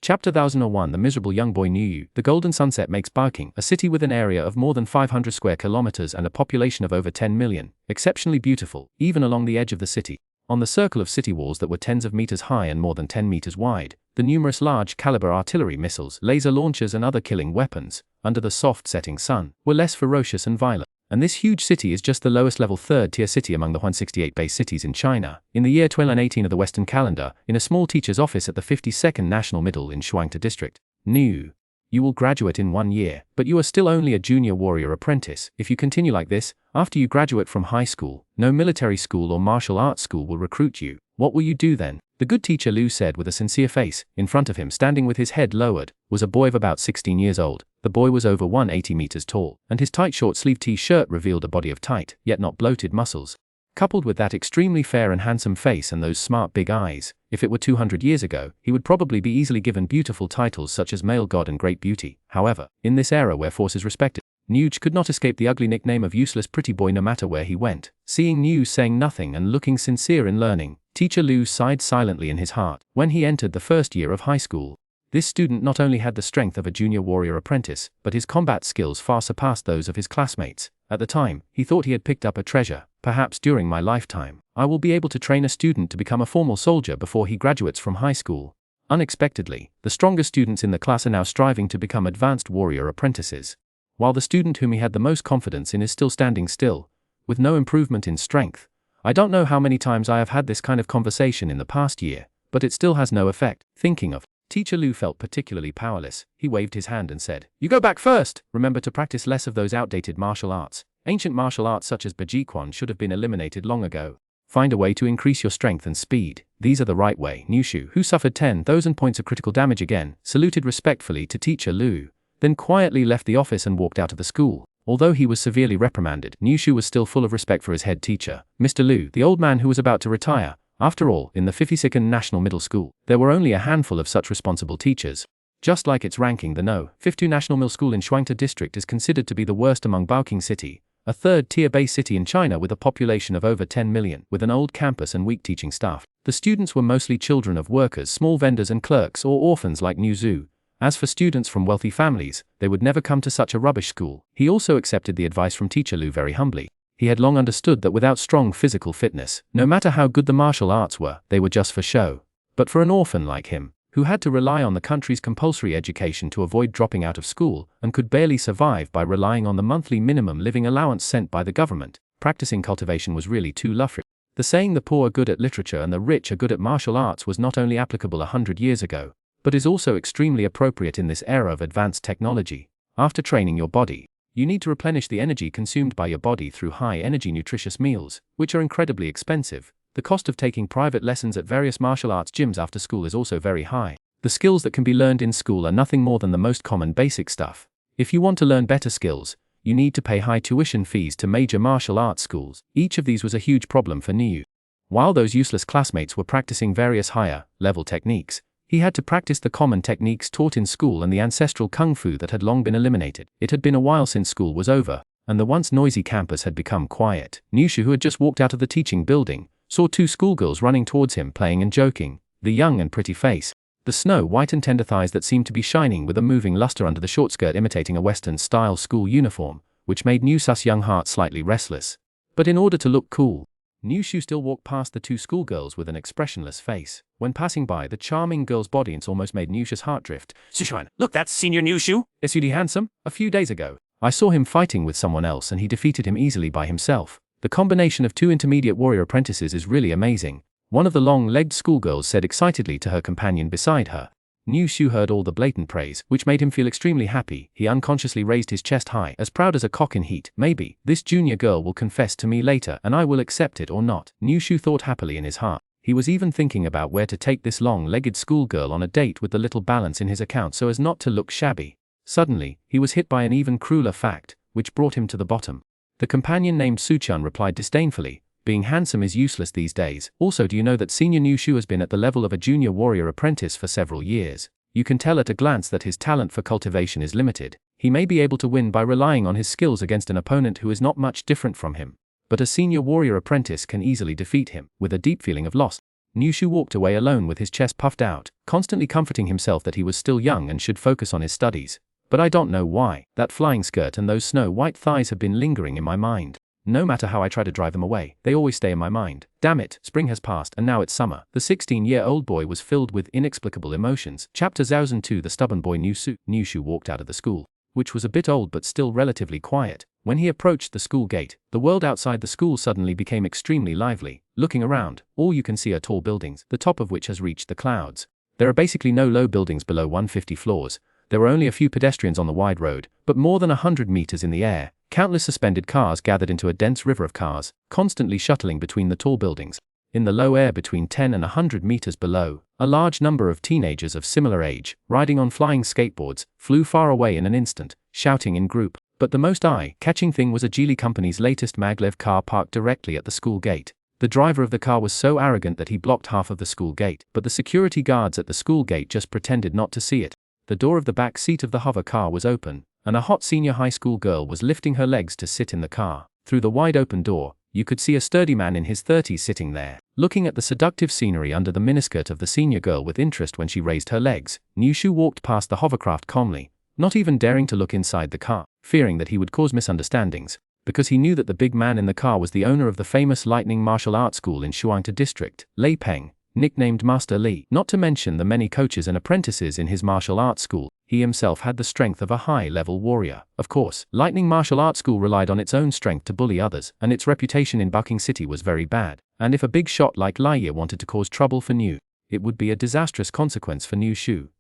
Chapter 1001 The miserable young boy Yiwu. The golden sunset makes Baoqing, a city with an area of more than 500 square kilometers and a population of over 10 million, exceptionally beautiful, even along the edge of the city. On the circle of city walls that were tens of meters high and more than 10 meters wide, the numerous large-caliber artillery missiles, laser launchers and other killing weapons, under the soft setting sun, were less ferocious and violent. And this huge city is just the lowest level third-tier city among the 168 base cities in China. In the year 2018 of the Western calendar, in a small teacher's office at the 52nd National Middle in Xuanhuan district. Yiwu. You will graduate in 1 year, but you are still only a junior warrior apprentice. If you continue like this, after you graduate from high school, no military school or martial arts school will recruit you. What will you do then? The good teacher Lu said with a sincere face. In front of him, standing with his head lowered, was a boy of about 16 years old. The boy was over 180 meters tall, and his tight short-sleeved t-shirt revealed a body of tight, yet not bloated muscles. Coupled with that extremely fair and handsome face and those smart big eyes, if it were 200 years ago, he would probably be easily given beautiful titles such as male god and great beauty. However, in this era where force is respected, Yiwu could not escape the ugly nickname of useless pretty boy no matter where he went. Seeing Yiwu saying nothing and looking sincere in learning, teacher Lu sighed silently in his heart. When he entered the first year of high school, this student not only had the strength of a junior warrior apprentice, but his combat skills far surpassed those of his classmates. At the time, he thought he had picked up a treasure. Perhaps during my lifetime, I will be able to train a student to become a formal soldier before he graduates from high school. Unexpectedly, the strongest students in the class are now striving to become advanced warrior apprentices, while the student whom he had the most confidence in is still standing still, with no improvement in strength. I don't know how many times I have had this kind of conversation in the past year, but it still has no effect. Thinking of Teacher Lu felt particularly powerless. He waved his hand and said, "You go back first! Remember to practice less of those outdated martial arts. Ancient martial arts such as Bajiquan should have been eliminated long ago. Find a way to increase your strength and speed. These are the right way." Yiwu, who suffered 10,000 points of critical damage again, saluted respectfully to Teacher Lu, then quietly left the office and walked out of the school. Although he was severely reprimanded, Yiwu was still full of respect for his head teacher, Mr. Lu, the old man who was about to retire. After all, in the 52nd National Middle School, there were only a handful of such responsible teachers. Just like its ranking, the No. 52 National Middle School in Xuanhuan district is considered to be the worst among Baoqing City, a third-tier base city in China with a population of over 10 million, with an old campus and weak teaching staff. The students were mostly children of workers, small vendors and clerks, or orphans like Yiwu. As for students from wealthy families, they would never come to such a rubbish school. He also accepted the advice from Teacher Lu very humbly. He had long understood that without strong physical fitness, no matter how good the martial arts were, they were just for show. But for an orphan like him, who had to rely on the country's compulsory education to avoid dropping out of school, and could barely survive by relying on the monthly minimum living allowance sent by the government, practicing cultivation was really too lucrative. The saying "the poor are good at literature and the rich are good at martial arts" was not only applicable 100 years ago, but is also extremely appropriate in this era of advanced technology. After training your body, you need to replenish the energy consumed by your body through high-energy nutritious meals, which are incredibly expensive. The cost of taking private lessons at various martial arts gyms after school is also very high. The skills that can be learned in school are nothing more than the most common basic stuff. If you want to learn better skills, you need to pay high tuition fees to major martial arts schools. Each of these was a huge problem for Yiwu. While those useless classmates were practicing various higher-level techniques, he had to practice the common techniques taught in school and the ancestral kung fu that had long been eliminated. It had been a while since school was over, and the once noisy campus had become quiet. Yiwu, who had just walked out of the teaching building, saw two schoolgirls running towards him playing and joking. The young and pretty face, the snow-white and tender thighs that seemed to be shining with a moving luster under the short skirt imitating a Western-style school uniform, which made Yiwu's young heart slightly restless. But in order to look cool, Yiwu still walked past the two schoolgirls with an expressionless face. When passing by, the charming girl's body almost made Yiwu's heart drift. Xuanhuan, look, that's Senior Yiwu. Is he handsome? A few days ago, I saw him fighting with someone else and he defeated him easily by himself. The combination of two intermediate warrior apprentices is really amazing, one of the long-legged schoolgirls said excitedly to her companion beside her. Yiwu heard all the blatant praise, which made him feel extremely happy. He unconsciously raised his chest high, as proud as a cock in heat. Maybe this junior girl will confess to me later and I will accept it or not, Yiwu thought happily in his heart. He was even thinking about where to take this long-legged schoolgirl on a date with the little balance in his account so as not to look shabby. Suddenly, he was hit by an even crueler fact, which brought him to the bottom. The companion named Xuanhuan replied disdainfully, "Being handsome is useless these days. Also, do you know that Senior Yiwu has been at the level of a junior warrior apprentice for several years? You can tell at a glance that his talent for cultivation is limited. He may be able to win by relying on his skills against an opponent who is not much different from him, but a senior warrior apprentice can easily defeat him." With a deep feeling of loss, Niu walked away alone with his chest puffed out, constantly comforting himself that he was still young and should focus on his studies. But I don't know why, that flying skirt and those snow-white thighs have been lingering in my mind. No matter how I try to drive them away, they always stay in my mind. Damn it, spring has passed and now it's summer. The 16-year-old boy was filled with inexplicable emotions. Chapter 2. The stubborn boy Niu walked out of the school, which was a bit old but still relatively quiet. When he approached the school gate, the world outside the school suddenly became extremely lively. Looking around, all you can see are tall buildings, the top of which has reached the clouds. There are basically no low buildings below 150 floors. There were only a few pedestrians on the wide road, but more than 100 meters in the air, countless suspended cars gathered into a dense river of cars, constantly shuttling between the tall buildings. In the low air between 10 and 100 meters below, a large number of teenagers of similar age, riding on flying skateboards, flew far away in an instant, shouting in group. But the most eye-catching thing was a Geely company's latest maglev car parked directly at the school gate. The driver of the car was so arrogant that he blocked half of the school gate, but the security guards at the school gate just pretended not to see it. The door of the back seat of the hover car was open, and a hot senior high school girl was lifting her legs to sit in the car. Through the wide open door, you could see a sturdy man in his 30s sitting there, looking at the seductive scenery under the miniskirt of the senior girl with interest. When she raised her legs, Niu walked past the hovercraft calmly, not even daring to look inside the car, fearing that he would cause misunderstandings, because he knew that the big man in the car was the owner of the famous lightning martial arts school in Xuanhuan district, Lei Peng, nicknamed Master Li. Not to mention the many coaches and apprentices in his martial arts school, he himself had the strength of a high-level warrior. Of course, Lightning Martial Arts School relied on its own strength to bully others, and its reputation in Bucking City was very bad. And if a big shot like Yiwu wanted to cause trouble for Niu, it would be a disastrous consequence for Niu.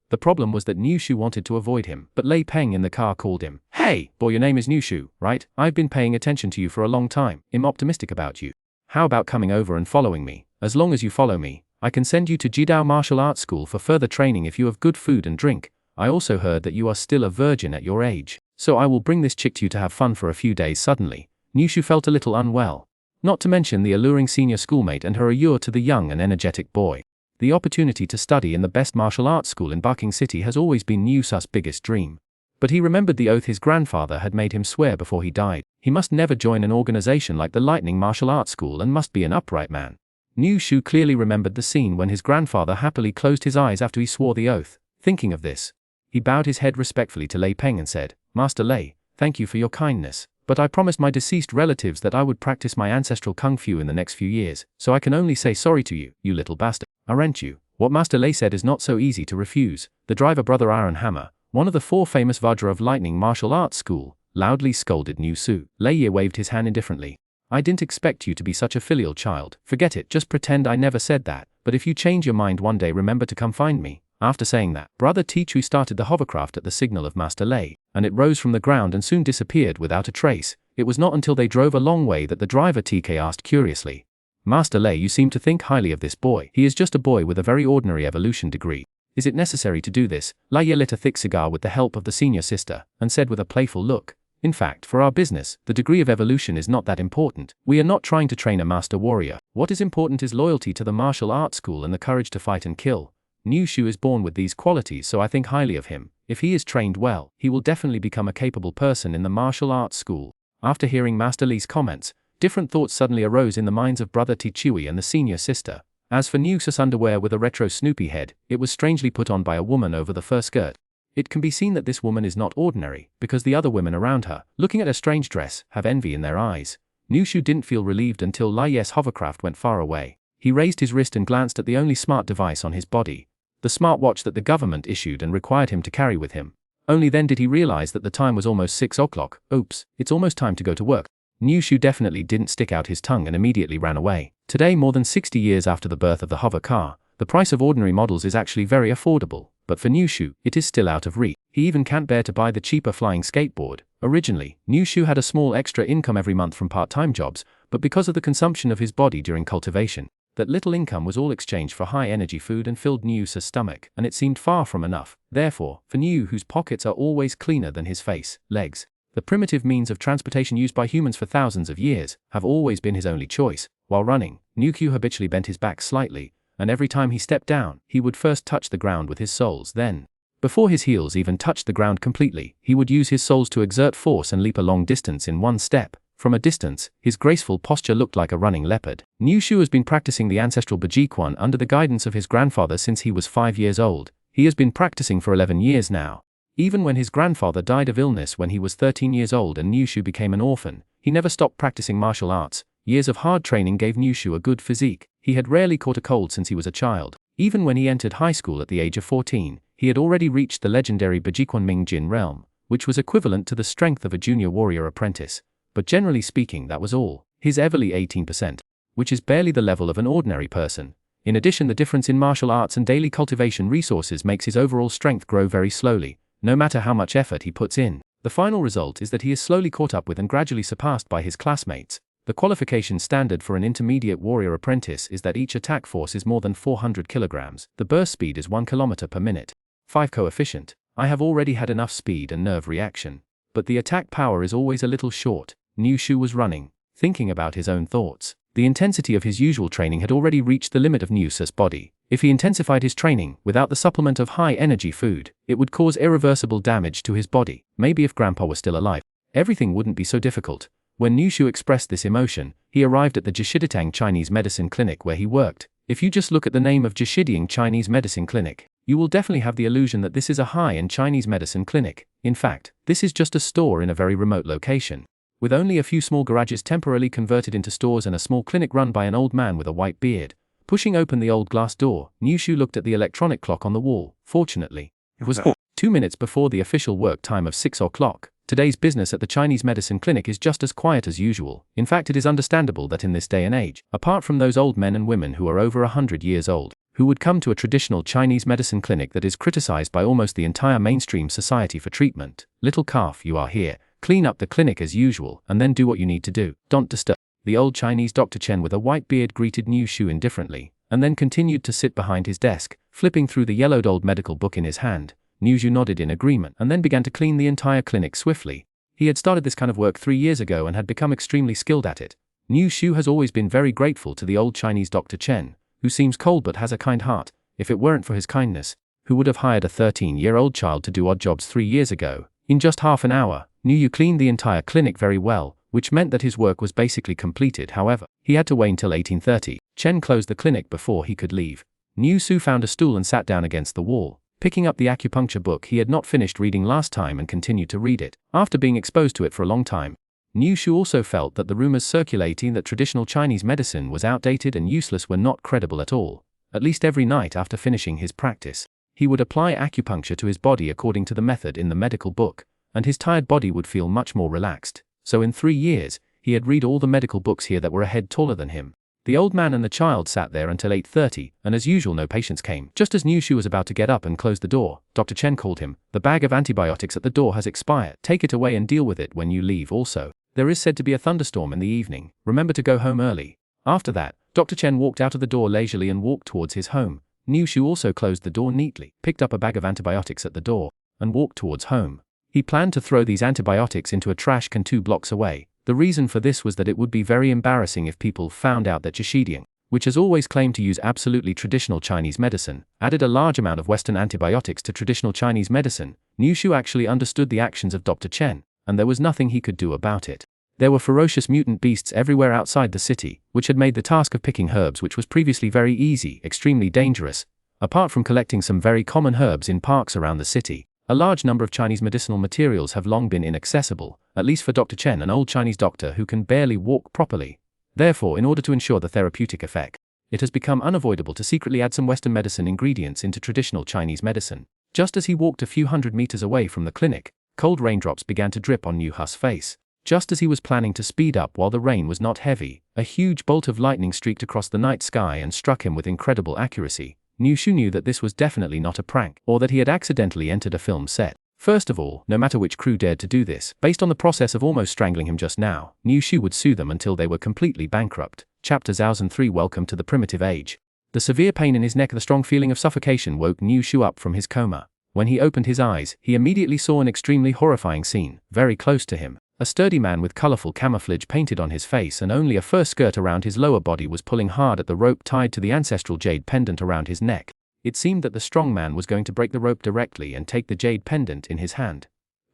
The problem was that Niu wanted to avoid him, but Lei Peng in the car called him. "Hey, boy, your name is Niu, right? I've been paying attention to you for a long time. I'm optimistic about you. How about coming over and following me? As long as you follow me, I can send you to Jidao Martial Arts School for further training if you have good food and drink. I also heard that you are still a virgin at your age, so I will bring this chick to you to have fun for a few days." Suddenly, Niu felt a little unwell. Not to mention the alluring senior schoolmate and her allure to the young and energetic boy. The opportunity to study in the best martial arts school in Bucking City has always been Niu's biggest dream. But he remembered the oath his grandfather had made him swear before he died. He must never join an organization like the Lightning Martial Arts School and must be an upright man. Niu clearly remembered the scene when his grandfather happily closed his eyes after he swore the oath. Thinking of this, he bowed his head respectfully to Lei Peng and said, "Master Lei, thank you for your kindness, but I promised my deceased relatives that I would practice my ancestral kung fu in the next few years, so I can only say sorry to you, you little bastard. Aren't you?" What Master Lei said is not so easy to refuse. The driver brother Iron Hammer, one of the 4 famous Vajra of Lightning Martial Arts School, loudly scolded Niu. Lei waved his hand indifferently. "I didn't expect you to be such a filial child. Forget it, just pretend I never said that, but if you change your mind one day remember to come find me." After saying that, Brother Tichui started the hovercraft at the signal of Master Lei, and it rose from the ground and soon disappeared without a trace. It was not until they drove a long way that the driver TK asked curiously, "Master Lei, you seem to think highly of this boy. He is just a boy with a very ordinary evolution degree. Is it necessary to do this?" Lei lit a thick cigar with the help of the senior sister, and said with a playful look, "In fact, for our business, the degree of evolution is not that important. We are not trying to train a master warrior. What is important is loyalty to the martial arts school and the courage to fight and kill. Niu is born with these qualities, so I think highly of him. If he is trained well, he will definitely become a capable person in the martial arts school." After hearing Master Li's comments, different thoughts suddenly arose in the minds of Brother Tichui and the senior sister. As for Niu's underwear with a retro Snoopy head, it was strangely put on by a woman over the fur skirt. It can be seen that this woman is not ordinary, because the other women around her, looking at her strange dress, have envy in their eyes. Niu didn't feel relieved until Lei's hovercraft went far away. He raised his wrist and glanced at the only smart device on his body, the smartwatch that the government issued and required him to carry with him. Only then did he realize that the time was almost 6 o'clock. Oops, it's almost time to go to work. Niu definitely didn't stick out his tongue and immediately ran away. Today, more than 60 years after the birth of the hover car, the price of ordinary models is actually very affordable. But for Niu it is still out of reach. He even can't bear to buy the cheaper flying skateboard. Originally, Niu had a small extra income every month from part-time jobs, but because of the consumption of his body during cultivation, that little income was all exchanged for high-energy food and filled Niu's stomach, and it seemed far from enough. Therefore, for Niu, whose pockets are always cleaner than his face, legs, the primitive means of transportation used by humans for thousands of years, have always been his only choice. While running, Niu habitually bent his back slightly, and every time he stepped down, he would first touch the ground with his soles. Then, before his heels even touched the ground completely, he would use his soles to exert force and leap a long distance in one step. From a distance, his graceful posture looked like a running leopard. Niu has been practicing the ancestral Bajikwan under the guidance of his grandfather since he was 5 years old. He has been practicing for 11 years now. Even when his grandfather died of illness when he was 13 years old and Niu became an orphan, he never stopped practicing martial arts. Years of hard training gave Niu a good physique. He had rarely caught a cold since he was a child. Even when he entered high school at the age of 14, he had already reached the legendary Bajikwan Ming Jin realm, which was equivalent to the strength of a junior warrior apprentice. But generally speaking, that was all. His Everly 18%, which is barely the level of an ordinary person. In addition, the difference in martial arts and daily cultivation resources makes his overall strength grow very slowly, no matter how much effort he puts in. The final result is that he is slowly caught up with and gradually surpassed by his classmates. The qualification standard for an intermediate warrior apprentice is that each attack force is more than 400 kilograms. The burst speed is 1 kilometer per minute. 5 coefficient. I have already had enough speed and nerve reaction. But the attack power is always a little short. Niu was running, thinking about his own thoughts. The intensity of his usual training had already reached the limit of Niu's body. If he intensified his training without the supplement of high-energy food, it would cause irreversible damage to his body. Maybe if Grandpa were still alive, everything wouldn't be so difficult. When Niu expressed this emotion, he arrived at the Jishiditang Chinese Medicine Clinic where he worked. If you just look at the name of Jishiditang Chinese Medicine Clinic, you will definitely have the illusion that this is a high-end Chinese medicine clinic. In fact, this is just a store in a very remote location, with only a few small garages temporarily converted into stores and a small clinic run by an old man with a white beard. Pushing open the old glass door, Niu looked at the electronic clock on the wall. Fortunately, it was 2 minutes before the official work time of 6 o'clock. Today's business at the Chinese medicine clinic is just as quiet as usual. In fact, it is understandable that in this day and age, apart from those old men and women who are over 100 years old, who would come to a traditional Chinese medicine clinic that is criticized by almost the entire mainstream society for treatment. Little calf, you are here. Clean up the clinic as usual, and then do what you need to do. Don't disturb. The old Chinese Dr. Chen with a white beard greeted Niu indifferently, and then continued to sit behind his desk, flipping through the yellowed old medical book in his hand. Niu nodded in agreement, and then began to clean the entire clinic swiftly. He had started this kind of work 3 years ago and had become extremely skilled at it. Niu has always been very grateful to the old Chinese Dr. Chen, who seems cold but has a kind heart. If it weren't for his kindness, who would have hired a 13-year-old child to do odd jobs 3 years ago? In just half an hour, Niu cleaned the entire clinic very well, which meant that his work was basically completed. However, he had to wait until 18:30. Chen closed the clinic before he could leave. Niu found a stool and sat down against the wall, picking up the acupuncture book he had not finished reading last time and continued to read it. After being exposed to it for a long time, Niu also felt that the rumors circulating that traditional Chinese medicine was outdated and useless were not credible at all. At least every night after finishing his practice, he would apply acupuncture to his body according to the method in the medical book, and his tired body would feel much more relaxed. So in 3 years, he had read all the medical books here that were a head taller than him. The old man and the child sat there until 8:30, and as usual no patients came. Just as Niu was about to get up and close the door, Dr. Chen called him. The bag of antibiotics at the door has expired. Take it away and deal with it when you leave also. There is said to be a thunderstorm in the evening. Remember to go home early. After that, Dr. Chen walked out of the door leisurely and walked towards his home. Niu also closed the door neatly, picked up a bag of antibiotics at the door, and walked towards home. He planned to throw these antibiotics into a trash can 2 blocks away. The reason for this was that it would be very embarrassing if people found out that Jishiditang, which has always claimed to use absolutely traditional Chinese medicine, added a large amount of Western antibiotics to traditional Chinese medicine. Niu actually understood the actions of Dr. Chen, and there was nothing he could do about it. There were ferocious mutant beasts everywhere outside the city, which had made the task of picking herbs, which was previously very easy, extremely dangerous. Apart from collecting some very common herbs in parks around the city, a large number of Chinese medicinal materials have long been inaccessible, at least for Dr. Chen, an old Chinese doctor who can barely walk properly. Therefore, in order to ensure the therapeutic effect, it has become unavoidable to secretly add some Western medicine ingredients into traditional Chinese medicine. Just as he walked a few hundred meters away from the clinic, cold raindrops began to drip on Niu's face. Just as he was planning to speed up while the rain was not heavy, a huge bolt of lightning streaked across the night sky and struck him with incredible accuracy. Niu knew that this was definitely not a prank, or that he had accidentally entered a film set. First of all, no matter which crew dared to do this, based on the process of almost strangling him just now, Niu would sue them until they were completely bankrupt. Chapter 1003. Welcome to the primitive age. The severe pain in his neck, the strong feeling of suffocation woke Niu up from his coma. When he opened his eyes, he immediately saw an extremely horrifying scene. Very close to him, a sturdy man with colorful camouflage painted on his face and only a fur skirt around his lower body was pulling hard at the rope tied to the ancestral jade pendant around his neck. It seemed that the strong man was going to break the rope directly and take the jade pendant in his hand.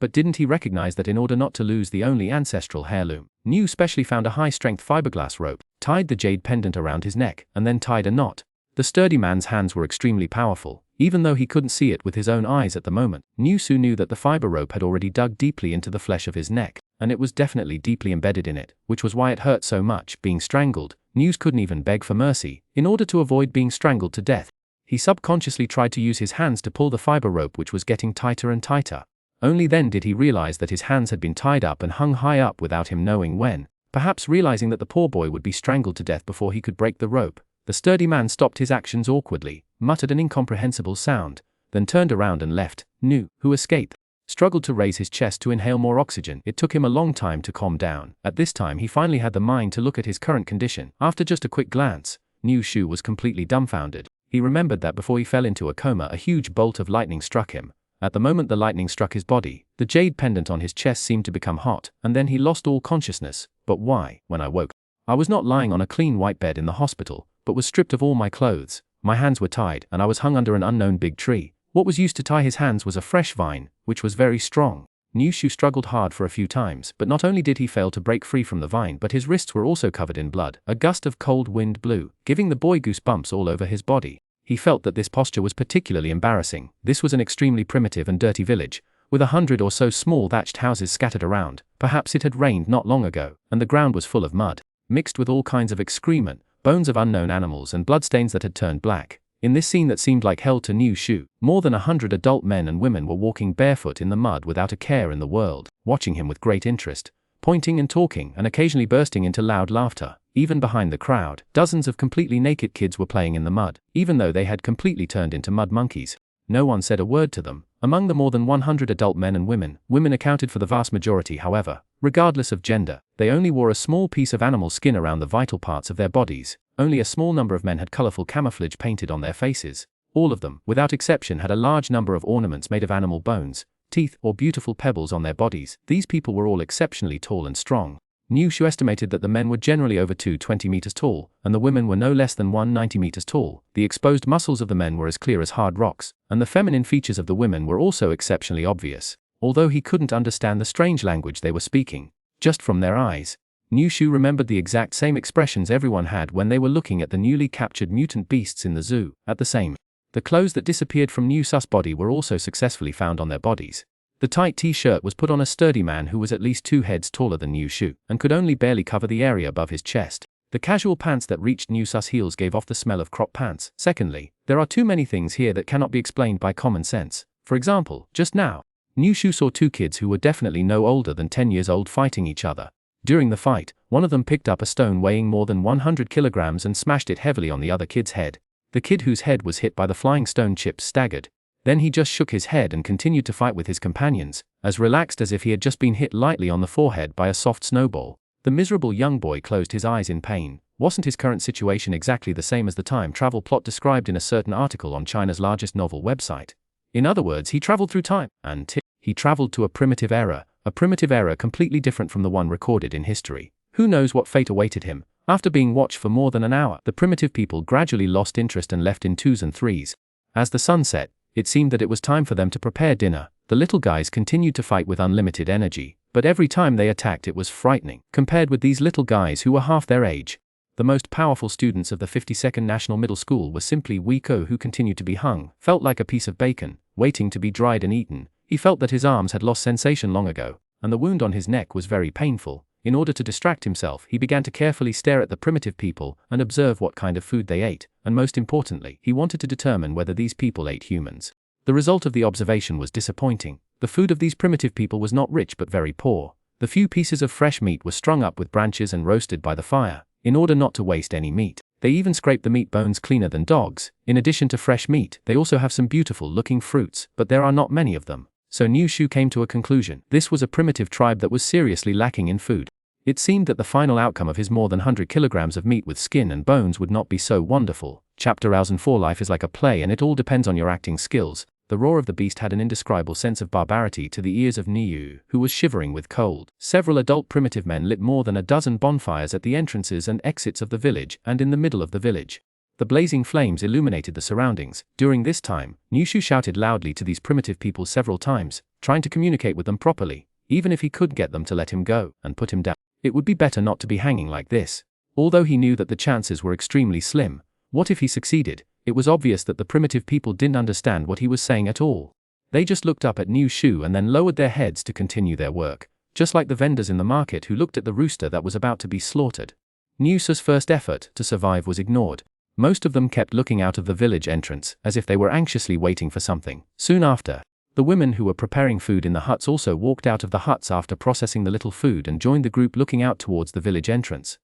But didn't he recognize that in order not to lose the only ancestral heirloom, Yiwu specially found a high-strength fiberglass rope, tied the jade pendant around his neck, and then tied a knot. The sturdy man's hands were extremely powerful, even though he couldn't see it with his own eyes at the moment. Yiwu knew that the fiber rope had already dug deeply into the flesh of his neck, and it was definitely deeply embedded in it, which was why it hurt so much. Being strangled, Yiwu couldn't even beg for mercy, in order to avoid being strangled to death. He subconsciously tried to use his hands to pull the fiber rope, which was getting tighter and tighter. Only then did he realize that his hands had been tied up and hung high up without him knowing when. Perhaps realizing that the poor boy would be strangled to death before he could break the rope, the sturdy man stopped his actions awkwardly, muttered an incomprehensible sound, then turned around and left. Yiwu, who escaped, struggled to raise his chest to inhale more oxygen. It took him a long time to calm down. At this time he finally had the mind to look at his current condition. After just a quick glance, Yiwu was completely dumbfounded. He remembered that before he fell into a coma, a huge bolt of lightning struck him. At the moment the lightning struck his body, the jade pendant on his chest seemed to become hot, and then he lost all consciousness. But why? When I woke, I was not lying on a clean white bed in the hospital, but was stripped of all my clothes. My hands were tied, and I was hung under an unknown big tree. What was used to tie his hands was a fresh vine, which was very strong. Yiwu struggled hard for a few times, but not only did he fail to break free from the vine, but his wrists were also covered in blood. A gust of cold wind blew, giving the boy goosebumps all over his body. He felt that this posture was particularly embarrassing. This was an extremely primitive and dirty village, with 100 or so small thatched houses scattered around. Perhaps it had rained not long ago, and the ground was full of mud, mixed with all kinds of excrement, bones of unknown animals and bloodstains that had turned black. In this scene that seemed like hell to Yiwu, more than 100 adult men and women were walking barefoot in the mud without a care in the world, watching him with great interest, pointing and talking and occasionally bursting into loud laughter. Even behind the crowd, dozens of completely naked kids were playing in the mud, even though they had completely turned into mud monkeys. No one said a word to them. Among the more than 100 adult men and women accounted for the vast majority. However, regardless of gender, they only wore a small piece of animal skin around the vital parts of their bodies. Only a small number of men had colorful camouflage painted on their faces. All of them, without exception, had a large number of ornaments made of animal bones, teeth, or beautiful pebbles on their bodies. These people were all exceptionally tall and strong. Yiwu estimated that the men were generally over 220 meters tall, and the women were no less than 190 meters tall. The exposed muscles of the men were as clear as hard rocks, and the feminine features of the women were also exceptionally obvious, although he couldn't understand the strange language they were speaking, just from their eyes. Yiwu remembered the exact same expressions everyone had when they were looking at the newly captured mutant beasts in the zoo. The clothes that disappeared from Yiwu's body were also successfully found on their bodies. The tight t-shirt was put on a sturdy man who was at least 2 heads taller than Yiwu, and could only barely cover the area above his chest. The casual pants that reached Yiwu's heels gave off the smell of crop pants. Secondly, there are too many things here that cannot be explained by common sense. For example, just now, Yiwu saw 2 kids who were definitely no older than 10 years old fighting each other. During the fight, one of them picked up a stone weighing more than 100 kilograms and smashed it heavily on the other kid's head. The kid whose head was hit by the flying stone chips staggered. Then he just shook his head and continued to fight with his companions, as relaxed as if he had just been hit lightly on the forehead by a soft snowball. The miserable young boy closed his eyes in pain. Wasn't his current situation exactly the same as the time travel plot described in a certain article on China's largest novel website? In other words, he traveled through time, and he traveled to a primitive era completely different from the one recorded in history. Who knows what fate awaited him? After being watched for more than an hour, the primitive people gradually lost interest and left in 2s and 3s. As the sun set, it seemed that it was time for them to prepare dinner. The little guys continued to fight with unlimited energy, but every time they attacked it was frightening, compared with these little guys who were half their age. The most powerful students of the 52nd National Middle School were simply Yiwu, who continued to be hung, felt like a piece of bacon, waiting to be dried and eaten. He felt that his arms had lost sensation long ago, and the wound on his neck was very painful. In order to distract himself, he began to carefully stare at the primitive people and observe what kind of food they ate, and most importantly, he wanted to determine whether these people ate humans. The result of the observation was disappointing. The food of these primitive people was not rich but very poor. The few pieces of fresh meat were strung up with branches and roasted by the fire, in order not to waste any meat. They even scraped the meat bones cleaner than dogs. In addition to fresh meat, they also have some beautiful looking fruits, but there are not many of them. So Yiwu came to a conclusion. This was a primitive tribe that was seriously lacking in food. It seemed that the final outcome of his more than 100 kilograms of meat with skin and bones would not be so wonderful. Chapter 4 Life is like a play and it all depends on your acting skills. The roar of the beast had an indescribable sense of barbarity to the ears of Yiwu, who was shivering with cold. Several adult primitive men lit more than a dozen bonfires at the entrances and exits of the village and in the middle of the village. The blazing flames illuminated the surroundings. During this time, Yiwu shouted loudly to these primitive people several times, trying to communicate with them properly, even if he could get them to let him go and put him down. It would be better not to be hanging like this. Although he knew that the chances were extremely slim, what if he succeeded? It was obvious that the primitive people didn't understand what he was saying at all. They just looked up at Yiwu and then lowered their heads to continue their work, just like the vendors in the market who looked at the rooster that was about to be slaughtered. Yiwu's first effort to survive was ignored. Most of them kept looking out of the village entrance, as if they were anxiously waiting for something. Soon after, the women who were preparing food in the huts also walked out of the huts after processing the little food and joined the group looking out towards the village entrance.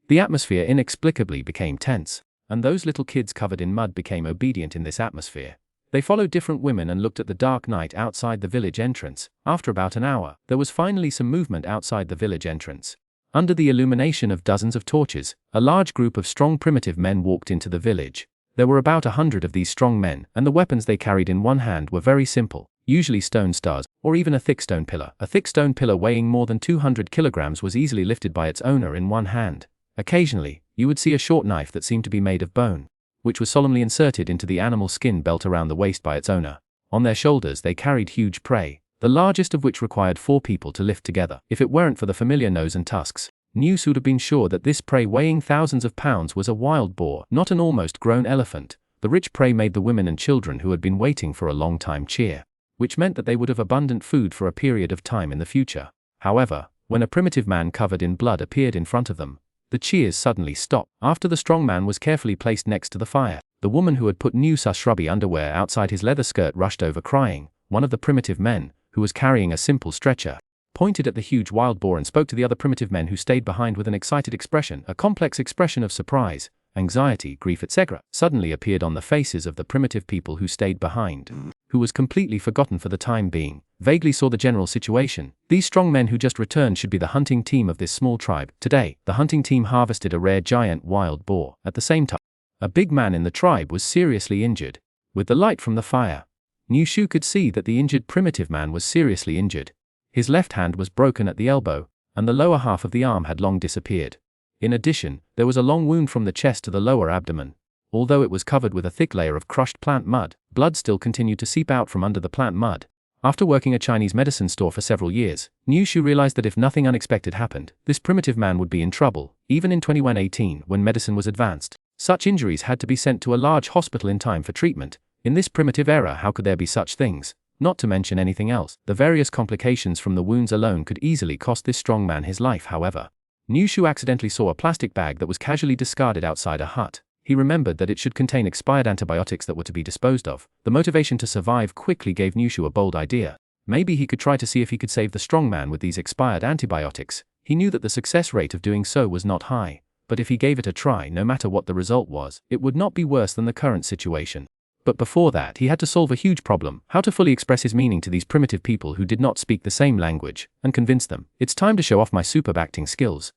The atmosphere inexplicably became tense, and those little kids covered in mud became obedient in this atmosphere. They followed different women and looked at the dark night outside the village entrance. After about an hour, there was finally some movement outside the village entrance. Under the illumination of dozens of torches, a large group of strong primitive men walked into the village. There were about 100 of these strong men, and the weapons they carried in one hand were very simple, usually stone stars, or even a thick stone pillar. A thick stone pillar weighing more than 200 kilograms was easily lifted by its owner in one hand. Occasionally, you would see a short knife that seemed to be made of bone, which was solemnly inserted into the animal skin belt around the waist by its owner. On their shoulders they carried huge prey, the largest of which required 4 people to lift together. If it weren't for the familiar nose and tusks, Yiwu would have been sure that this prey weighing thousands of pounds was a wild boar, not an almost grown elephant. The rich prey made the women and children who had been waiting for a long time cheer, which meant that they would have abundant food for a period of time in the future. However, when a primitive man covered in blood appeared in front of them, the cheers suddenly stopped. After the strong man was carefully placed next to the fire, the woman who had put Yiwu's shrubby underwear outside his leather skirt rushed over crying. One of the primitive men, who was carrying a simple stretcher, pointed at the huge wild boar and spoke to the other primitive men who stayed behind with an excited expression. A complex expression of surprise, anxiety, grief, etc. suddenly appeared on the faces of the primitive people who stayed behind, who was completely forgotten for the time being, vaguely saw the general situation. These strong men who just returned should be the hunting team of this small tribe. Today, the hunting team harvested a rare giant wild boar. At the same time, a big man in the tribe was seriously injured. With the light from the fire, Yiwu could see that the injured primitive man was seriously injured. His left hand was broken at the elbow, and the lower half of the arm had long disappeared. In addition, there was a long wound from the chest to the lower abdomen. Although it was covered with a thick layer of crushed plant mud, blood still continued to seep out from under the plant mud. After working a Chinese medicine store for several years, Yiwu realized that if nothing unexpected happened, this primitive man would be in trouble. Even in 2118, when medicine was advanced, such injuries had to be sent to a large hospital in time for treatment. In this primitive era, how could there be such things? Not to mention anything else. The various complications from the wounds alone could easily cost this strong man his life. However, Yiwu accidentally saw a plastic bag that was casually discarded outside a hut. He remembered that it should contain expired antibiotics that were to be disposed of. The motivation to survive quickly gave Yiwu a bold idea. Maybe he could try to see if he could save the strong man with these expired antibiotics. He knew that the success rate of doing so was not high, but if he gave it a try, no matter what the result was, it would not be worse than the current situation. But before that, he had to solve a huge problem: how to fully express his meaning to these primitive people who did not speak the same language, and convince them. It's time to show off my superb acting skills.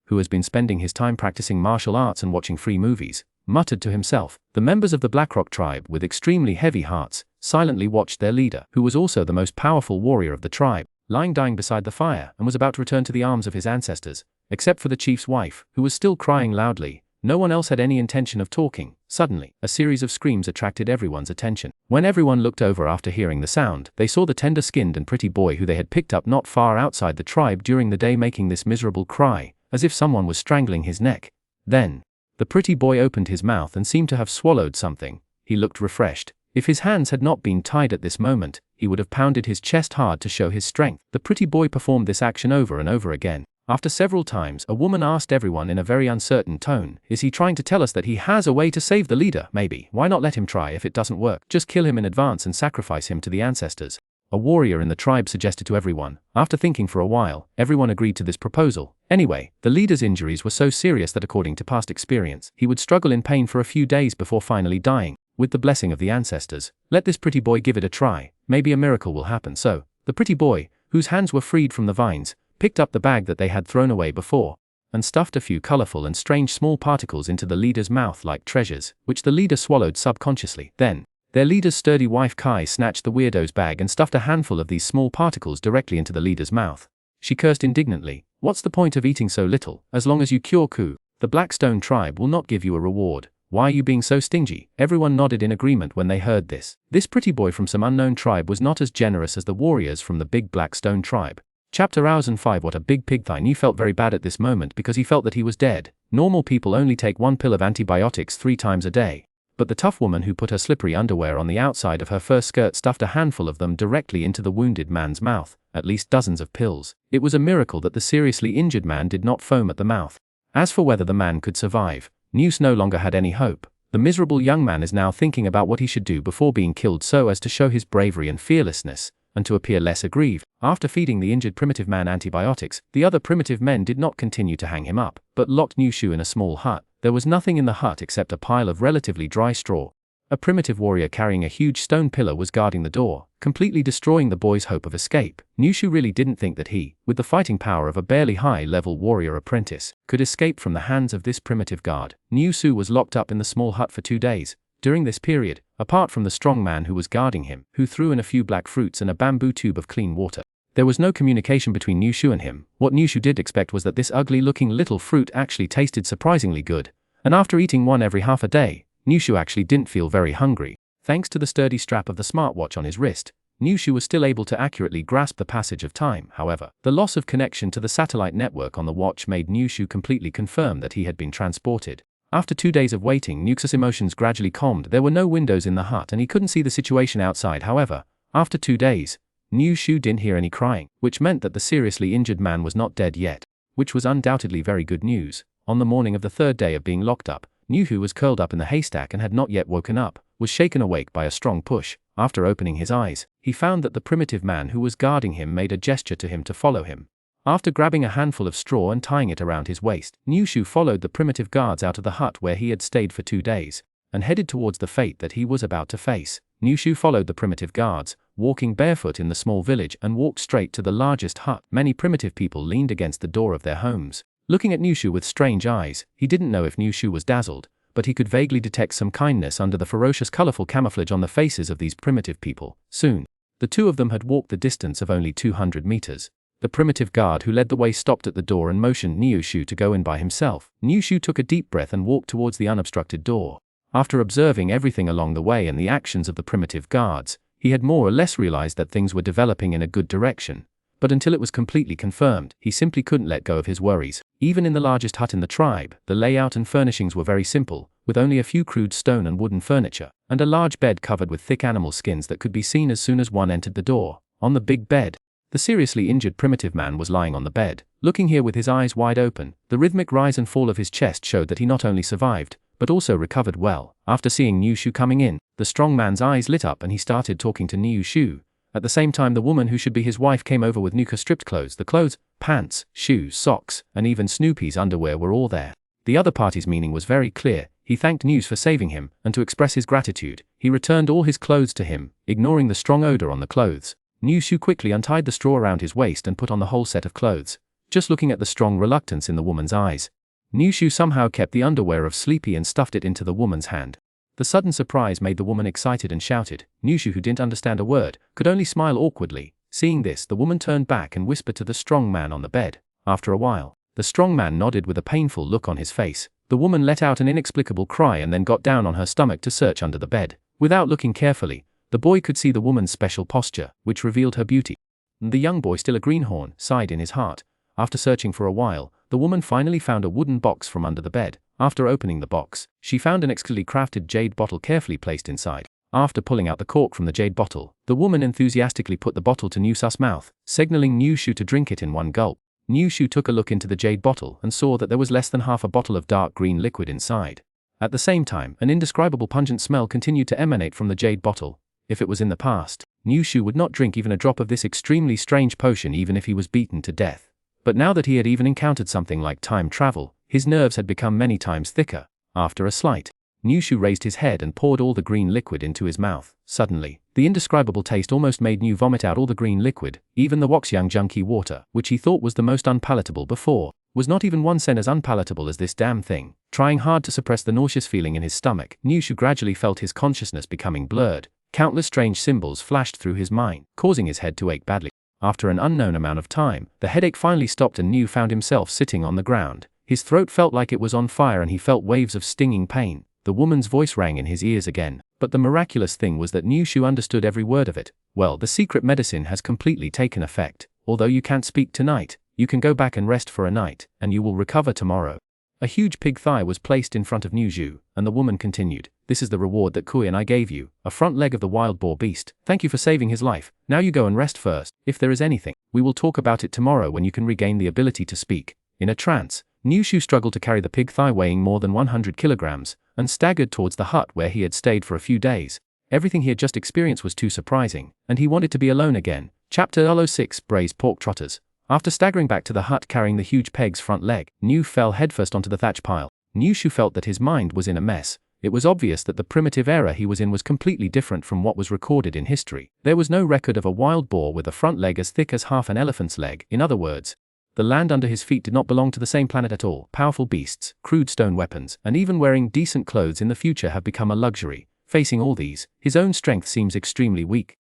Who has been spending his time practicing martial arts and watching free movies, muttered to himself. The members of the Blackrock tribe, with extremely heavy hearts, silently watched their leader, who was also the most powerful warrior of the tribe, lying dying beside the fire and was about to return to the arms of his ancestors. Except for the chief's wife, who was still crying loudly, no one else had any intention of talking. Suddenly, a series of screams attracted everyone's attention. When everyone looked over after hearing the sound, they saw the tender-skinned and pretty boy who they had picked up not far outside the tribe during the day making this miserable cry, as if someone was strangling his neck. Then, the pretty boy opened his mouth and seemed to have swallowed something. He looked refreshed. If his hands had not been tied at this moment, he would have pounded his chest hard to show his strength. The pretty boy performed this action over and over again. After several times, a woman asked everyone in a very uncertain tone, "Is he trying to tell us that he has a way to save the leader? Maybe. Why not let him try? If it doesn't work, just kill him in advance and sacrifice him to the ancestors." A warrior in the tribe suggested to everyone. After thinking for a while, everyone agreed to this proposal. Anyway, the leader's injuries were so serious that according to past experience, he would struggle in pain for a few days before finally dying. With the blessing of the ancestors, let this pretty boy give it a try. Maybe a miracle will happen. So, the pretty boy, whose hands were freed from the vines, picked up the bag that they had thrown away before, and stuffed a few colorful and strange small particles into the leader's mouth like treasures, which the leader swallowed subconsciously. Then, their leader's sturdy wife Kai snatched the weirdo's bag and stuffed a handful of these small particles directly into the leader's mouth. She cursed indignantly. "What's the point of eating so little? As long as you cure Ku, the Blackstone tribe will not give you a reward. Why are you being so stingy? Everyone nodded in agreement when they heard this. This pretty boy from some unknown tribe was not as generous as the warriors from the big black stone tribe. Chapter 5. What a big pig thigh. Niu felt very bad at this moment because he felt that he was dead. Normal people only take 1 pill of antibiotics 3 times a day. But the tough woman who put her slippery underwear on the outside of her fur skirt stuffed a handful of them directly into the wounded man's mouth, at least dozens of pills. It was a miracle that the seriously injured man did not foam at the mouth. As for whether the man could survive, Niu no longer had any hope. The miserable young man is now thinking about what he should do before being killed so as to show his bravery and fearlessness, and to appear less aggrieved. After feeding the injured primitive man antibiotics, the other primitive men did not continue to hang him up, but locked Niu in a small hut. There was nothing in the hut except a pile of relatively dry straw. A primitive warrior carrying a huge stone pillar was guarding the door, completely destroying the boy's hope of escape. Niu really didn't think that he, with the fighting power of a barely high-level warrior apprentice, could escape from the hands of this primitive guard. Niu was locked up in the small hut for 2 days. During this period, apart from the strong man who was guarding him, who threw in a few black fruits and a bamboo tube of clean water, there was no communication between Niu and him. What Niu did expect was that this ugly-looking little fruit actually tasted surprisingly good, and after eating one every half a day, Niu actually didn't feel very hungry. Thanks to the sturdy strap of the smartwatch on his wrist, Niu was still able to accurately grasp the passage of time. However, the loss of connection to the satellite network on the watch made Niu completely confirm that he had been transported. After 2 days of waiting, Niu's emotions gradually calmed. There were no windows in the hut and he couldn't see the situation outside. However, after 2 days, Niu didn't hear any crying, which meant that the seriously injured man was not dead yet, which was undoubtedly very good news. On the morning of the 3rd day of being locked up, Niu, who was curled up in the haystack and had not yet woken up, was shaken awake by a strong push. After opening his eyes, he found that the primitive man who was guarding him made a gesture to him to follow him. After grabbing a handful of straw and tying it around his waist, Niu followed the primitive guards out of the hut where he had stayed for 2 days, and headed towards the fate that he was about to face. Niu followed the primitive guards, walking barefoot in the small village, and walked straight to the largest hut. Many primitive people leaned against the door of their homes, looking at Niu with strange eyes. He didn't know if Niu was dazzled, but he could vaguely detect some kindness under the ferocious colorful camouflage on the faces of these primitive people. Soon, the two of them had walked the distance of only 200 meters. The primitive guard who led the way stopped at the door and motioned Niu to go in by himself. Niu took a deep breath and walked towards the unobstructed door. After observing everything along the way and the actions of the primitive guards, he had more or less realized that things were developing in a good direction. But until it was completely confirmed, he simply couldn't let go of his worries. Even in the largest hut in the tribe, the layout and furnishings were very simple, with only a few crude stone and wooden furniture, and a large bed covered with thick animal skins that could be seen as soon as one entered the door. On the big bed, the seriously injured primitive man was lying on the bed, looking here with his eyes wide open. The rhythmic rise and fall of his chest showed that he not only survived, but also recovered well. After seeing Niu coming in, the strong man's eyes lit up and he started talking to Niu. At the same time, the woman who should be his wife came over with Niu's stripped clothes. The clothes, pants, shoes, socks, and even Snoopy's underwear were all there. The other party's meaning was very clear. He thanked Niu for saving him, and to express his gratitude, he returned all his clothes to him, ignoring the strong odor on the clothes. Niu quickly untied the straw around his waist and put on the whole set of clothes, just looking at the strong reluctance in the woman's eyes. Niu somehow kept the underwear of Sleepy and stuffed it into the woman's hand. The sudden surprise made the woman excited and shouted. Niu, who didn't understand a word, could only smile awkwardly. Seeing this, the woman turned back and whispered to the strong man on the bed. After a while, the strong man nodded with a painful look on his face. The woman let out an inexplicable cry and then got down on her stomach to search under the bed. Without looking carefully, the boy could see the woman's special posture, which revealed her beauty. The young boy, still a greenhorn, sighed in his heart. After searching for a while, the woman finally found a wooden box from under the bed. After opening the box, she found an exquisitely crafted jade bottle carefully placed inside. After pulling out the cork from the jade bottle, the woman enthusiastically put the bottle to Niu's mouth, signaling Niu to drink it in one gulp. Niu took a look into the jade bottle and saw that there was less than half a bottle of dark green liquid inside. At the same time, an indescribable pungent smell continued to emanate from the jade bottle. If it was in the past, Niu would not drink even a drop of this extremely strange potion even if he was beaten to death. But now that he had even encountered something like time travel, his nerves had become many times thicker. After a slight, Niu raised his head and poured all the green liquid into his mouth. Suddenly, the indescribable taste almost made Niu vomit out all the green liquid. Even the Xuanhuan junkie water, which he thought was the most unpalatable before, was not even 1 cent as unpalatable as this damn thing. Trying hard to suppress the nauseous feeling in his stomach, Niu gradually felt his consciousness becoming blurred. Countless strange symbols flashed through his mind, causing his head to ache badly. After an unknown amount of time, the headache finally stopped and Niu found himself sitting on the ground. His throat felt like it was on fire and he felt waves of stinging pain. The woman's voice rang in his ears again, but the miraculous thing was that Niu understood every word of it. Well, the secret medicine has completely taken effect. Although you can't speak tonight, you can go back and rest for a night, and you will recover tomorrow. A huge pig thigh was placed in front of Niu, and the woman continued, "This is the reward that Kui and I gave you, a front leg of the wild boar beast. Thank you for saving his life. Now you go and rest first. If there is anything, we will talk about it tomorrow when you can regain the ability to speak." In a trance, Niu struggled to carry the pig thigh weighing more than 100 kilograms, and staggered towards the hut where he had stayed for a few days. Everything he had just experienced was too surprising, and he wanted to be alone again. Chapter 06 Braised Pork Trotters. After staggering back to the hut carrying the huge peg's front leg, Niu fell headfirst onto the thatch pile. Niu felt that his mind was in a mess. It was obvious that the primitive era he was in was completely different from what was recorded in history. There was no record of a wild boar with a front leg as thick as half an elephant's leg. In other words, the land under his feet did not belong to the same planet at all. Powerful beasts, crude stone weapons, and even wearing decent clothes in the future have become a luxury. Facing all these, his own strength seems extremely weak.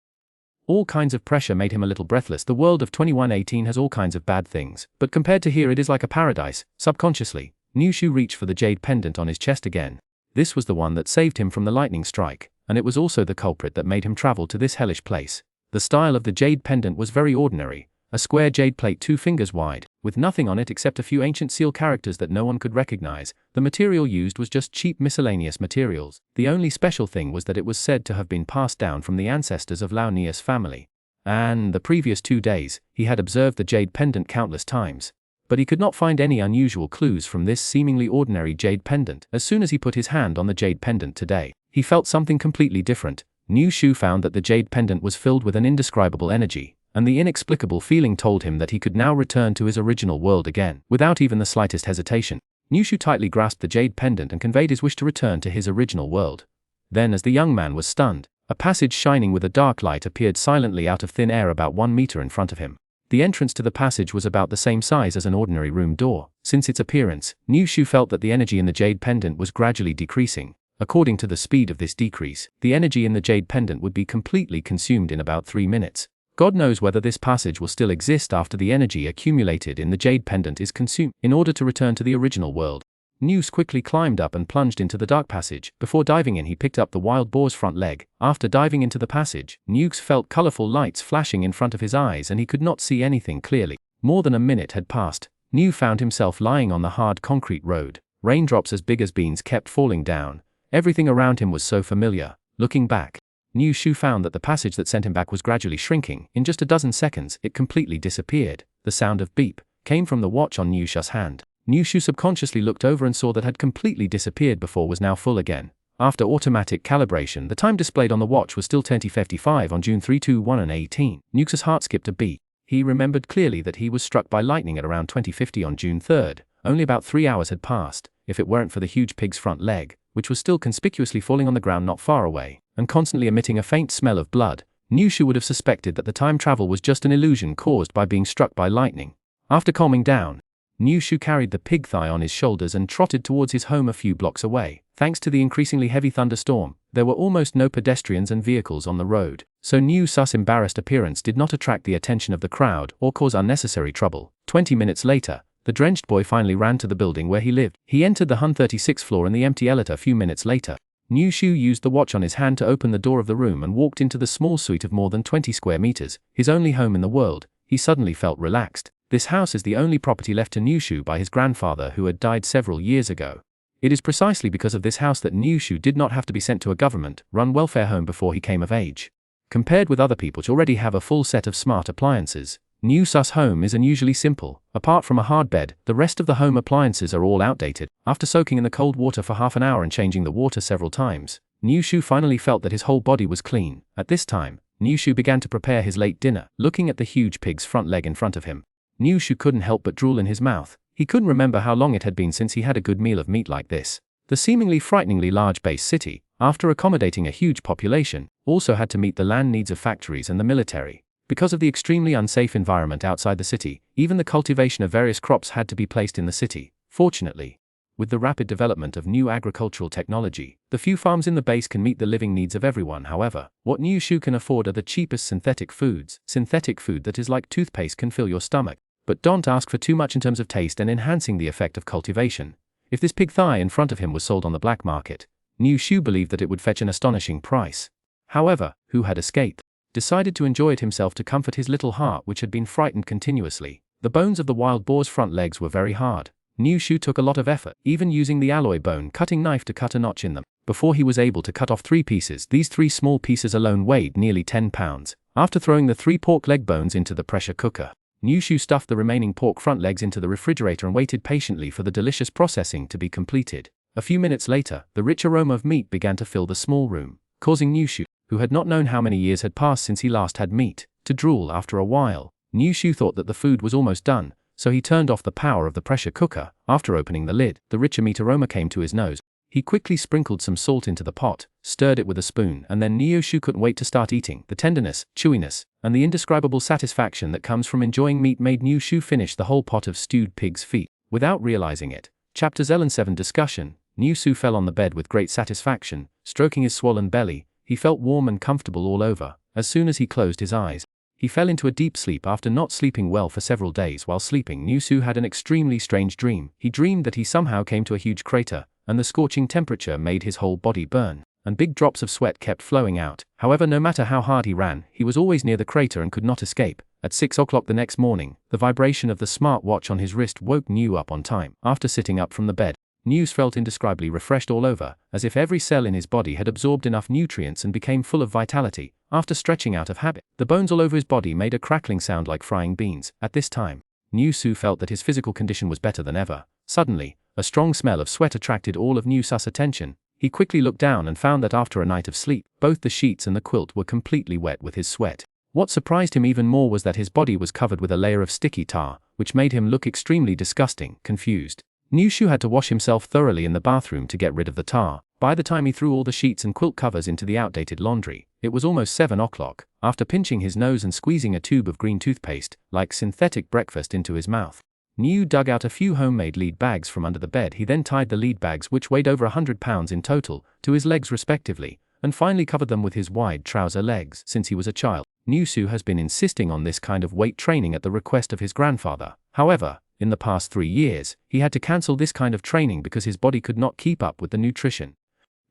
All kinds of pressure made him a little breathless. The world of 2118 has all kinds of bad things, but compared to here it is like a paradise. Subconsciously, Niu reached for the jade pendant on his chest again. This was the one that saved him from the lightning strike, and it was also the culprit that made him travel to this hellish place. The style of the jade pendant was very ordinary, a square jade plate 2 fingers wide, with nothing on it except a few ancient seal characters that no one could recognize. The material used was just cheap miscellaneous materials. The only special thing was that it was said to have been passed down from the ancestors of Laonia's family. And the previous 2 days, he had observed the jade pendant countless times. But he could not find any unusual clues from this seemingly ordinary jade pendant. As soon as he put his hand on the jade pendant today, he felt something completely different. Niu found that the jade pendant was filled with an indescribable energy, and the inexplicable feeling told him that he could now return to his original world again. Without even the slightest hesitation, Niu tightly grasped the jade pendant and conveyed his wish to return to his original world. Then, as the young man was stunned, a passage shining with a dark light appeared silently out of thin air about 1 meter in front of him. The entrance to the passage was about the same size as an ordinary room door. Since its appearance, Niu felt that the energy in the jade pendant was gradually decreasing. According to the speed of this decrease, the energy in the jade pendant would be completely consumed in about 3 minutes. God knows whether this passage will still exist after the energy accumulated in the jade pendant is consumed. In order to return to the original world, Niu quickly climbed up and plunged into the dark passage. Before diving in, he picked up the wild boar's front leg. After diving into the passage, Niu felt colorful lights flashing in front of his eyes and he could not see anything clearly. More than a minute had passed. Niu found himself lying on the hard concrete road. Raindrops as big as beans kept falling down. Everything around him was so familiar. Looking back, Niu found that the passage that sent him back was gradually shrinking. In just a dozen seconds, it completely disappeared. The sound of beep came from the watch on Niu's hand. Niu subconsciously looked over and saw that had completely disappeared before was now full again. After automatic calibration, the time displayed on the watch was still 20:55 on June 3, 2018. Niu's heart skipped a beat. He remembered clearly that he was struck by lightning at around 20:50 on June 3. Only about 3 hours had passed. If it weren't for the huge pig's front leg, which was still conspicuously falling on the ground not far away, and constantly emitting a faint smell of blood, Niu would have suspected that the time travel was just an illusion caused by being struck by lightning. After calming down, Niu carried the pig thigh on his shoulders and trotted towards his home a few blocks away. Thanks to the increasingly heavy thunderstorm, there were almost no pedestrians and vehicles on the road, so Niu's embarrassed appearance did not attract the attention of the crowd or cause unnecessary trouble. 20 minutes later, the drenched boy finally ran to the building where he lived. He entered the 136th floor in the empty elevator a few minutes later. Niu used the watch on his hand to open the door of the room and walked into the small suite of more than 20 square meters, his only home in the world. He suddenly felt relaxed. This house is the only property left to Niu by his grandfather who had died several years ago. It is precisely because of this house that Niu did not have to be sent to a government-run welfare home before he came of age. Compared with other people who already have a full set of smart appliances, Niu's home is unusually simple. Apart from a hard bed, the rest of the home appliances are all outdated. After soaking in the cold water for half an hour and changing the water several times, Niu finally felt that his whole body was clean. At this time, Niu began to prepare his late dinner, looking at the huge pig's front leg in front of him. Niu couldn't help but drool in his mouth. He couldn't remember how long it had been since he had a good meal of meat like this. The seemingly frighteningly large base city, after accommodating a huge population, also had to meet the land needs of factories and the military. Because of the extremely unsafe environment outside the city, even the cultivation of various crops had to be placed in the city. Fortunately, with the rapid development of new agricultural technology, the few farms in the base can meet the living needs of everyone. However, what Niu can afford are the cheapest synthetic foods. Synthetic food that is like toothpaste can fill your stomach. But don't ask for too much in terms of taste and enhancing the effect of cultivation. If this pig thigh in front of him was sold on the black market, Niu Shu believed that it would fetch an astonishing price. However, Hu had escaped, decided to enjoy it himself to comfort his little heart which had been frightened continuously. The bones of the wild boar's front legs were very hard. Niu Shu took a lot of effort, even using the alloy bone cutting knife to cut a notch in them, before he was able to cut off 3 pieces. These 3 small pieces alone weighed nearly 10 pounds. After throwing the 3 pork leg bones into the pressure cooker, Niu Shu stuffed the remaining pork front legs into the refrigerator and waited patiently for the delicious processing to be completed. A few minutes later, the rich aroma of meat began to fill the small room, causing Niu Shu, who had not known how many years had passed since he last had meat, to drool. After a while, Niu Shu thought that the food was almost done, so he turned off the power of the pressure cooker. After opening the lid, the richer meat aroma came to his nose. He quickly sprinkled some salt into the pot, stirred it with a spoon, and then Niu Shu couldn't wait to start eating. The tenderness, chewiness, and the indescribable satisfaction that comes from enjoying meat made Niu Shu finish the whole pot of stewed pig's feet, without realizing it. Chapter 7 Discussion. Niu Shu fell on the bed with great satisfaction, stroking his swollen belly. He felt warm and comfortable all over. As soon as he closed his eyes, he fell into a deep sleep. After not sleeping well for several days. While sleeping, Niu Shu had an extremely strange dream. He dreamed that he somehow came to a huge crater, and the scorching temperature made his whole body burn, and big drops of sweat kept flowing out. However, no matter how hard he ran, he was always near the crater and could not escape. At 6 o'clock the next morning, the vibration of the smart watch on his wrist woke Niu up on time. After sitting up from the bed, Niu felt indescribably refreshed all over, as if every cell in his body had absorbed enough nutrients and became full of vitality. After stretching out of habit, the bones all over his body made a crackling sound like frying beans. At this time, Niu Shu felt that his physical condition was better than ever. Suddenly, a strong smell of sweat attracted all of Niu Shu's attention. He quickly looked down and found that after a night of sleep, both the sheets and the quilt were completely wet with his sweat. What surprised him even more was that his body was covered with a layer of sticky tar, which made him look extremely disgusting. Confused, Niu Shu had to wash himself thoroughly in the bathroom to get rid of the tar. By the time he threw all the sheets and quilt covers into the outdated laundry, it was almost 7 o'clock. After pinching his nose and squeezing a tube of green toothpaste, like synthetic breakfast, into his mouth, Niu dug out a few homemade lead bags from under the bed. He then tied the lead bags, which weighed over 100 pounds in total, to his legs respectively, and finally covered them with his wide trouser legs. Since he was a child, Niu Shu has been insisting on this kind of weight training at the request of his grandfather. However, in the past 3 years, he had to cancel this kind of training because his body could not keep up with the nutrition.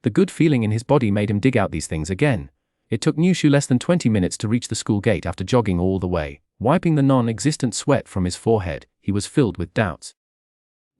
The good feeling in his body made him dig out these things again. It took Niu Shu less than 20 minutes to reach the school gate. After jogging all the way, wiping the non-existent sweat from his forehead, he was filled with doubts.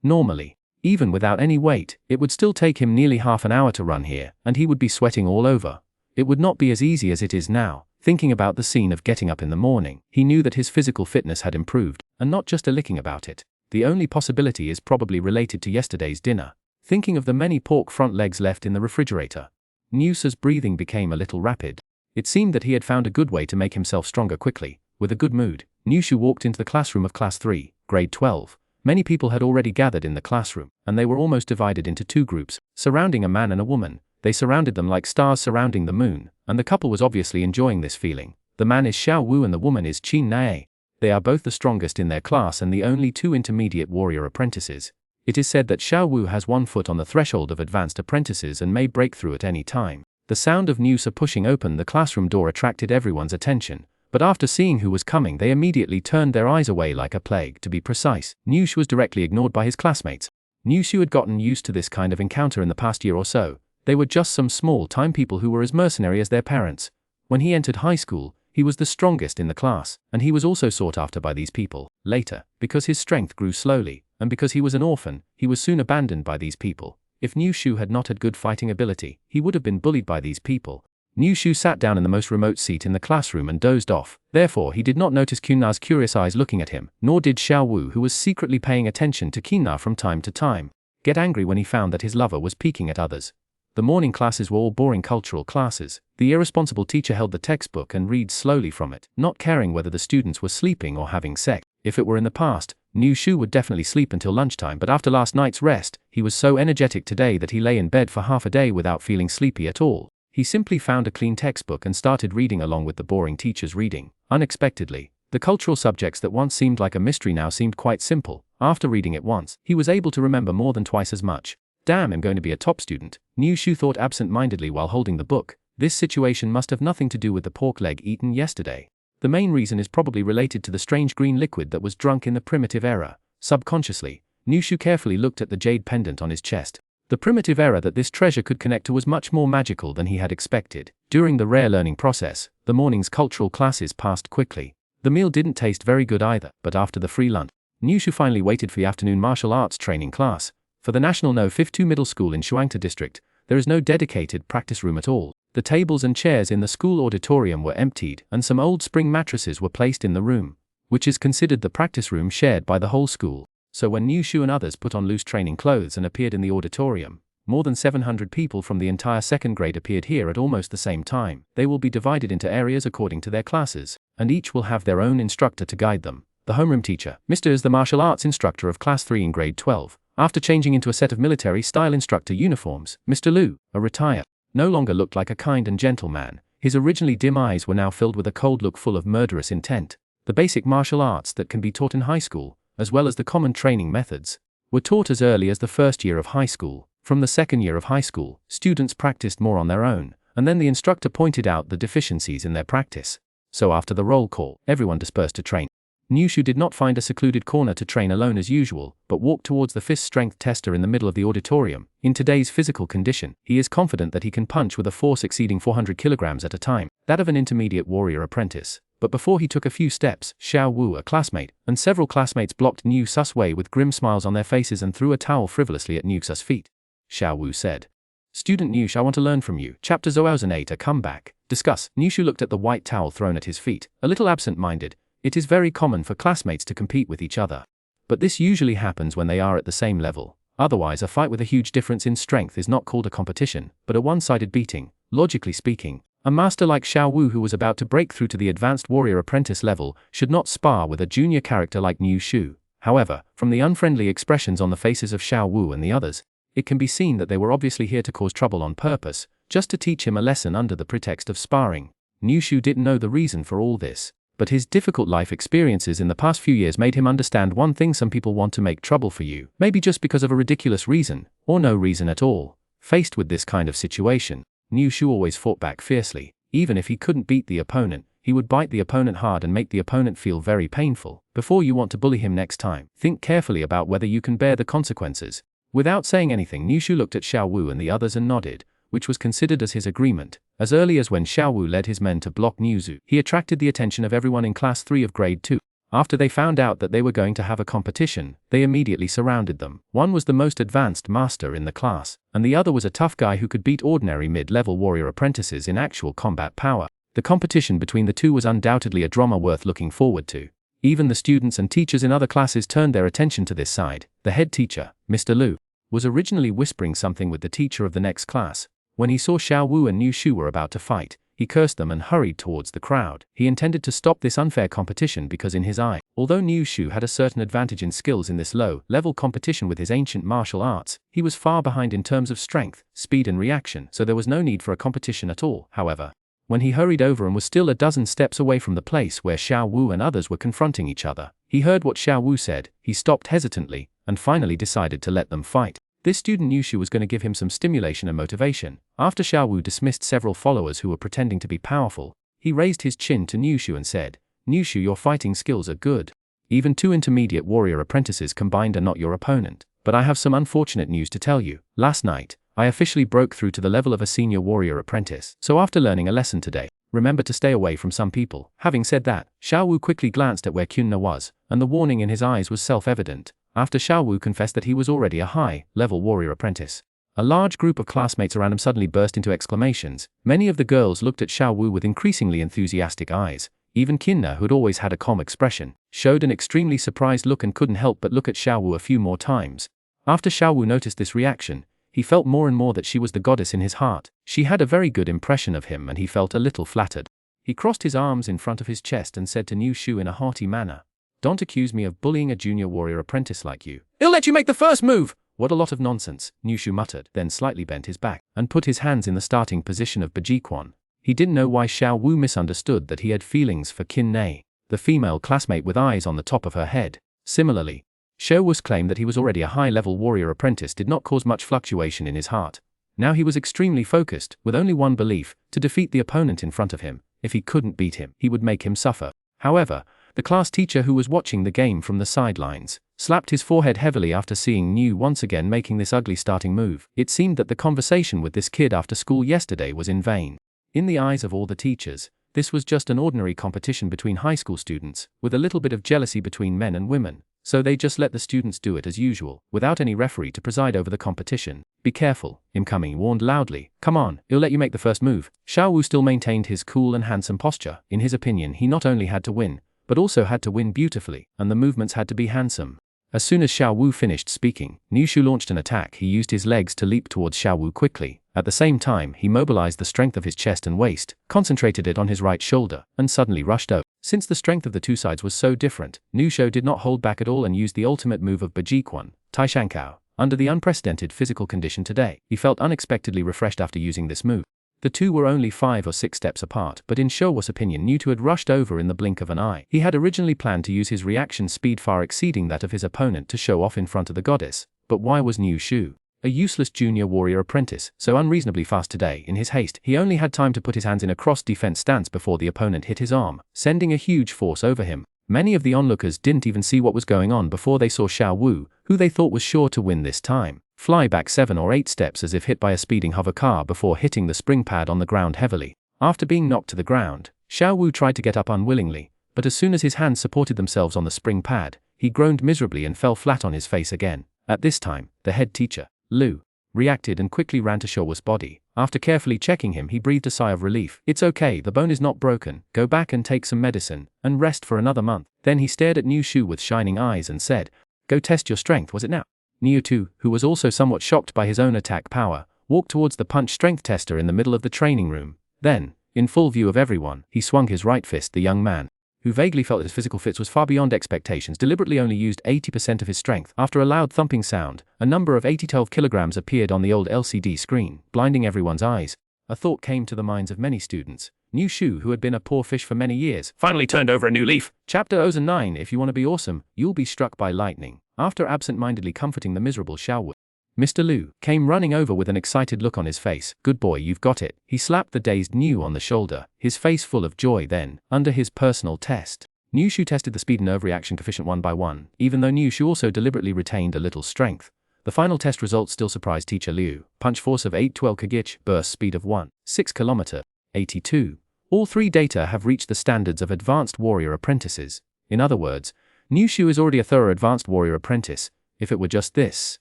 Normally, even without any weight, it would still take him nearly half an hour to run here, and he would be sweating all over. It would not be as easy as it is now. Thinking about the scene of getting up in the morning, he knew that his physical fitness had improved, and not just a licking about it. The only possibility is probably related to yesterday's dinner. Thinking of the many pork front legs left in the refrigerator, Niu Shu's breathing became a little rapid. It seemed that he had found a good way to make himself stronger quickly. With a good mood, Niu Shu walked into the classroom of Class 3, Grade 12. Many people had already gathered in the classroom, and they were almost divided into 2 groups, surrounding a man and a woman. They surrounded them like stars surrounding the moon, and the couple was obviously enjoying this feeling. The man is Xuanhuan and the woman is Qin Nae. They are both the strongest in their class and the only 2 intermediate warrior apprentices. It is said that Xuanhuan has 1 foot on the threshold of advanced apprentices and may break through at any time. The sound of Niu Shu pushing open the classroom door attracted everyone's attention, but after seeing who was coming they immediately turned their eyes away like a plague. To be precise, Niu Shu was directly ignored by his classmates. Niu Shu had gotten used to this kind of encounter in the past year or so. They were just some small-time people who were as mercenary as their parents. When he entered high school, he was the strongest in the class, and he was also sought after by these people. Later, because his strength grew slowly, and because he was an orphan, he was soon abandoned by these people. If Niu Shu had not had good fighting ability, he would have been bullied by these people. Niu Shu sat down in the most remote seat in the classroom and dozed off. Therefore, he did not notice Qinna's curious eyes looking at him, nor did Xuanhuan, who was secretly paying attention to Qinna from time to time, get angry when he found that his lover was peeking at others. The morning classes were all boring cultural classes. The irresponsible teacher held the textbook and read slowly from it, not caring whether the students were sleeping or having sex. If it were in the past, Niu Shu would definitely sleep until lunchtime, but after last night's rest, he was so energetic today that he lay in bed for half a day without feeling sleepy at all. He simply found a clean textbook and started reading along with the boring teacher's reading. Unexpectedly, the cultural subjects that once seemed like a mystery now seemed quite simple. After reading it once, he was able to remember more than twice as much. Damn, I'm going to be a top student, Niu Shu thought absent-mindedly while holding the book. This situation must have nothing to do with the pork leg eaten yesterday. The main reason is probably related to the strange green liquid that was drunk in the primitive era. Subconsciously, Niu Shu carefully looked at the jade pendant on his chest. The primitive error that this treasure could connect to was much more magical than he had expected. During the rare learning process, the morning's cultural classes passed quickly. The meal didn't taste very good either, but after the free lunch, Niushu finally waited for the afternoon martial arts training class. For the National No. 52 Middle School in Xuanhuan District, there is no dedicated practice room at all. The tables and chairs in the school auditorium were emptied, and some old spring mattresses were placed in the room, which is considered the practice room shared by the whole school. So when Niushu and others put on loose training clothes and appeared in the auditorium, more than 700 people from the entire second grade appeared here at almost the same time. They will be divided into areas according to their classes, and each will have their own instructor to guide them. The homeroom teacher, Mr. is the martial arts instructor of class 3 in grade 12. After changing into a set of military-style instructor uniforms, Mr. Liu, a retired, no longer looked like a kind and gentle man. His originally dim eyes were now filled with a cold look full of murderous intent. The basic martial arts that can be taught in high school, as well as the common training methods, were taught as early as the first year of high school. From the second year of high school, students practiced more on their own, and then the instructor pointed out the deficiencies in their practice. So after the roll call, everyone dispersed to train. Niushu did not find a secluded corner to train alone as usual, but walked towards the fist strength tester in the middle of the auditorium. In today's physical condition, he is confident that he can punch with a force exceeding 400 kilograms at a time, that of an intermediate warrior apprentice. But before he took a few steps, Xuanhuan, a classmate, and several classmates blocked Niu Su's way with grim smiles on their faces and threw a towel frivolously at Niu Su's feet. Xuanhuan said, "Student Niushu, I want to learn from you." Chapter 008 A Comeback. Discuss. Niushu looked at the white towel thrown at his feet, a little absent-minded. It is very common for classmates to compete with each other. But this usually happens when they are at the same level. Otherwise, a fight with a huge difference in strength is not called a competition, but a one-sided beating. Logically speaking, a master like Xuanhuan who was about to break through to the advanced warrior apprentice level should not spar with a junior character like Niushu. However, from the unfriendly expressions on the faces of Xuanhuan and the others, it can be seen that they were obviously here to cause trouble on purpose, just to teach him a lesson under the pretext of sparring. Niushu didn't know the reason for all this, but his difficult life experiences in the past few years made him understand one thing: some people want to make trouble for you, maybe just because of a ridiculous reason, or no reason at all. Faced with this kind of situation, Niushu always fought back fiercely. Even if he couldn't beat the opponent, he would bite the opponent hard and make the opponent feel very painful. Before you want to bully him next time, think carefully about whether you can bear the consequences. Without saying anything, Niushu looked at Xuanhuan and the others and nodded, which was considered as his agreement. As early as when Xuanhuan led his men to block Niushu, he attracted the attention of everyone in class 3 of grade 2. After they found out that they were going to have a competition, they immediately surrounded them. One was the most advanced master in the class, and the other was a tough guy who could beat ordinary mid-level warrior apprentices in actual combat power. The competition between the two was undoubtedly a drama worth looking forward to. Even the students and teachers in other classes turned their attention to this side. The head teacher, Mr. Liu, was originally whispering something with the teacher of the next class. When he saw Xuanhuan and Niushu were about to fight, he cursed them and hurried towards the crowd. He intended to stop this unfair competition because in his eye, although Niushu had a certain advantage in skills in this low-level competition with his ancient martial arts, he was far behind in terms of strength, speed and reaction, so there was no need for a competition at all. However, when he hurried over and was still a dozen steps away from the place where Xuanhuan and others were confronting each other, he heard what Xuanhuan said. He stopped hesitantly, and finally decided to let them fight. This student Niushu was going to give him some stimulation and motivation. After Xuanhuan dismissed several followers who were pretending to be powerful, he raised his chin to Niushu and said, "Niushu, your fighting skills are good. Even 2 intermediate warrior apprentices combined are not your opponent. But I have some unfortunate news to tell you. Last night, I officially broke through to the level of a senior warrior apprentice. So after learning a lesson today, remember to stay away from some people." Having said that, Xuanhuan quickly glanced at where Xuanhuan was, and the warning in his eyes was self-evident. After Xuanhuan confessed that he was already a high-level warrior apprentice, a large group of classmates around him suddenly burst into exclamations. Many of the girls looked at Xuanhuan with increasingly enthusiastic eyes. Even Xuanhuan, who had always had a calm expression, showed an extremely surprised look and couldn't help but look at Xuanhuan a few more times. After Xuanhuan noticed this reaction, he felt more and more that she was the goddess in his heart. She had a very good impression of him and he felt a little flattered. He crossed his arms in front of his chest and said to Niushu in a haughty manner, "Don't accuse me of bullying a junior warrior apprentice like you. He'll let you make the first move!" "What a lot of nonsense," Niushu muttered, then slightly bent his back, and put his hands in the starting position of Bajiquan. He didn't know why Xuanhuan misunderstood that he had feelings for Xuanhuan, the female classmate with eyes on the top of her head. Similarly, Xuanhuan's claim that he was already a high-level warrior apprentice did not cause much fluctuation in his heart. Now he was extremely focused, with only one belief: to defeat the opponent in front of him. If he couldn't beat him, he would make him suffer. However, The class teacher, who was watching the game from the sidelines, slapped his forehead heavily after seeing Yiwu once again making this ugly starting move. It seemed that the conversation with this kid after school yesterday was in vain. In the eyes of all the teachers, this was just an ordinary competition between high school students, with a little bit of jealousy between men and women, so they just let the students do it as usual, without any referee to preside over the competition. "Be careful," Imkami warned loudly. "Come on, he'll let you make the first move." Xuanhuan still maintained his cool and handsome posture. In his opinion, he not only had to win, but also had to win beautifully, and the movements had to be handsome. As soon as Xuanhuan finished speaking, Yiwu launched an attack. He used his legs to leap towards Xuanhuan quickly. At the same time, he mobilized the strength of his chest and waist, concentrated it on his right shoulder, and suddenly rushed over. Since the strength of the two sides was so different, Yiwu did not hold back at all and used the ultimate move of Bajiquan, Taishankao. Under the unprecedented physical condition today, he felt unexpectedly refreshed after using this move. The two were only 5 or 6 steps apart, but in Xuanhuan's opinion, Yiwu had rushed over in the blink of an eye. He had originally planned to use his reaction speed far exceeding that of his opponent to show off in front of the goddess. But why was Yiwu, a useless junior warrior apprentice, so unreasonably fast today? In his haste, he only had time to put his hands in a cross-defense stance before the opponent hit his arm, sending a huge force over him. Many of the onlookers didn't even see what was going on before they saw Xuanhuan, who they thought was sure to win this time, fly back 7 or 8 steps as if hit by a speeding hover car before hitting the spring pad on the ground heavily. After being knocked to the ground, Xuanhuan tried to get up unwillingly, but as soon as his hands supported themselves on the spring pad, he groaned miserably and fell flat on his face again. At this time, the head teacher, Liu, reacted and quickly ran to Xuanhuan's body. After carefully checking him, he breathed a sigh of relief. "It's okay, the bone is not broken. Go back and take some medicine, and rest for another month." Then he stared at Yiwu with shining eyes and said, "Go test your strength, was it now?" Yiwu, who was also somewhat shocked by his own attack power, walked towards the punch strength tester in the middle of the training room. Then, in full view of everyone, he swung his right fist. The young man, who vaguely felt his physical fitness was far beyond expectations, deliberately only used 80% of his strength. After a loud thumping sound, a number of 12 kilograms appeared on the old LCD screen, blinding everyone's eyes. A thought came to the minds of many students. Yiwu, who had been a poor fish for many years, Finally turned over a new leaf. Chapter 09. If you want to be awesome, you'll be struck by lightning. After absent-mindedly comforting the miserable Xuanhuan, Mr. Liu came running over with an excited look on his face. "Good boy, you've got it." He slapped the dazed Yiwu on the shoulder, his face full of joy. Then, under his personal test, Yiwu tested the speed and nerve reaction coefficient 1 by 1, even though Yiwu also deliberately retained a little strength. The final test results still surprised teacher Liu. Punch force of 812 kgh, burst speed of 1.6 km, 82. All 3 data have reached the standards of advanced warrior apprentices. In other words, Yiwu is already a thorough advanced warrior apprentice. If it were just this,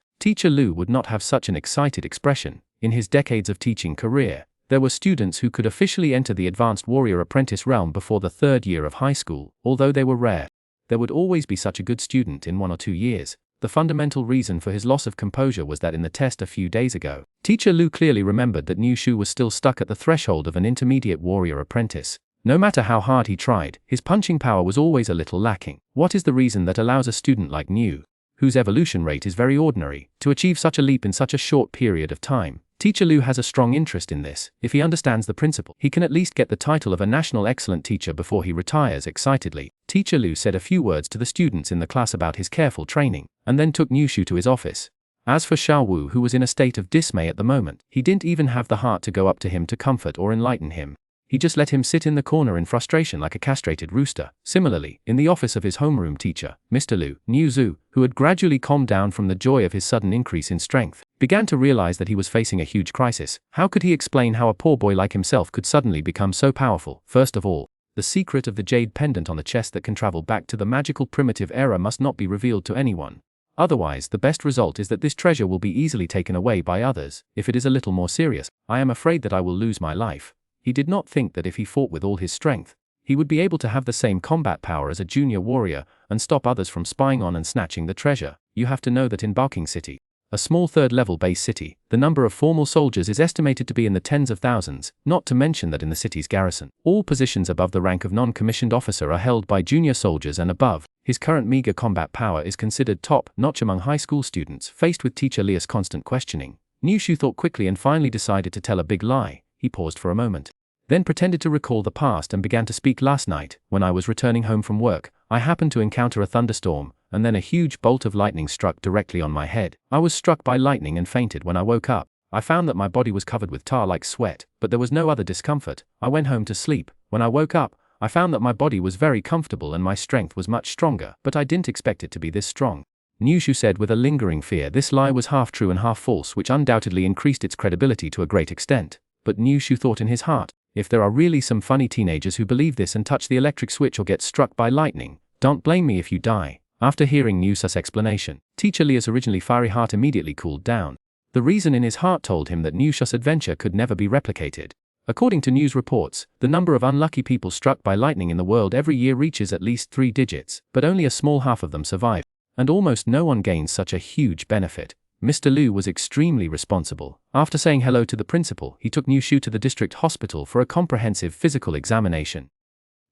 teacher Liu would not have such an excited expression. In his decades of teaching career, there were students who could officially enter the advanced warrior apprentice realm before the 3rd year of high school. Although they were rare, there would always be such a good student in 1 or 2 years. The fundamental reason for his loss of composure was that in the test a few days ago, teacher Liu clearly remembered that Yiwu was still stuck at the threshold of an intermediate warrior apprentice. No matter how hard he tried, his punching power was always a little lacking. What is the reason that allows a student like Yiwu, whose evolution rate is very ordinary, to achieve such a leap in such a short period of time? Teacher Liu has a strong interest in this. If he understands the principle, he can at least get the title of a national excellent teacher before he retires. Excitedly, teacher Liu said a few words to the students in the class about his careful training, and then took Yiwu to his office. As for Xuanhuan, who was in a state of dismay at the moment, he didn't even have the heart to go up to him to comfort or enlighten him. He just let him sit in the corner in frustration like a castrated rooster. Similarly, in the office of his homeroom teacher, Mr. Liu, Yiwu, who had gradually calmed down from the joy of his sudden increase in strength, began to realize that he was facing a huge crisis. How could he explain how a poor boy like himself could suddenly become so powerful? First of all, the secret of the jade pendant on the chest that can travel back to the magical primitive era must not be revealed to anyone. Otherwise, the best result is that this treasure will be easily taken away by others. If it is a little more serious, I am afraid that I will lose my life. He did not think that if he fought with all his strength, he would be able to have the same combat power as a junior warrior and stop others from spying on and snatching the treasure. You have to know that in Barking City, a small 3rd-level base city, the number of formal soldiers is estimated to be in the tens of thousands, not to mention that in the city's garrison, all positions above the rank of non-commissioned officer are held by junior soldiers and above. His current meager combat power is considered top-notch among high school students. Faced with teacher Lia's constant questioning, Yiwu thought quickly and finally decided to tell a big lie. He paused for a moment, then pretended to recall the past and began to speak. "Last night, when I was returning home from work, I happened to encounter a thunderstorm, and then a huge bolt of lightning struck directly on my head. I was struck by lightning and fainted. When I woke up, I found that my body was covered with tar like sweat, but there was no other discomfort. I went home to sleep. When I woke up, I found that my body was very comfortable and my strength was much stronger, but I didn't expect it to be this strong. Niu said with a lingering fear. This lie was half true and half false, which undoubtedly increased its credibility to a great extent. But Niu thought in his heart, if there are really some funny teenagers who believe this and touch the electric switch or get struck by lightning, don't blame me if you die. After hearing Niu's explanation, teacher Lia's originally fiery heart immediately cooled down. The reason in his heart told him that Niu's adventure could never be replicated. According to news reports, the number of unlucky people struck by lightning in the world every year reaches at least 3 digits, but only a small half of them survive. And almost no one gains such a huge benefit. Mr. Liu was extremely responsible. After saying hello to the principal, he took Niu to the district hospital for a comprehensive physical examination.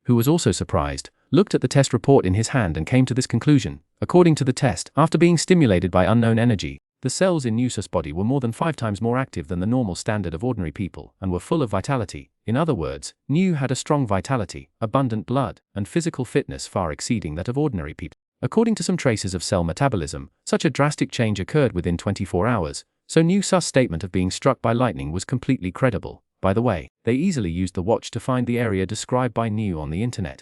Who was also surprised, looked at the test report in his hand and came to this conclusion. According to the test, after being stimulated by unknown energy, the cells in Niu's body were more than 5 times more active than the normal standard of ordinary people and were full of vitality. In other words, Niu had a strong vitality, abundant blood, and physical fitness far exceeding that of ordinary people. According to some traces of cell metabolism, such a drastic change occurred within 24 hours, so Niu's statement of being struck by lightning was completely credible. By the way, they easily used the watch to find the area described by Niu on the internet.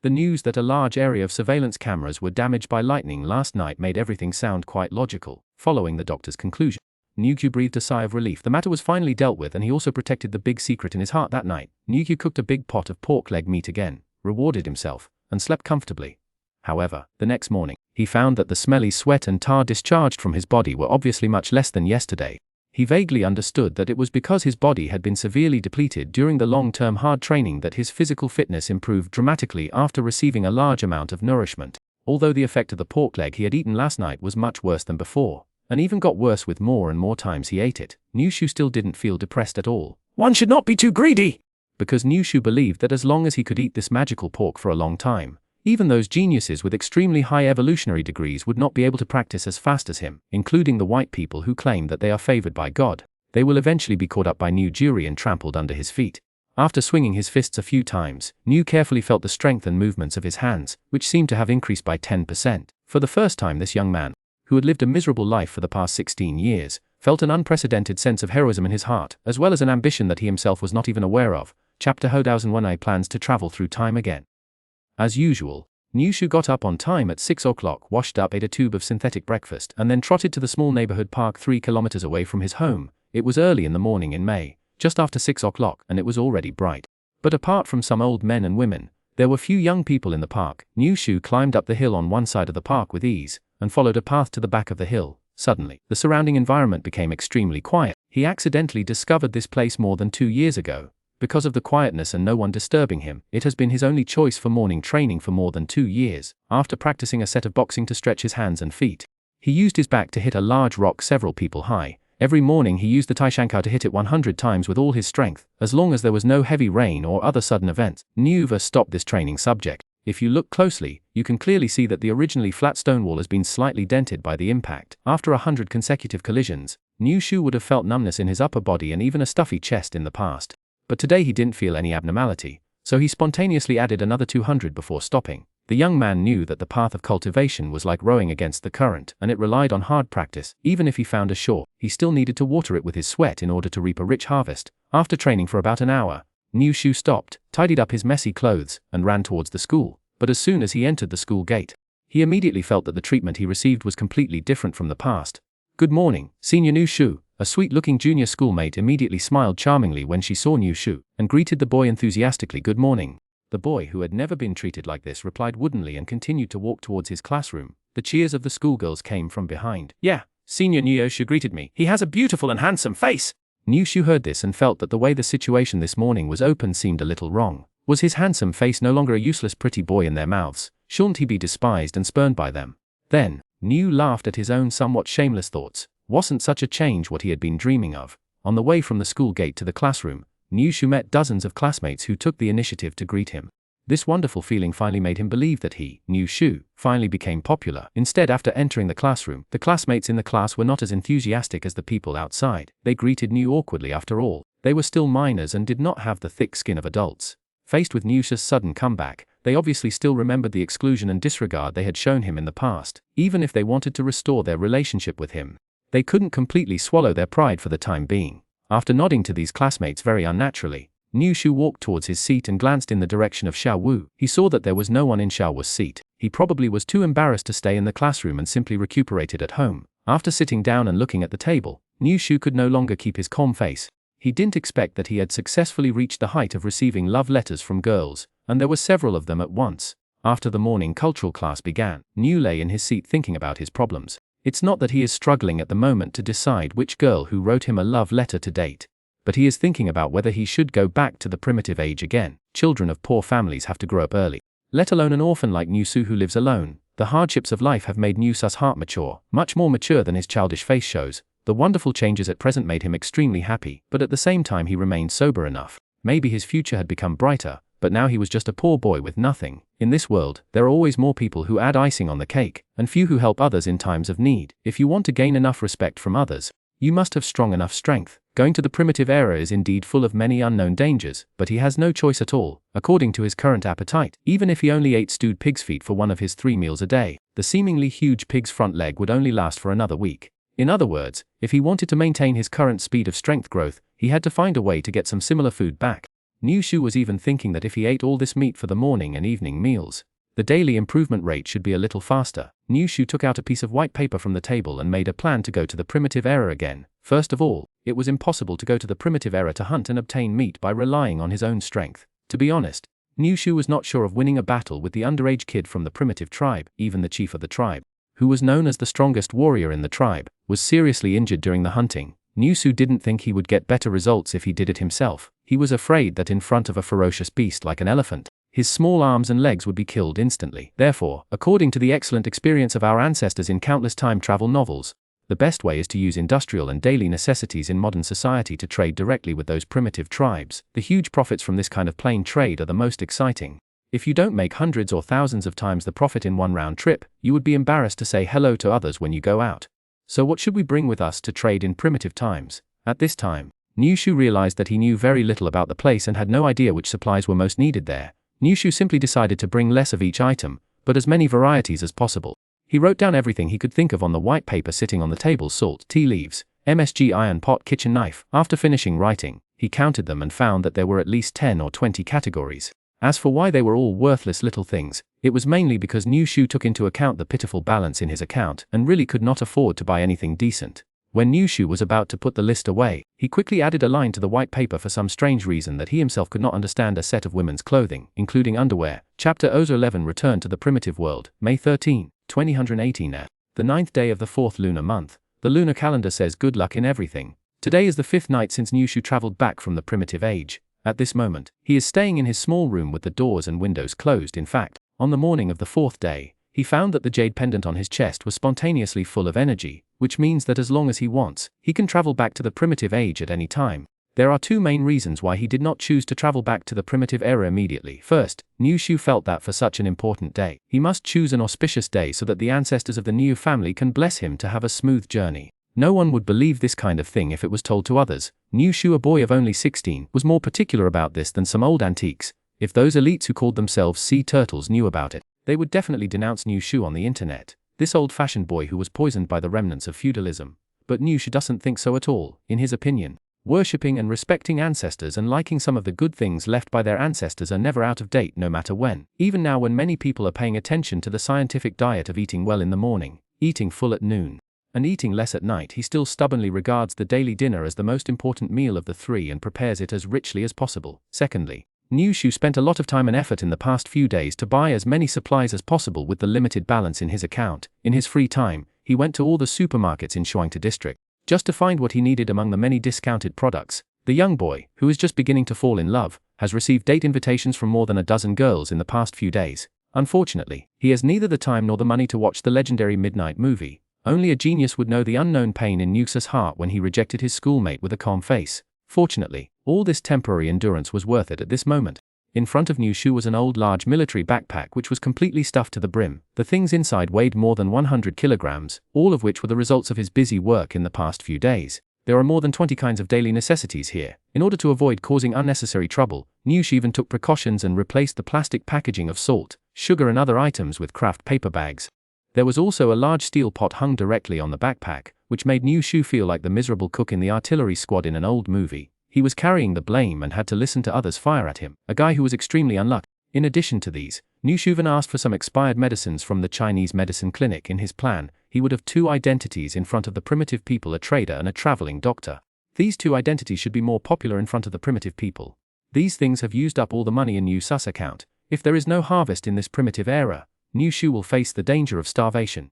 The news that a large area of surveillance cameras were damaged by lightning last night made everything sound quite logical. Following the doctor's conclusion, Niu breathed a sigh of relief. The matter was finally dealt with, and he also protected the big secret in his heart that night. Niu cooked a big pot of pork leg meat again, rewarded himself, and slept comfortably. However, the next morning, he found that the smelly sweat and tar discharged from his body were obviously much less than yesterday. He vaguely understood that it was because his body had been severely depleted during the long-term hard training that his physical fitness improved dramatically after receiving a large amount of nourishment. Although the effect of the pork leg he had eaten last night was much worse than before, and even got worse with more and more times he ate it, Niu still didn't feel depressed at all. One should not be too greedy! Because Niu believed that as long as he could eat this magical pork for a long time, even those geniuses with extremely high evolutionary degrees would not be able to practice as fast as him, including the white people who claim that they are favored by God. They will eventually be caught up by Niu and trampled under his feet. After swinging his fists a few times, Niu carefully felt the strength and movements of his hands, which seemed to have increased by 10%. For the first time, this young man, who had lived a miserable life for the past 16 years, felt an unprecedented sense of heroism in his heart, as well as an ambition that he himself was not even aware of. Chapter Xuanhuan plans to travel through time again. As usual, Niu got up on time at 6 o'clock, washed up, ate a tube of synthetic breakfast, and then trotted to the small neighborhood park 3 kilometers away from his home. It was early in the morning in May, just after 6 o'clock, and it was already bright. But apart from some old men and women, there were few young people in the park. Niu climbed up the hill on one side of the park with ease, and followed a path to the back of the hill. Suddenly, the surrounding environment became extremely quiet. He accidentally discovered this place more than 2 years ago. Because of the quietness and no one disturbing him, it has been his only choice for morning training for more than 2 years. After practicing a set of boxing to stretch his hands and feet, he used his back to hit a large rock several people high. Every morning he used the Taishankao to hit it 100 times with all his strength, as long as there was no heavy rain or other sudden events. Niu stopped this training subject. If you look closely, you can clearly see that the originally flat stone wall has been slightly dented by the impact. After 100 consecutive collisions, Niu would have felt numbness in his upper body and even a stuffy chest in the past. But today he didn't feel any abnormality, so he spontaneously added another 200 before stopping. The young man knew that the path of cultivation was like rowing against the current, and it relied on hard practice. Even if he found a shore, he still needed to water it with his sweat in order to reap a rich harvest. After training for about an hour, Niu stopped, tidied up his messy clothes, and ran towards the school. But as soon as he entered the school gate, he immediately felt that the treatment he received was completely different from the past. "Good morning, Senior Niu." A sweet-looking junior schoolmate immediately smiled charmingly when she saw Niu and greeted the boy enthusiastically. "Good morning." The boy, who had never been treated like this, replied woodenly and continued to walk towards his classroom. The cheers of the schoolgirls came from behind. "Yeah, Senior Niu greeted me. He has a beautiful and handsome face." Niu heard this and felt that the way the situation this morning was open seemed a little wrong. Was his handsome face no longer a useless pretty boy in their mouths? Shouldn't he be despised and spurned by them? Then, Niu laughed at his own somewhat shameless thoughts. Wasn't such a change what he had been dreaming of? On the way from the school gate to the classroom, Niu met dozens of classmates who took the initiative to greet him. This wonderful feeling finally made him believe that he, Niu, finally became popular. Instead, after entering the classroom, the classmates in the class were not as enthusiastic as the people outside. They greeted Niu awkwardly. After all, they were still minors and did not have the thick skin of adults. Faced with Niu's sudden comeback, they obviously still remembered the exclusion and disregard they had shown him in the past. Even if they wanted to restore their relationship with him, they couldn't completely swallow their pride for the time being. After nodding to these classmates very unnaturally, Niu Shu walked towards his seat and glanced in the direction of Xuanhuan. He saw that there was no one in Xuanhuan's seat. He probably was too embarrassed to stay in the classroom and simply recuperated at home. After sitting down and looking at the table, Niu Shu could no longer keep his calm face. He didn't expect that he had successfully reached the height of receiving love letters from girls, and there were several of them at once. After the morning cultural class began, Niu lay in his seat thinking about his problems. It's not that he is struggling at the moment to decide which girl who wrote him a love letter to date, but he is thinking about whether he should go back to the primitive age again. Children of poor families have to grow up early. Let alone an orphan like Niu Shu who lives alone. The hardships of life have made Niu Shu's heart mature, much more mature than his childish face shows. The wonderful changes at present made him extremely happy, but at the same time he remained sober enough. Maybe his future had become brighter, but now he was just a poor boy with nothing. In this world, there are always more people who add icing on the cake, and few who help others in times of need. If you want to gain enough respect from others, you must have strong enough strength. Going to the primitive era is indeed full of many unknown dangers, but he has no choice at all, according to his current appetite. Even if he only ate stewed pig's feet for one of his 3 meals a day, the seemingly huge pig's front leg would only last for another week. In other words, if he wanted to maintain his current speed of strength growth, he had to find a way to get some similar food back. Niu Shu was even thinking that if he ate all this meat for the morning and evening meals, the daily improvement rate should be a little faster. Niu Shu took out a piece of white paper from the table and made a plan to go to the primitive era again. First of all, it was impossible to go to the primitive era to hunt and obtain meat by relying on his own strength. To be honest, Niu Shu was not sure of winning a battle with the underage kid from the primitive tribe. Even the chief of the tribe, who was known as the strongest warrior in the tribe, was seriously injured during the hunting. Niu Shu didn't think he would get better results if he did it himself. He was afraid that in front of a ferocious beast like an elephant, his small arms and legs would be killed instantly. Therefore, according to the excellent experience of our ancestors in countless time travel novels, the best way is to use industrial and daily necessities in modern society to trade directly with those primitive tribes. The huge profits from this kind of plain trade are the most exciting. If you don't make hundreds or thousands of times the profit in one round trip, you would be embarrassed to say hello to others when you go out. So what should we bring with us to trade in primitive times? At this time, Niu Shu realized that he knew very little about the place and had no idea which supplies were most needed there. Niu Shu simply decided to bring less of each item, but as many varieties as possible. He wrote down everything he could think of on the white paper sitting on the table: salt, tea leaves, MSG iron pot, kitchen knife. After finishing writing, he counted them and found that there were at least 10 or 20 categories. As for why they were all worthless little things, it was mainly because Niu Shu took into account the pitiful balance in his account and really could not afford to buy anything decent. When Niu Shu was about to put the list away, he quickly added a line to the white paper for some strange reason that he himself could not understand: a set of women's clothing, including underwear. Chapter 011 Return to the Primitive World, May 13, 2018 at the 9th day of the 4th lunar month. The lunar calendar says good luck in everything. Today is the 5th night since Niu Shu traveled back from the primitive age. At this moment, he is staying in his small room with the doors and windows closed. In fact, on the morning of the 4th day, he found that the jade pendant on his chest was spontaneously full of energy, which means that as long as he wants, he can travel back to the primitive age at any time. There are 2 main reasons why he did not choose to travel back to the primitive era immediately. First, Niu Shu felt that for such an important day, he must choose an auspicious day so that the ancestors of the Niu family can bless him to have a smooth journey. No one would believe this kind of thing if it was told to others. Niu Shu, a boy of only 16, was more particular about this than some old antiques. If those elites who called themselves sea turtles knew about it, they would definitely denounce Niu Shu on the internet. This old-fashioned boy who was poisoned by the remnants of feudalism. But Niu Shu doesn't think so at all. In his opinion, worshipping and respecting ancestors and liking some of the good things left by their ancestors are never out of date no matter when. Even now, when many people are paying attention to the scientific diet of eating well in the morning, eating full at noon, and eating less at night, he still stubbornly regards the daily dinner as the most important meal of the 3 and prepares it as richly as possible. Secondly, Niu Shu spent a lot of time and effort in the past few days to buy as many supplies as possible with the limited balance in his account. In his free time, he went to all the supermarkets in Xuanhuan district, just to find what he needed among the many discounted products. The young boy, who is just beginning to fall in love, has received date invitations from more than a dozen girls in the past few days. Unfortunately, he has neither the time nor the money to watch the legendary midnight movie. Only a genius would know the unknown pain in Niu Shu's heart when he rejected his schoolmate with a calm face. Fortunately, all this temporary endurance was worth it at this moment. In front of Niu Shu was an old large military backpack which was completely stuffed to the brim. The things inside weighed more than 100 kilograms, all of which were the results of his busy work in the past few days. There are more than 20 kinds of daily necessities here. In order to avoid causing unnecessary trouble, Niu Shu even took precautions and replaced the plastic packaging of salt, sugar and other items with craft paper bags. There was also a large steel pot hung directly on the backpack, which made Niu Shu feel like the miserable cook in the artillery squad in an old movie. He was carrying the blame and had to listen to others fire at him, a guy who was extremely unlucky. In addition to these, Xuanhuan asked for some expired medicines from the Chinese medicine clinic. In his plan, he would have two identities in front of the primitive people, a trader and a traveling doctor. These two identities should be more popular in front of the primitive people. These things have used up all the money in Xu's account. If there is no harvest in this primitive era, Xu will face the danger of starvation.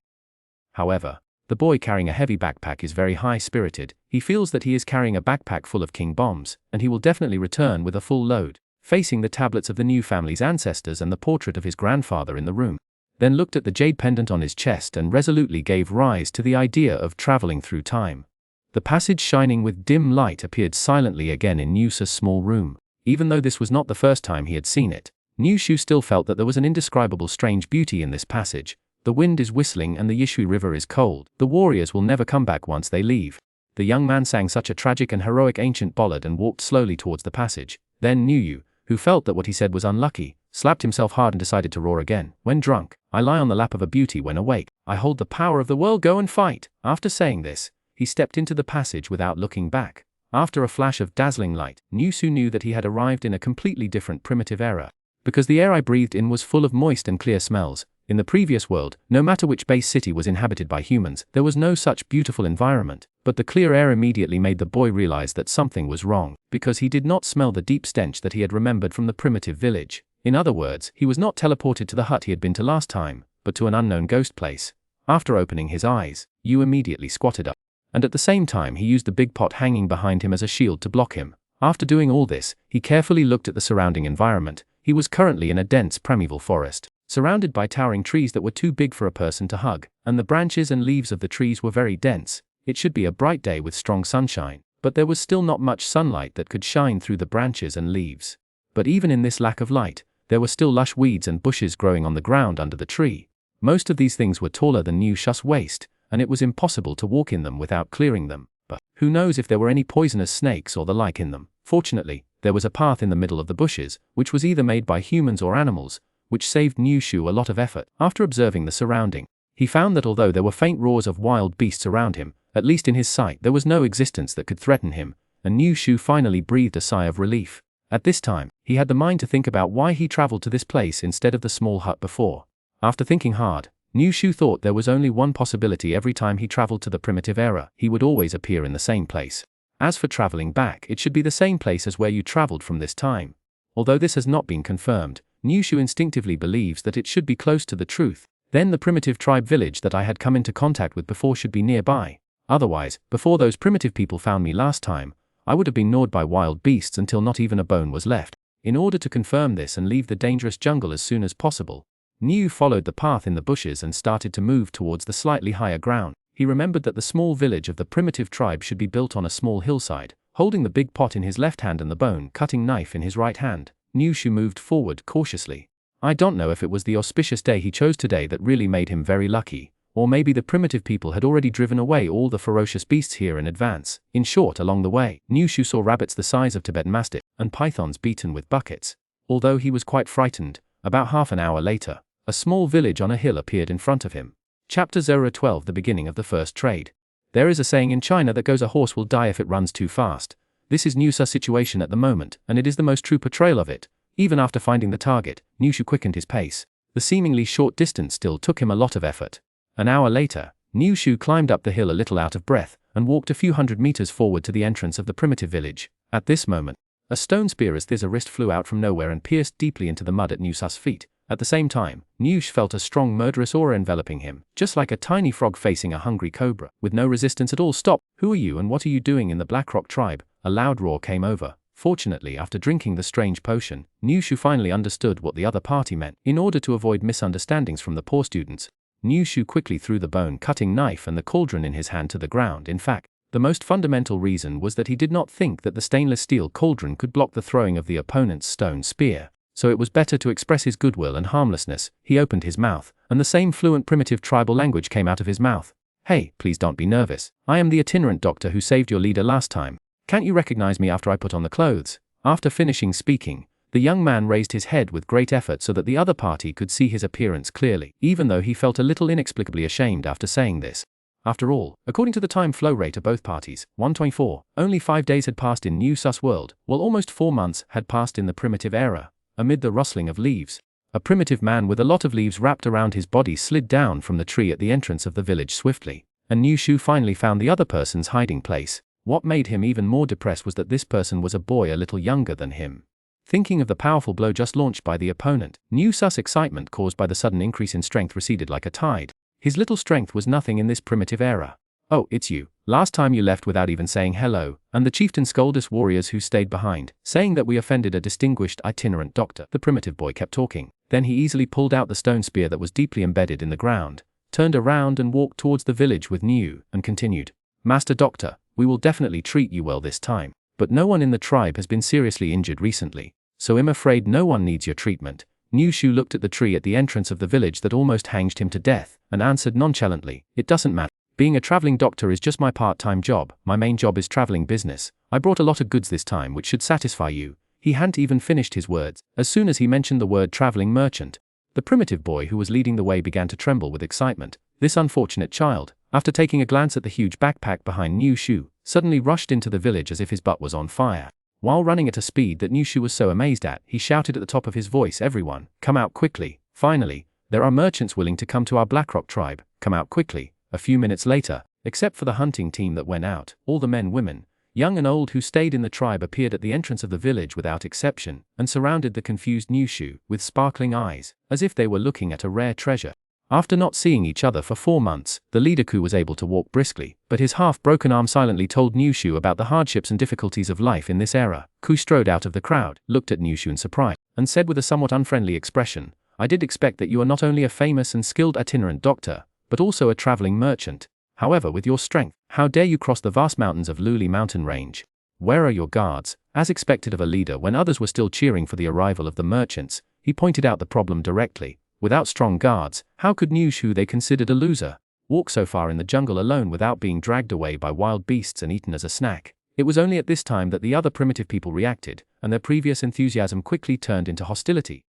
However, the boy carrying a heavy backpack is very high-spirited. He feels that he is carrying a backpack full of king bombs, and he will definitely return with a full load. Facing the tablets of the new family's ancestors and the portrait of his grandfather in the room, then looked at the jade pendant on his chest and resolutely gave rise to the idea of traveling through time. The passage shining with dim light appeared silently again in Xu's small room. Even though this was not the first time he had seen it, Xu still felt that there was an indescribable strange beauty in this passage. The wind is whistling and the Yiwu river is cold. The warriors will never come back once they leave. The young man sang such a tragic and heroic ancient ballad and walked slowly towards the passage. Then Xu, who felt that what he said was unlucky, slapped himself hard and decided to roar again. When drunk, I lie on the lap of a beauty. When awake, I hold the power of the world. Go and fight. After saying this, he stepped into the passage without looking back. After a flash of dazzling light, Xu knew that he had arrived in a completely different primitive era. Because the air I breathed in was full of moist and clear smells. In the previous world, no matter which base city was inhabited by humans, there was no such beautiful environment. But the clear air immediately made the boy realize that something was wrong, because he did not smell the deep stench that he had remembered from the primitive village. In other words, he was not teleported to the hut he had been to last time, but to an unknown ghost place. After opening his eyes, Yu immediately squatted up, and at the same time he used the big pot hanging behind him as a shield to block him. After doing all this, he carefully looked at the surrounding environment. He was currently in a dense primeval forest, surrounded by towering trees that were too big for a person to hug, and the branches and leaves of the trees were very dense. It should be a bright day with strong sunshine, but there was still not much sunlight that could shine through the branches and leaves. But even in this lack of light, there were still lush weeds and bushes growing on the ground under the tree. Most of these things were taller than Xu's waist, and it was impossible to walk in them without clearing them. But who knows if there were any poisonous snakes or the like in them. Fortunately, there was a path in the middle of the bushes, which was either made by humans or animals, which saved Xu a lot of effort. After observing the surrounding, he found that although there were faint roars of wild beasts around him, at least in his sight there was no existence that could threaten him, and Xu finally breathed a sigh of relief. At this time, he had the mind to think about why he traveled to this place instead of the small hut before. After thinking hard, Xu thought there was only one possibility: every time he traveled to the primitive era, he would always appear in the same place. As for traveling back, it should be the same place as where you traveled from this time. Although this has not been confirmed, Xu instinctively believes that it should be close to the truth. Then the primitive tribe village that I had come into contact with before should be nearby. Otherwise, before those primitive people found me last time, I would have been gnawed by wild beasts until not even a bone was left. In order to confirm this and leave the dangerous jungle as soon as possible, Xu followed the path in the bushes and started to move towards the slightly higher ground. He remembered that the small village of the primitive tribe should be built on a small hillside. Holding the big pot in his left hand and the bone-cutting knife in his right hand, Xu moved forward cautiously. I don't know if it was the auspicious day he chose today that really made him very lucky, or maybe the primitive people had already driven away all the ferocious beasts here in advance. In short, along the way, Xu saw rabbits the size of Tibetan mastiff and pythons beaten with buckets. Although he was quite frightened, about half an hour later, a small village on a hill appeared in front of him. Chapter 012: The beginning of the first trade. There is a saying in China that goes, a horse will die if it runs too fast. This is Xu's situation at the moment, and it is the most true portrayal of it. Even after finding the target, Xu quickened his pace. The seemingly short distance still took him a lot of effort. An hour later, Xu climbed up the hill a little out of breath, and walked a few hundred meters forward to the entrance of the primitive village. At this moment, a stone spear as thick as a wrist flew out from nowhere and pierced deeply into the mud at Xu's feet. At the same time, Xu felt a strong murderous aura enveloping him, just like a tiny frog facing a hungry cobra. With no resistance at all. Stop! Who are you and what are you doing in the Blackrock tribe? A loud roar came over. Fortunately, after drinking the strange potion, Xu finally understood what the other party meant. In order to avoid misunderstandings from the poor students, Xu quickly threw the bone-cutting knife and the cauldron in his hand to the ground. In fact, the most fundamental reason was that he did not think that the stainless steel cauldron could block the throwing of the opponent's stone spear. So it was better to express his goodwill and harmlessness. He opened his mouth, and the same fluent primitive tribal language came out of his mouth. Hey, please don't be nervous. I am the itinerant doctor who saved your leader last time. Can't you recognize me after I put on the clothes? After finishing speaking, the young man raised his head with great effort so that the other party could see his appearance clearly, even though he felt a little inexplicably ashamed after saying this. After all, according to the time flow rate of both parties, 124, only 5 days had passed in New Sus world, while almost 4 months had passed in the primitive era. Amid the rustling of leaves, a primitive man with a lot of leaves wrapped around his body slid down from the tree at the entrance of the village swiftly, and Niu Shu finally found the other person's hiding place. What made him even more depressed was that this person was a boy a little younger than him. Thinking of the powerful blow just launched by the opponent, Niu Su's excitement caused by the sudden increase in strength receded like a tide. His little strength was nothing in this primitive era. "Oh, it's you. Last time you left without even saying hello," and the chieftain scolded us warriors who stayed behind, saying that we offended a distinguished itinerant doctor. The primitive boy kept talking. Then he easily pulled out the stone spear that was deeply embedded in the ground, turned around and walked towards the village with Niu, and continued, "Master Doctor, we will definitely treat you well this time, but no one in the tribe has been seriously injured recently, so I'm afraid no one needs your treatment." Niu Shu looked at the tree at the entrance of the village that almost hanged him to death, and answered nonchalantly, "It doesn't matter. Being a traveling doctor is just my part-time job. My main job is traveling business. I brought a lot of goods this time which should satisfy you." He hadn't even finished his words. As soon as he mentioned the word traveling merchant, the primitive boy who was leading the way began to tremble with excitement. This unfortunate child, after taking a glance at the huge backpack behind Niu Shu, suddenly rushed into the village as if his butt was on fire. While running at a speed that Niu Shu was so amazed at, he shouted at the top of his voice, "Everyone, come out quickly. Finally, there are merchants willing to come to our Blackrock tribe. Come out quickly." A few minutes later, except for the hunting team that went out, all the men, women, young and old who stayed in the tribe appeared at the entrance of the village without exception, and surrounded the confused Niu Shu with sparkling eyes, as if they were looking at a rare treasure. After not seeing each other for 4 months, the leader Ku was able to walk briskly, but his half-broken arm silently told Niu Shu about the hardships and difficulties of life in this era. Ku strode out of the crowd, looked at Niu Shu in surprise, and said with a somewhat unfriendly expression, "I did expect that you are not only a famous and skilled itinerant doctor, but also a traveling merchant. However, with your strength, how dare you cross the vast mountains of Luli mountain range? Where are your guards?" As expected of a leader when others were still cheering for the arrival of the merchants, he pointed out the problem directly. Without strong guards, how could Niu Shu, they considered a loser, walk so far in the jungle alone without being dragged away by wild beasts and eaten as a snack? It was only at this time that the other primitive people reacted, and their previous enthusiasm quickly turned into hostility.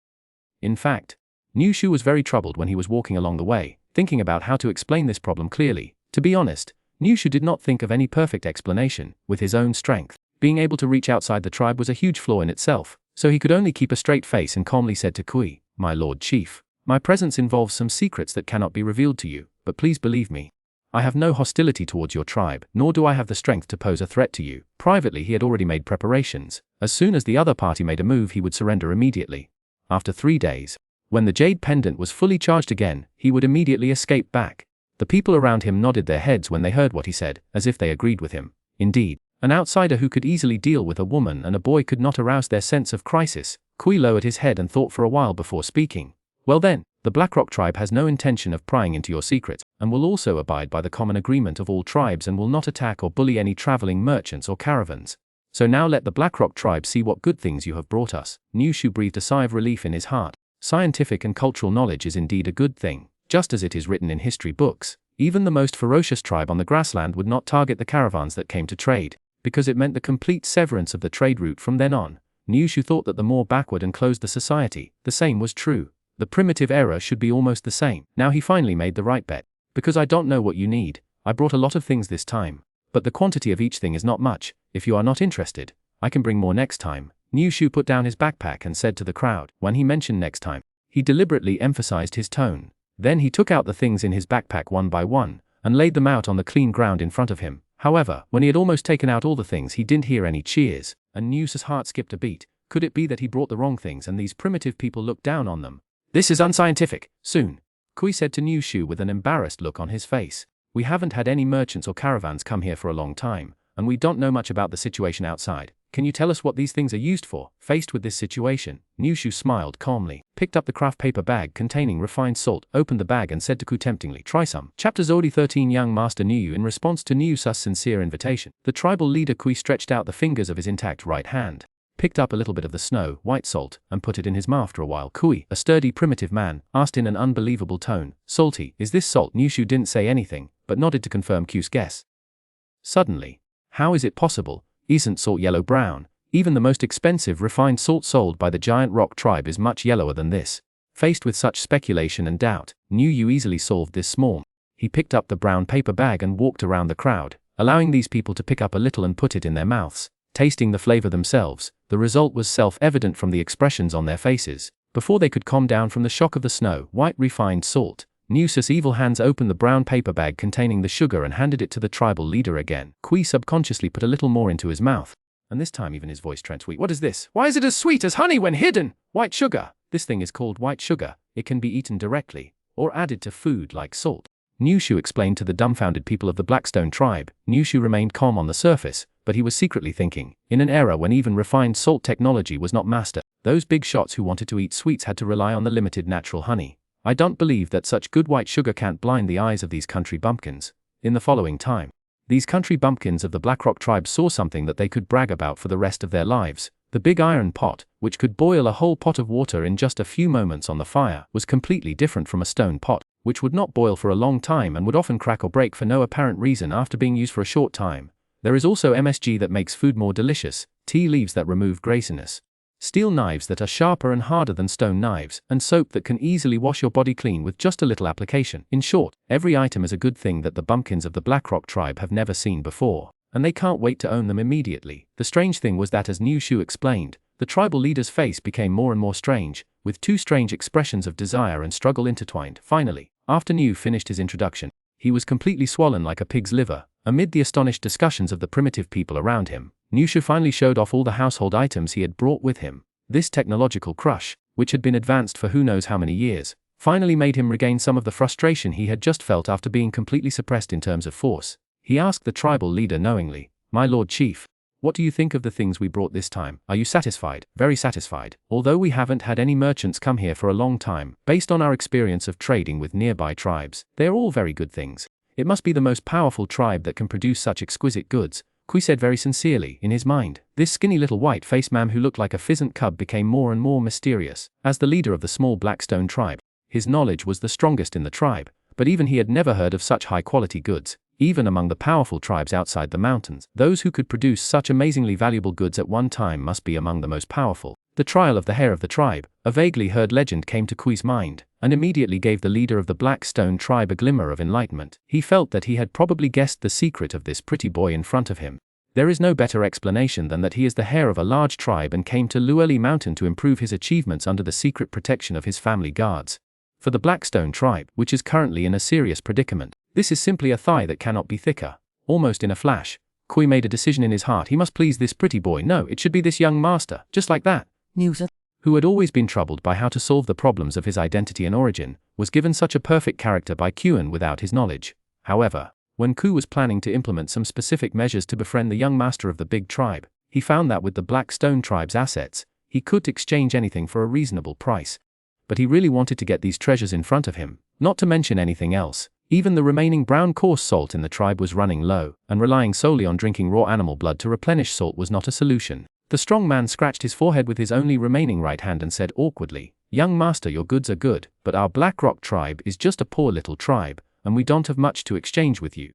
In fact, Niu Shu was very troubled when he was walking along the way, thinking about how to explain this problem clearly. To be honest, Niu Shu did not think of any perfect explanation. With his own strength, being able to reach outside the tribe was a huge flaw in itself, so he could only keep a straight face and calmly said to Kui, "My Lord Chief, my presence involves some secrets that cannot be revealed to you, but please believe me. I have no hostility towards your tribe, nor do I have the strength to pose a threat to you." Privately, he had already made preparations. As soon as the other party made a move, he would surrender immediately. After 3 days, when the jade pendant was fully charged again, he would immediately escape back. The people around him nodded their heads when they heard what he said, as if they agreed with him. Indeed, an outsider who could easily deal with a woman and a boy could not arouse their sense of crisis. Kui lowered his head and thought for a while before speaking. "Well then, the Blackrock tribe has no intention of prying into your secrets, and will also abide by the common agreement of all tribes and will not attack or bully any traveling merchants or caravans. So now let the Blackrock tribe see what good things you have brought us." Niu Shu breathed a sigh of relief in his heart. Scientific and cultural knowledge is indeed a good thing. Just as it is written in history books, even the most ferocious tribe on the grassland would not target the caravans that came to trade, because it meant the complete severance of the trade route from then on. Niu Shu thought that the more backward and closed the society, the same was true. The primitive era should be almost the same. Now he finally made the right bet. "Because I don't know what you need, I brought a lot of things this time. But the quantity of each thing is not much. If you are not interested, I can bring more next time." Niu Shu put down his backpack and said to the crowd, when he mentioned next time, he deliberately emphasized his tone. Then he took out the things in his backpack one by one, and laid them out on the clean ground in front of him. However, when he had almost taken out all the things, he didn't hear any cheers, and Niu Shu's heart skipped a beat. Could it be that he brought the wrong things and these primitive people looked down on them? "This is unscientific." Soon, Kui said to Niu Shu with an embarrassed look on his face, "We haven't had any merchants or caravans come here for a long time, and we don't know much about the situation outside. Can you tell us what these things are used for?" Faced with this situation, Niu Shu smiled calmly, picked up the craft paper bag containing refined salt, opened the bag and said to Ku temptingly, "Try some." Chapter Zodi 13. Young Master Niu. In response to Niu Su's sincere invitation, the tribal leader Kui stretched out the fingers of his intact right hand, picked up a little bit of the snow white salt, and put it in his mouth. After a while, Kui, a sturdy primitive man, asked in an unbelievable tone, "Salty, is this salt?" Niu Shu didn't say anything, but nodded to confirm Ku's guess. Suddenly, "How is it possible? Isn't salt yellow-brown? Even the most expensive refined salt sold by the giant rock tribe is much yellower than this." Faced with such speculation and doubt, Niu Yu easily solved this small. He picked up the brown paper bag and walked around the crowd, allowing these people to pick up a little and put it in their mouths, tasting the flavor themselves. The result was self-evident from the expressions on their faces. Before they could calm down from the shock of the snow-white refined salt, Niusu's evil hands opened the brown paper bag containing the sugar and handed it to the tribal leader again. Kui subconsciously put a little more into his mouth, and this time even his voice turned sweet. What is this? Why is it as sweet as honey when hidden? White sugar. This thing is called white sugar. It can be eaten directly, or added to food like salt. Niushu explained to the dumbfounded people of the Blackstone tribe. Niushu remained calm on the surface, but he was secretly thinking, in an era when even refined salt technology was not mastered, those big shots who wanted to eat sweets had to rely on the limited natural honey. I don't believe that such good white sugar can't blind the eyes of these country bumpkins. In the following time, these country bumpkins of the Blackrock tribe saw something that they could brag about for the rest of their lives. The big iron pot, which could boil a whole pot of water in just a few moments on the fire, was completely different from a stone pot, which would not boil for a long time and would often crack or break for no apparent reason after being used for a short time. There is also MSG that makes food more delicious, tea leaves that remove graziness, steel knives that are sharper and harder than stone knives, and soap that can easily wash your body clean with just a little application. In short, every item is a good thing that the bumpkins of the Blackrock tribe have never seen before, and they can't wait to own them immediately. The strange thing was that as Niushu explained, the tribal leader's face became more and more strange, with two strange expressions of desire and struggle intertwined. Finally, after Niu finished his introduction, he was completely swollen like a pig's liver. Amid the astonished discussions of the primitive people around him, Niushu finally showed off all the household items he had brought with him. This technological crush, which had been advanced for who knows how many years, finally made him regain some of the frustration he had just felt after being completely suppressed in terms of force. He asked the tribal leader knowingly, "My Lord Chief, what do you think of the things we brought this time? Are you satisfied?" "Very satisfied. Although we haven't had any merchants come here for a long time, based on our experience of trading with nearby tribes, they are all very good things. It must be the most powerful tribe that can produce such exquisite goods," Kui said very sincerely. In his mind, this skinny little white-faced man who looked like a pheasant cub became more and more mysterious. As the leader of the small Blackstone tribe, his knowledge was the strongest in the tribe, but even he had never heard of such high-quality goods. Even among the powerful tribes outside the mountains, those who could produce such amazingly valuable goods at one time must be among the most powerful. The trial of the hair of the tribe, a vaguely heard legend came to Kui's mind, and immediately gave the leader of the Blackstone tribe a glimmer of enlightenment. He felt that he had probably guessed the secret of this pretty boy in front of him. There is no better explanation than that he is the heir of a large tribe and came to Lueli Mountain to improve his achievements under the secret protection of his family guards. For the Blackstone tribe, which is currently in a serious predicament, this is simply a thigh that cannot be thicker. Almost in a flash, Kui made a decision in his heart. He must please this pretty boy. No, it should be this young master, just like that. Who had always been troubled by how to solve the problems of his identity and origin, was given such a perfect character by Xuan without his knowledge. However, when Ku was planning to implement some specific measures to befriend the young master of the big tribe, he found that with the Blackstone tribe's assets, he could exchange anything for a reasonable price. But he really wanted to get these treasures in front of him, not to mention anything else. Even the remaining brown coarse salt in the tribe was running low, and relying solely on drinking raw animal blood to replenish salt was not a solution. The strong man scratched his forehead with his only remaining right hand and said awkwardly, "Young master, your goods are good, but our Blackrock tribe is just a poor little tribe, and we don't have much to exchange with you."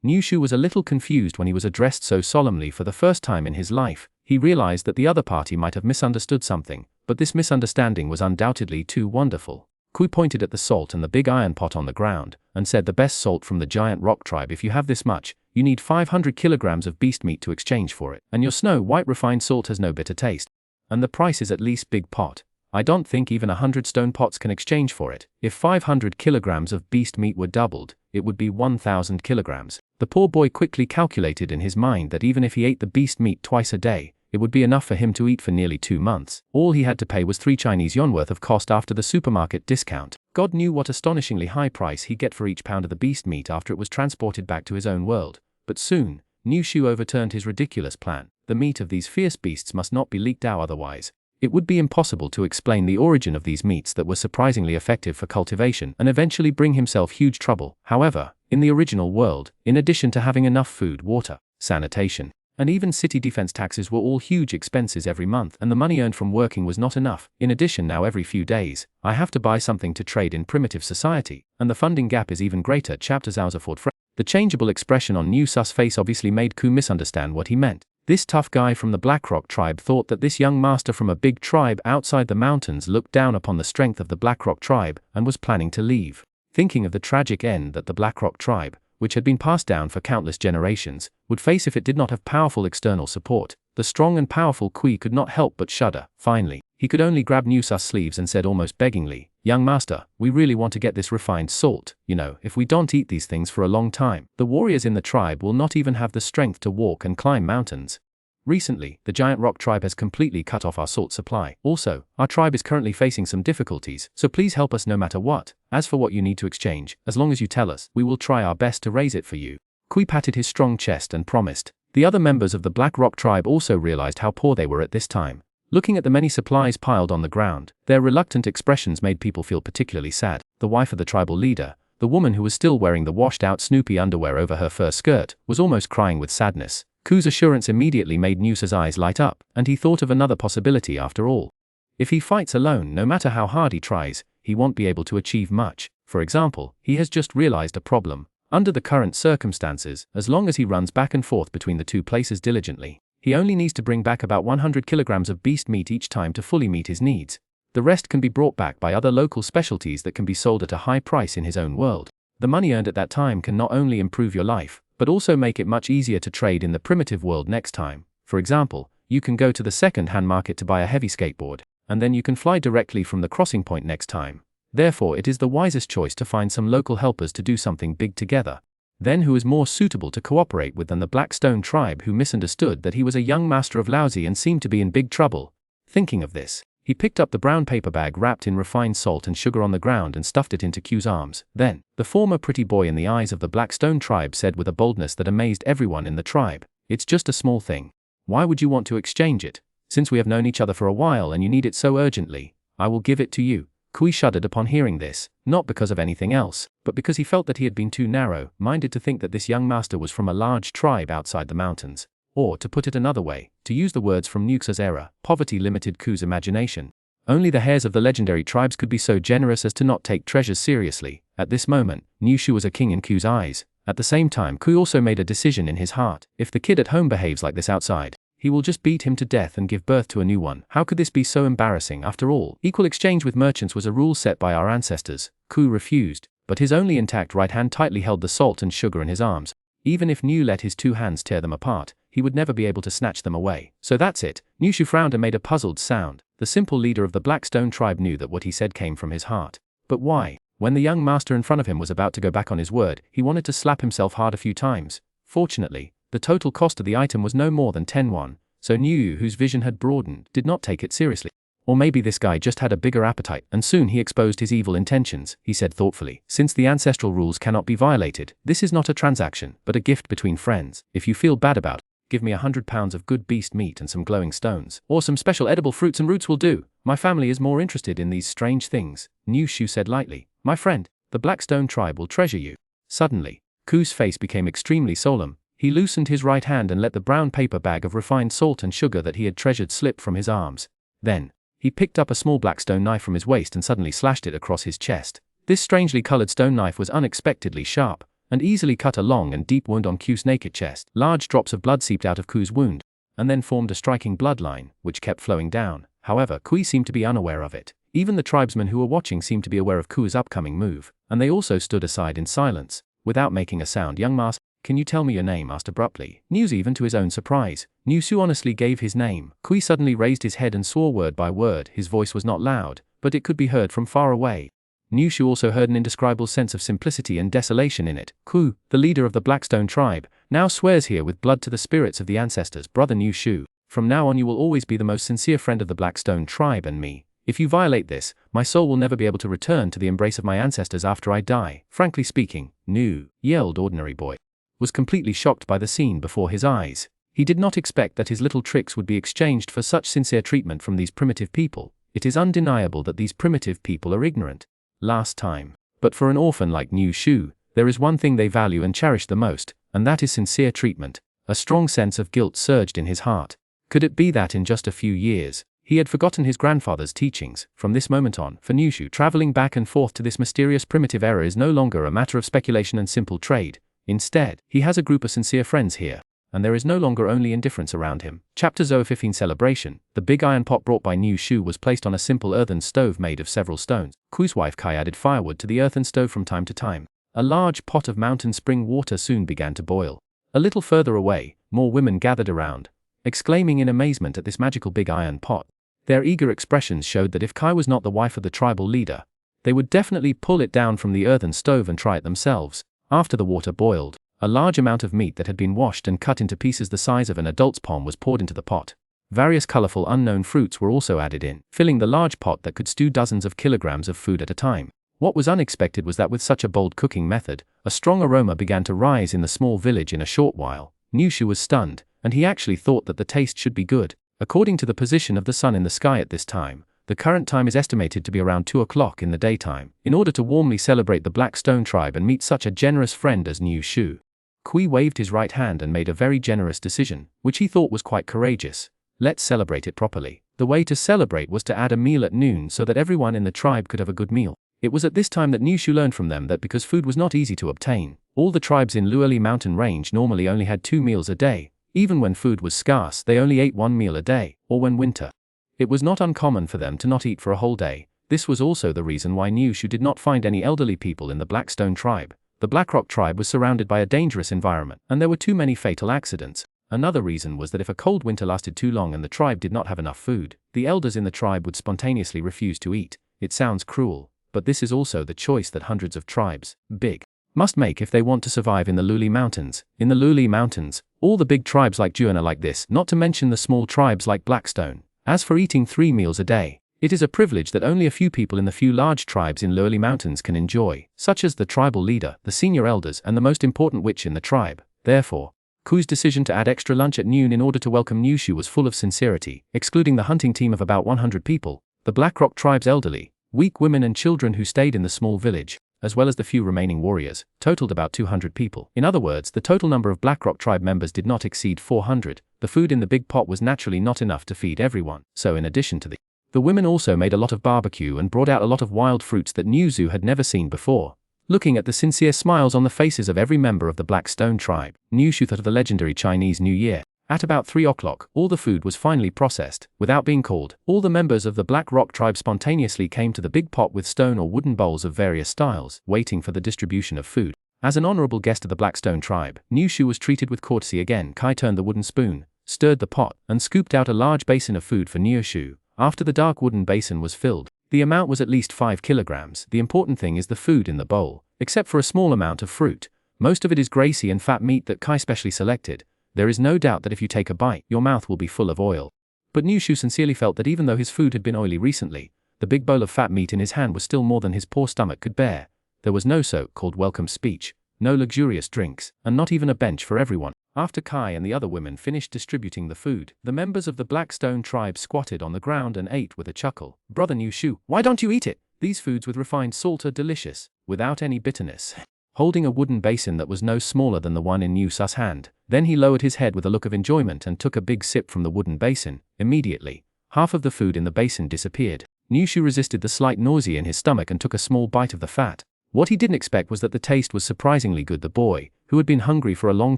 Niushu was a little confused when he was addressed so solemnly for the first time in his life. He realized that the other party might have misunderstood something, but this misunderstanding was undoubtedly too wonderful. Kui pointed at the salt and the big iron pot on the ground, and said, "The best salt from the giant rock tribe. If you have this much, you need 500 kilograms of beast meat to exchange for it, and your snow-white refined salt has no bitter taste. And the price is at least big pot. I don't think even 100 stone pots can exchange for it. If 500 kilograms of beast meat were doubled, it would be 1,000 kilograms. The poor boy quickly calculated in his mind that even if he ate the beast meat twice a day, it would be enough for him to eat for nearly 2 months. All he had to pay was 3 Chinese yuan worth of cost after the supermarket discount. God knew what astonishingly high price he'd get for each pound of the beast meat after it was transported back to his own world. But soon, Niushu overturned his ridiculous plan. The meat of these fierce beasts must not be leaked out, otherwise it would be impossible to explain the origin of these meats that were surprisingly effective for cultivation and eventually bring himself huge trouble. However, in the original world, in addition to having enough food, water, sanitation, and even city defense taxes were all huge expenses every month, and the money earned from working was not enough. In addition, now every few days, I have to buy something to trade in primitive society, and the funding gap is even greater. Chapter Zauserford. The changeable expression on Niusu's face obviously made Ku misunderstand what he meant. This tough guy from the Blackrock tribe thought that this young master from a big tribe outside the mountains looked down upon the strength of the Blackrock tribe and was planning to leave. thinking of the tragic end that the Blackrock tribe, which had been passed down for countless generations, would face if it did not have powerful external support. The strong and powerful Kui could not help but shudder. Finally, he could only grab Nusu's sleeves and said almost beggingly, "Young master, we really want to get this refined salt. You know, if we don't eat these things for a long time, the warriors in the tribe will not even have the strength to walk and climb mountains. Recently, the giant rock tribe has completely cut off our salt supply. Also, our tribe is currently facing some difficulties, so please help us no matter what. As for what you need to exchange, as long as you tell us, we will try our best to raise it for you." Kui patted his strong chest and promised. The other members of the Black Rock tribe also realized how poor they were at this time. Looking at the many supplies piled on the ground, their reluctant expressions made people feel particularly sad. The wife of the tribal leader, the woman who was still wearing the washed-out Snoopy underwear over her fur skirt, was almost crying with sadness. Ku's assurance immediately made Nusu's eyes light up, and he thought of another possibility after all. If he fights alone, no matter how hard he tries, he won't be able to achieve much. For example, he has just realized a problem. Under the current circumstances, as long as he runs back and forth between the two places diligently, he only needs to bring back about 100 kilograms of beast meat each time to fully meet his needs. The rest can be brought back by other local specialties that can be sold at a high price in his own world. The money earned at that time can not only improve your life, but also make it much easier to trade in the primitive world next time. For example, you can go to the second-hand market to buy a heavy skateboard, and then you can fly directly from the crossing point next time. Therefore, it is the wisest choice to find some local helpers to do something big together. Then who is more suitable to cooperate with than the Blackstone tribe, who misunderstood that he was a young master of Laozi and seemed to be in big trouble? Thinking of this, he picked up the brown paper bag wrapped in refined salt and sugar on the ground and stuffed it into Q's arms. Then, the former pretty boy in the eyes of the Blackstone tribe said with a boldness that amazed everyone in the tribe, "It's just a small thing. Why would you want to exchange it? Since we have known each other for a while and you need it so urgently, I will give it to you." Kui shuddered upon hearing this, not because of anything else, but because he felt that he had been too narrow-minded to think that this young master was from a large tribe outside the mountains. Or, to put it another way, to use the words from Nuxa's era, poverty limited Ku's imagination. Only the heirs of the legendary tribes could be so generous as to not take treasures seriously. At this moment, Nushu was a king in Ku's eyes. At the same time, Kui also made a decision in his heart. If the kid at home behaves like this outside, he will just beat him to death and give birth to a new one. How could this be so embarrassing after all? Equal exchange with merchants was a rule set by our ancestors. Kui refused, but his only intact right hand tightly held the salt and sugar in his arms. Even if Nu let his two hands tear them apart, he would never be able to snatch them away. So that's it. Nushu frowned and made a puzzled sound. The simple leader of the Blackstone tribe knew that what he said came from his heart. But why? When the young master in front of him was about to go back on his word, he wanted to slap himself hard a few times. Fortunately, the total cost of the item was no more than 10 won, so Niu, whose vision had broadened, did not take it seriously. Or maybe this guy just had a bigger appetite, and soon he exposed his evil intentions, he said thoughtfully. Since the ancestral rules cannot be violated, this is not a transaction, but a gift between friends. If you feel bad about it, give me 100 pounds of good beast meat and some glowing stones. Or some special edible fruits and roots will do. My family is more interested in these strange things, Niu Shu said lightly. My friend, the Blackstone tribe will treasure you. Suddenly, Ku's face became extremely solemn. He loosened his right hand and let the brown paper bag of refined salt and sugar that he had treasured slip from his arms. Then, he picked up a small black stone knife from his waist and suddenly slashed it across his chest. This strangely colored stone knife was unexpectedly sharp, and easily cut a long and deep wound on Ku's naked chest. Large drops of blood seeped out of Ku's wound, and then formed a striking bloodline, which kept flowing down. However, Kui seemed to be unaware of it. Even the tribesmen who were watching seemed to be aware of Ku's upcoming move, and they also stood aside in silence. Without making a sound, young master, can you tell me your name? Asked abruptly. News even to his own surprise. Niu honestly gave his name. Kui suddenly raised his head and swore word by word. His voice was not loud, but it could be heard from far away. Niu also heard an indescribable sense of simplicity and desolation in it. Ku, the leader of the Blackstone tribe, now swears here with blood to the spirits of the ancestors. Brother Niu, from now on you will always be the most sincere friend of the Blackstone tribe and me. If you violate this, my soul will never be able to return to the embrace of my ancestors after I die. Frankly speaking, Nu, yelled ordinary boy, was completely shocked by the scene before his eyes. He did not expect that his little tricks would be exchanged for such sincere treatment from these primitive people. It is undeniable that these primitive people are ignorant. Last time. But for an orphan like Niu Shu, there is one thing they value and cherish the most, and that is sincere treatment. A strong sense of guilt surged in his heart. Could it be that in just a few years, he had forgotten his grandfather's teachings? From this moment on, for Niu Shu, traveling back and forth to this mysterious primitive era is no longer a matter of speculation and simple trade. Instead, he has a group of sincere friends here. and there is no longer only indifference around him. Chapter 015 Celebration. The big iron pot brought by Yiwu was placed on a simple earthen stove made of several stones. Ku's wife Kai added firewood to the earthen stove from time to time. A large pot of mountain spring water soon began to boil. A little further away, more women gathered around, exclaiming in amazement at this magical big iron pot. Their eager expressions showed that if Kai was not the wife of the tribal leader, they would definitely pull it down from the earthen stove and try it themselves. After the water boiled, a large amount of meat that had been washed and cut into pieces the size of an adult's palm was poured into the pot. Various colorful unknown fruits were also added in, filling the large pot that could stew dozens of kilograms of food at a time. What was unexpected was that with such a bold cooking method, a strong aroma began to rise in the small village in a short while. Yiwu was stunned, and he actually thought that the taste should be good. According to the position of the sun in the sky at this time, the current time is estimated to be around 2 o'clock in the daytime. In order to warmly celebrate the Black Stone tribe and meet such a generous friend as Yiwu, Kui waved his right hand and made a very generous decision, which he thought was quite courageous. Let's celebrate it properly. The way to celebrate was to add a meal at noon so that everyone in the tribe could have a good meal. It was at this time that Yiwu learned from them that because food was not easy to obtain, all the tribes in Luoli mountain range normally only had 2 meals a day. Even when food was scarce, they only ate 1 meal a day, or when winter. It was not uncommon for them to not eat for a whole day. This was also the reason why Yiwu did not find any elderly people in the Blackstone tribe. The Blackrock tribe was surrounded by a dangerous environment, and there were too many fatal accidents. Another reason was that if a cold winter lasted too long and the tribe did not have enough food, the elders in the tribe would spontaneously refuse to eat. It sounds cruel, but this is also the choice that hundreds of tribes, big, must make if they want to survive in the Luoli Mountains. In the Luoli Mountains, all the big tribes like Xuanhuan are like this, not to mention the small tribes like Blackstone. As for eating 3 meals a day, it is a privilege that only a few people in the few large tribes in Luoli Mountains can enjoy, such as the tribal leader, the senior elders, and the most important witch in the tribe. Therefore, Ku's decision to add extra lunch at noon in order to welcome Yiwu was full of sincerity. Excluding the hunting team of about 100 people, the Blackrock tribe's elderly, weak women and children who stayed in the small village, as well as the few remaining warriors, totaled about 200 people. In other words, the total number of Blackrock tribe members did not exceed 400. The food in the big pot was naturally not enough to feed everyone, so in addition to the women also made a lot of barbecue and brought out a lot of wild fruits that Yiwu had never seen before. Looking at the sincere smiles on the faces of every member of the Blackstone tribe, Yiwu thought of the legendary Chinese New Year. At about 3 o'clock, all the food was finally processed. Without being called, all the members of the Black Rock tribe spontaneously came to the big pot with stone or wooden bowls of various styles, waiting for the distribution of food. As an honorable guest of the Blackstone tribe, Yiwu was treated with courtesy again. Kai turned the wooden spoon, stirred the pot, and scooped out a large basin of food for Yiwu. After the dark wooden basin was filled, the amount was at least 5 kilograms. The important thing is the food in the bowl, except for a small amount of fruit. Most of it is grassy and fat meat that Kai specially selected. There is no doubt that if you take a bite, your mouth will be full of oil. But Yiwu sincerely felt that even though his food had been oily recently, the big bowl of fat meat in his hand was still more than his poor stomach could bear. There was no so-called welcome speech, no luxurious drinks, and not even a bench for everyone. After Kai and the other women finished distributing the food, the members of the Blackstone tribe squatted on the ground and ate with a chuckle. Brother Yiwu, why don't you eat it? These foods with refined salt are delicious, without any bitterness. Holding a wooden basin that was no smaller than the one in Yiwu's hand, then he lowered his head with a look of enjoyment and took a big sip from the wooden basin. Immediately, half of the food in the basin disappeared. Yiwu resisted the slight nausea in his stomach and took a small bite of the fat. What he didn't expect was that the taste was surprisingly good. The boy, who had been hungry for a long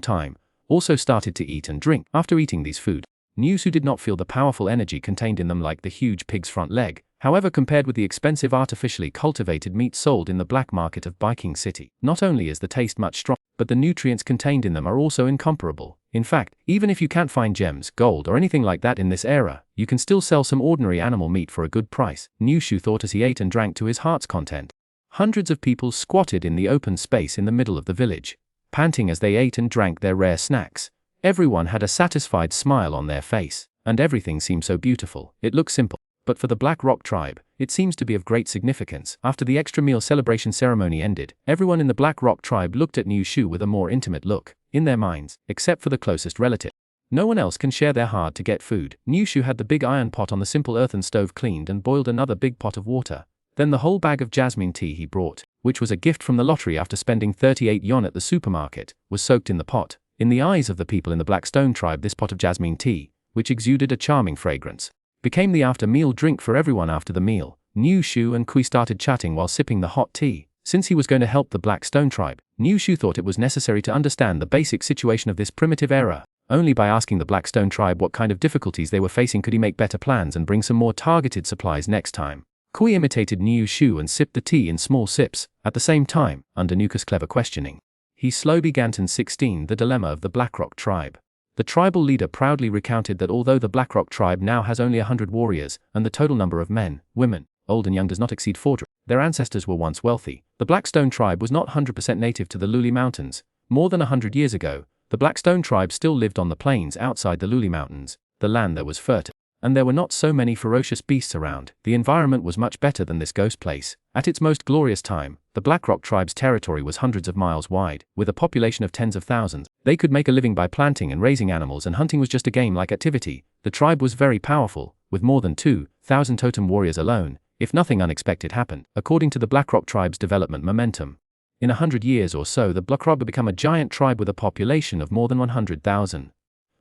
time, also started to eat and drink. After eating these food, Yiwu did not feel the powerful energy contained in them like the huge pig's front leg. However, compared with the expensive artificially cultivated meat sold in the black market of Biking City, not only is the taste much stronger, but the nutrients contained in them are also incomparable. In fact, even if you can't find gems, gold, or anything like that in this era, you can still sell some ordinary animal meat for a good price. Yiwu thought as he ate and drank to his heart's content. Hundreds of people squatted in the open space in the middle of the village, panting as they ate and drank their rare snacks. Everyone had a satisfied smile on their face, and everything seemed so beautiful. It looked simple, but for the Black Rock tribe, it seems to be of great significance. After the extra meal celebration ceremony ended, everyone in the Black Rock tribe looked at Yiwu with a more intimate look, in their minds, except for the closest relative. No one else can share their hard-to-get food. Yiwu had the big iron pot on the simple earthen stove cleaned and boiled another big pot of water. Then the whole bag of jasmine tea he brought, which was a gift from the lottery after spending 38 yuan at the supermarket, was soaked in the pot. In the eyes of the people in the Blackstone tribe, this pot of jasmine tea, which exuded a charming fragrance, became the after-meal drink for everyone. After the meal, Yiwu and Kui started chatting while sipping the hot tea. Since he was going to help the Blackstone tribe, Yiwu thought it was necessary to understand the basic situation of this primitive era. Only by asking the Blackstone tribe what kind of difficulties they were facing could he make better plans and bring some more targeted supplies next time. Kui imitated Niu Shu and sipped the tea in small sips, at the same time, under Nuka's clever questioning. He slowly began to 16 the dilemma of the Blackrock tribe. The tribal leader proudly recounted that although the Blackrock tribe now has only 100 warriors, and the total number of men, women, old and young does not exceed 400, their ancestors were once wealthy. The Blackstone tribe was not 100% native to the Luli Mountains. More than 100 years ago, the Blackstone tribe still lived on the plains outside the Luli Mountains. The land there was fertile, and there were not so many ferocious beasts around. The environment was much better than this ghost place. At its most glorious time, the Blackrock tribe's territory was hundreds of miles wide, with a population of tens of thousands. They could make a living by planting and raising animals, and hunting was just a game-like activity. The tribe was very powerful, with more than 2,000 totem warriors alone, if nothing unexpected happened, according to the Blackrock tribe's development momentum. In 100 years or so, the Blackrock would become a giant tribe with a population of more than 100,000.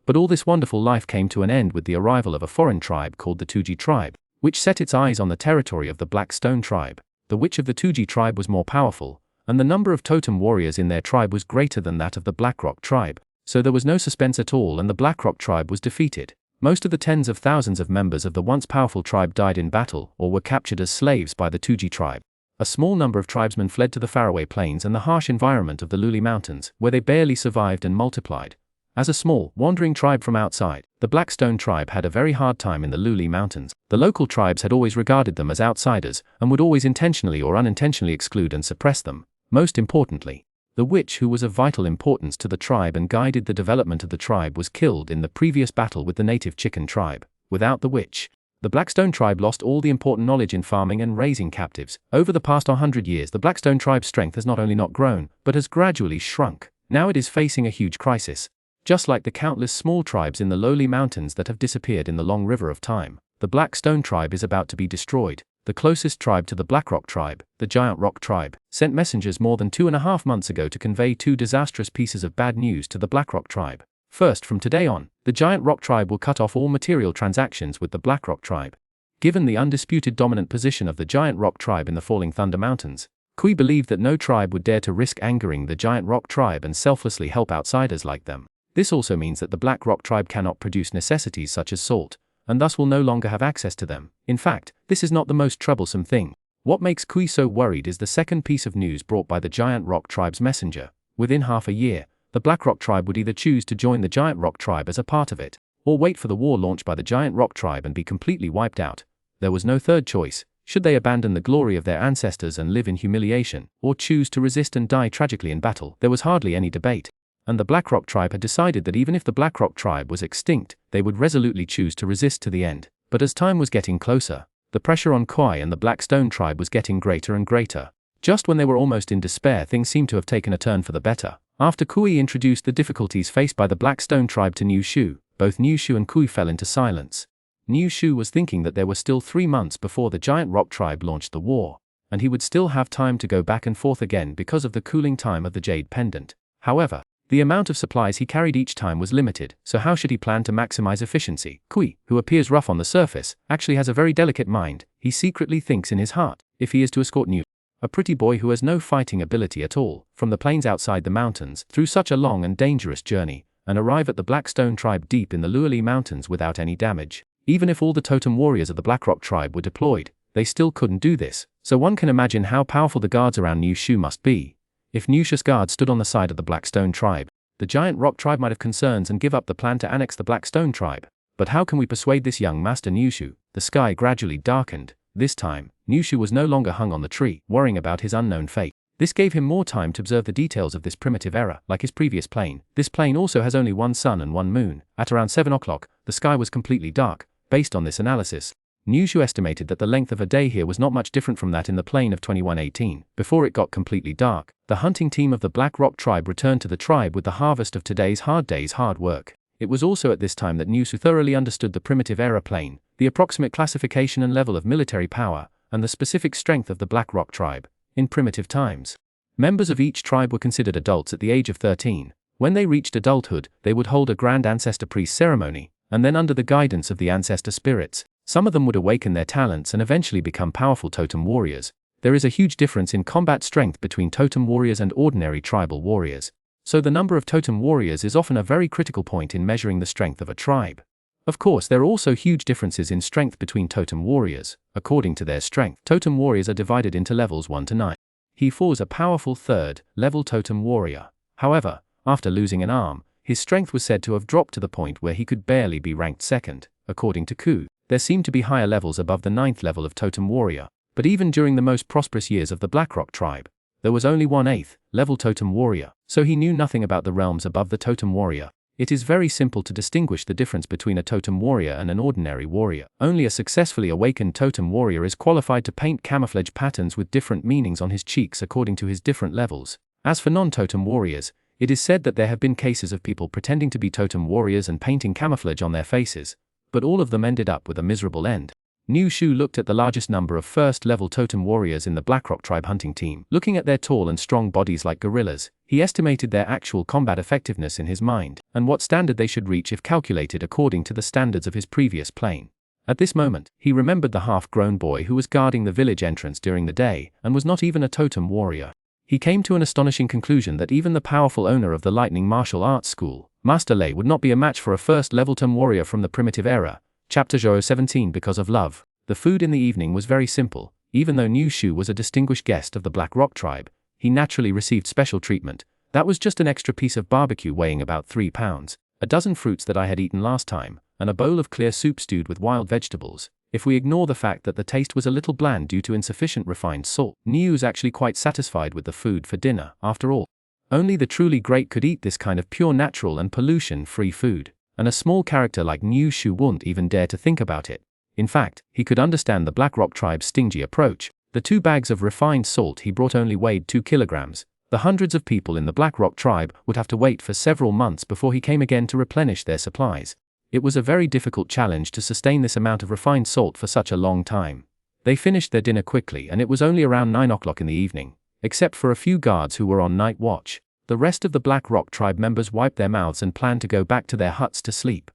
But all this wonderful life came to an end with the arrival of a foreign tribe called the Tuji tribe, which set its eyes on the territory of the Blackstone tribe. The witch of the Tuji tribe was more powerful, and the number of totem warriors in their tribe was greater than that of the Blackrock tribe. So there was no suspense at all, and the Blackrock tribe was defeated. Most of the tens of thousands of members of the once powerful tribe died in battle or were captured as slaves by the Tuji tribe. A small number of tribesmen fled to the faraway plains and the harsh environment of the Luli Mountains, where they barely survived and multiplied. As a small, wandering tribe from outside, the Blackstone tribe had a very hard time in the Luli Mountains. The local tribes had always regarded them as outsiders, and would always intentionally or unintentionally exclude and suppress them. Most importantly, the witch, who was of vital importance to the tribe and guided the development of the tribe, was killed in the previous battle with the native chicken tribe. Without the witch, the Blackstone tribe lost all the important knowledge in farming and raising captives. Over the past 100 years, the Blackstone tribe's strength has not only not grown, but has gradually shrunk. Now it is facing a huge crisis. Just like the countless small tribes in the lowly mountains that have disappeared in the long river of time, the Blackstone tribe is about to be destroyed. The closest tribe to the Blackrock tribe, the Giant Rock tribe, sent messengers more than 2.5 months ago to convey 2 disastrous pieces of bad news to the Blackrock tribe. First, from today on, the Giant Rock tribe will cut off all material transactions with the Blackrock tribe. Given the undisputed dominant position of the Giant Rock tribe in the Falling Thunder Mountains, Kui believed that no tribe would dare to risk angering the Giant Rock tribe and selflessly help outsiders like them. This also means that the Blackrock tribe cannot produce necessities such as salt, and thus will no longer have access to them. In fact, this is not the most troublesome thing. What makes Kui so worried is the second piece of news brought by the Giant Rock tribe's messenger. Within half a year, the Blackrock tribe would either choose to join the Giant Rock tribe as a part of it, or wait for the war launched by the Giant Rock tribe and be completely wiped out. There was no third choice. Should they abandon the glory of their ancestors and live in humiliation, or choose to resist and die tragically in battle? There was hardly any debate. And the Blackrock tribe had decided that even if the Blackrock tribe was extinct, they would resolutely choose to resist to the end. But as time was getting closer, the pressure on Kui and the Blackstone tribe was getting greater and greater. Just when they were almost in despair, things seemed to have taken a turn for the better. After Kui introduced the difficulties faced by the Blackstone tribe to Niu Shu, both Niu Shu and Kui fell into silence. Niu Shu was thinking that there were still 3 months before the Giant Rock tribe launched the war, and he would still have time to go back and forth again because of the cooling time of the Jade Pendant. However, the amount of supplies he carried each time was limited, so how should he plan to maximize efficiency? Kui, who appears rough on the surface, actually has a very delicate mind. He secretly thinks in his heart, if he is to escort Niu, a pretty boy who has no fighting ability at all, from the plains outside the mountains, through such a long and dangerous journey, and arrive at the Blackstone tribe deep in the Luli Mountains without any damage. Even if all the totem warriors of the Blackrock tribe were deployed, they still couldn't do this, so one can imagine how powerful the guards around Niu Shu must be. If Niu Shu's guards stood on the side of the Blackstone tribe, the Giant Rock tribe might have concerns and give up the plan to annex the Blackstone tribe. But how can we persuade this young master Niu Shu? The sky gradually darkened. This time, Niu Shu was no longer hung on the tree, worrying about his unknown fate. This gave him more time to observe the details of this primitive era, like his previous plane. This plane also has only 1 sun and 1 moon. At around 7 o'clock, the sky was completely dark. Based on this analysis, Niu Shu estimated that the length of a day here was not much different from that in the plane of 2118. Before it got completely dark, the hunting team of the Black Rock tribe returned to the tribe with the harvest of today's hard work. It was also at this time that Niu Shu thoroughly understood the primitive era plane, the approximate classification and level of military power, and the specific strength of the Black Rock tribe. In primitive times, members of each tribe were considered adults at the age of 13. When they reached adulthood, they would hold a grand ancestor priest ceremony, and then under the guidance of the ancestor spirits, some of them would awaken their talents and eventually become powerful totem warriors. There is a huge difference in combat strength between totem warriors and ordinary tribal warriors. So the number of totem warriors is often a very critical point in measuring the strength of a tribe. Of course, there are also huge differences in strength between totem warriors. According to their strength, totem warriors are divided into levels 1 to 9. Yiwu is a powerful third-level totem warrior. However, after losing an arm, his strength was said to have dropped to the point where he could barely be ranked second. According to Ku, there seemed to be higher levels above the 9th level of totem warrior. But even during the most prosperous years of the Blackrock tribe, there was only one 8th level totem warrior, so he knew nothing about the realms above the totem warrior. It is very simple to distinguish the difference between a totem warrior and an ordinary warrior. Only a successfully awakened totem warrior is qualified to paint camouflage patterns with different meanings on his cheeks according to his different levels. As for non-totem warriors, it is said that there have been cases of people pretending to be totem warriors and painting camouflage on their faces, but all of them ended up with a miserable end. Yiwu looked at the largest number of first-level totem warriors in the Blackrock tribe hunting team. Looking at their tall and strong bodies like gorillas, he estimated their actual combat effectiveness in his mind, and what standard they should reach if calculated according to the standards of his previous plane. At this moment, he remembered the half-grown boy who was guarding the village entrance during the day, and was not even a totem warrior. He came to an astonishing conclusion that even the powerful owner of the Lightning Martial Arts School, Master Lei, would not be a match for a first-level totem warrior from the primitive era. Chapter 017. Because of love. The food in the evening was very simple. Even though Yiwu was a distinguished guest of the Black Rock tribe, he naturally received special treatment. That was just an extra piece of barbecue weighing about 3 pounds, a dozen fruits that I had eaten last time, and a bowl of clear soup stewed with wild vegetables. If we ignore the fact that the taste was a little bland due to insufficient refined salt, Yiwu was actually quite satisfied with the food for dinner. After all, only the truly great could eat this kind of pure natural and pollution-free food. And a small character like Yiwu wouldn't even dare to think about it. In fact, he could understand the Blackrock tribe's stingy approach. The 2 bags of refined salt he brought only weighed 2 kilograms. The hundreds of people in the Blackrock tribe would have to wait for several months before he came again to replenish their supplies. It was a very difficult challenge to sustain this amount of refined salt for such a long time. They finished their dinner quickly, and it was only around 9 o'clock in the evening, except for a few guards who were on night watch. The rest of the Black Rock tribe members wiped their mouths and planned to go back to their huts to sleep.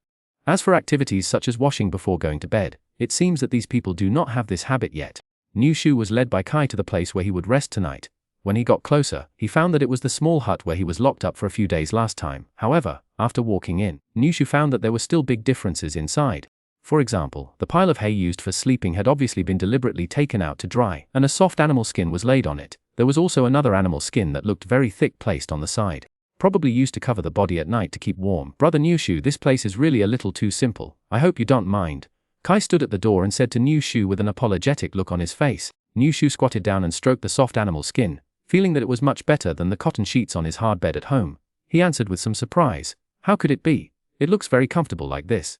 As for activities such as washing before going to bed, it seems that these people do not have this habit yet. Yiwu was led by Kai to the place where he would rest tonight. When he got closer, he found that it was the small hut where he was locked up for a few days last time. However, after walking in, Yiwu found that there were still big differences inside. For example, the pile of hay used for sleeping had obviously been deliberately taken out to dry, and a soft animal skin was laid on it. There was also another animal skin that looked very thick placed on the side, probably used to cover the body at night to keep warm. Brother Yiwu, this place is really a little too simple. I hope you don't mind. Kai stood at the door and said to Yiwu with an apologetic look on his face. Yiwu squatted down and stroked the soft animal skin, feeling that it was much better than the cotton sheets on his hard bed at home. He answered with some surprise. How could it be? It looks very comfortable like this.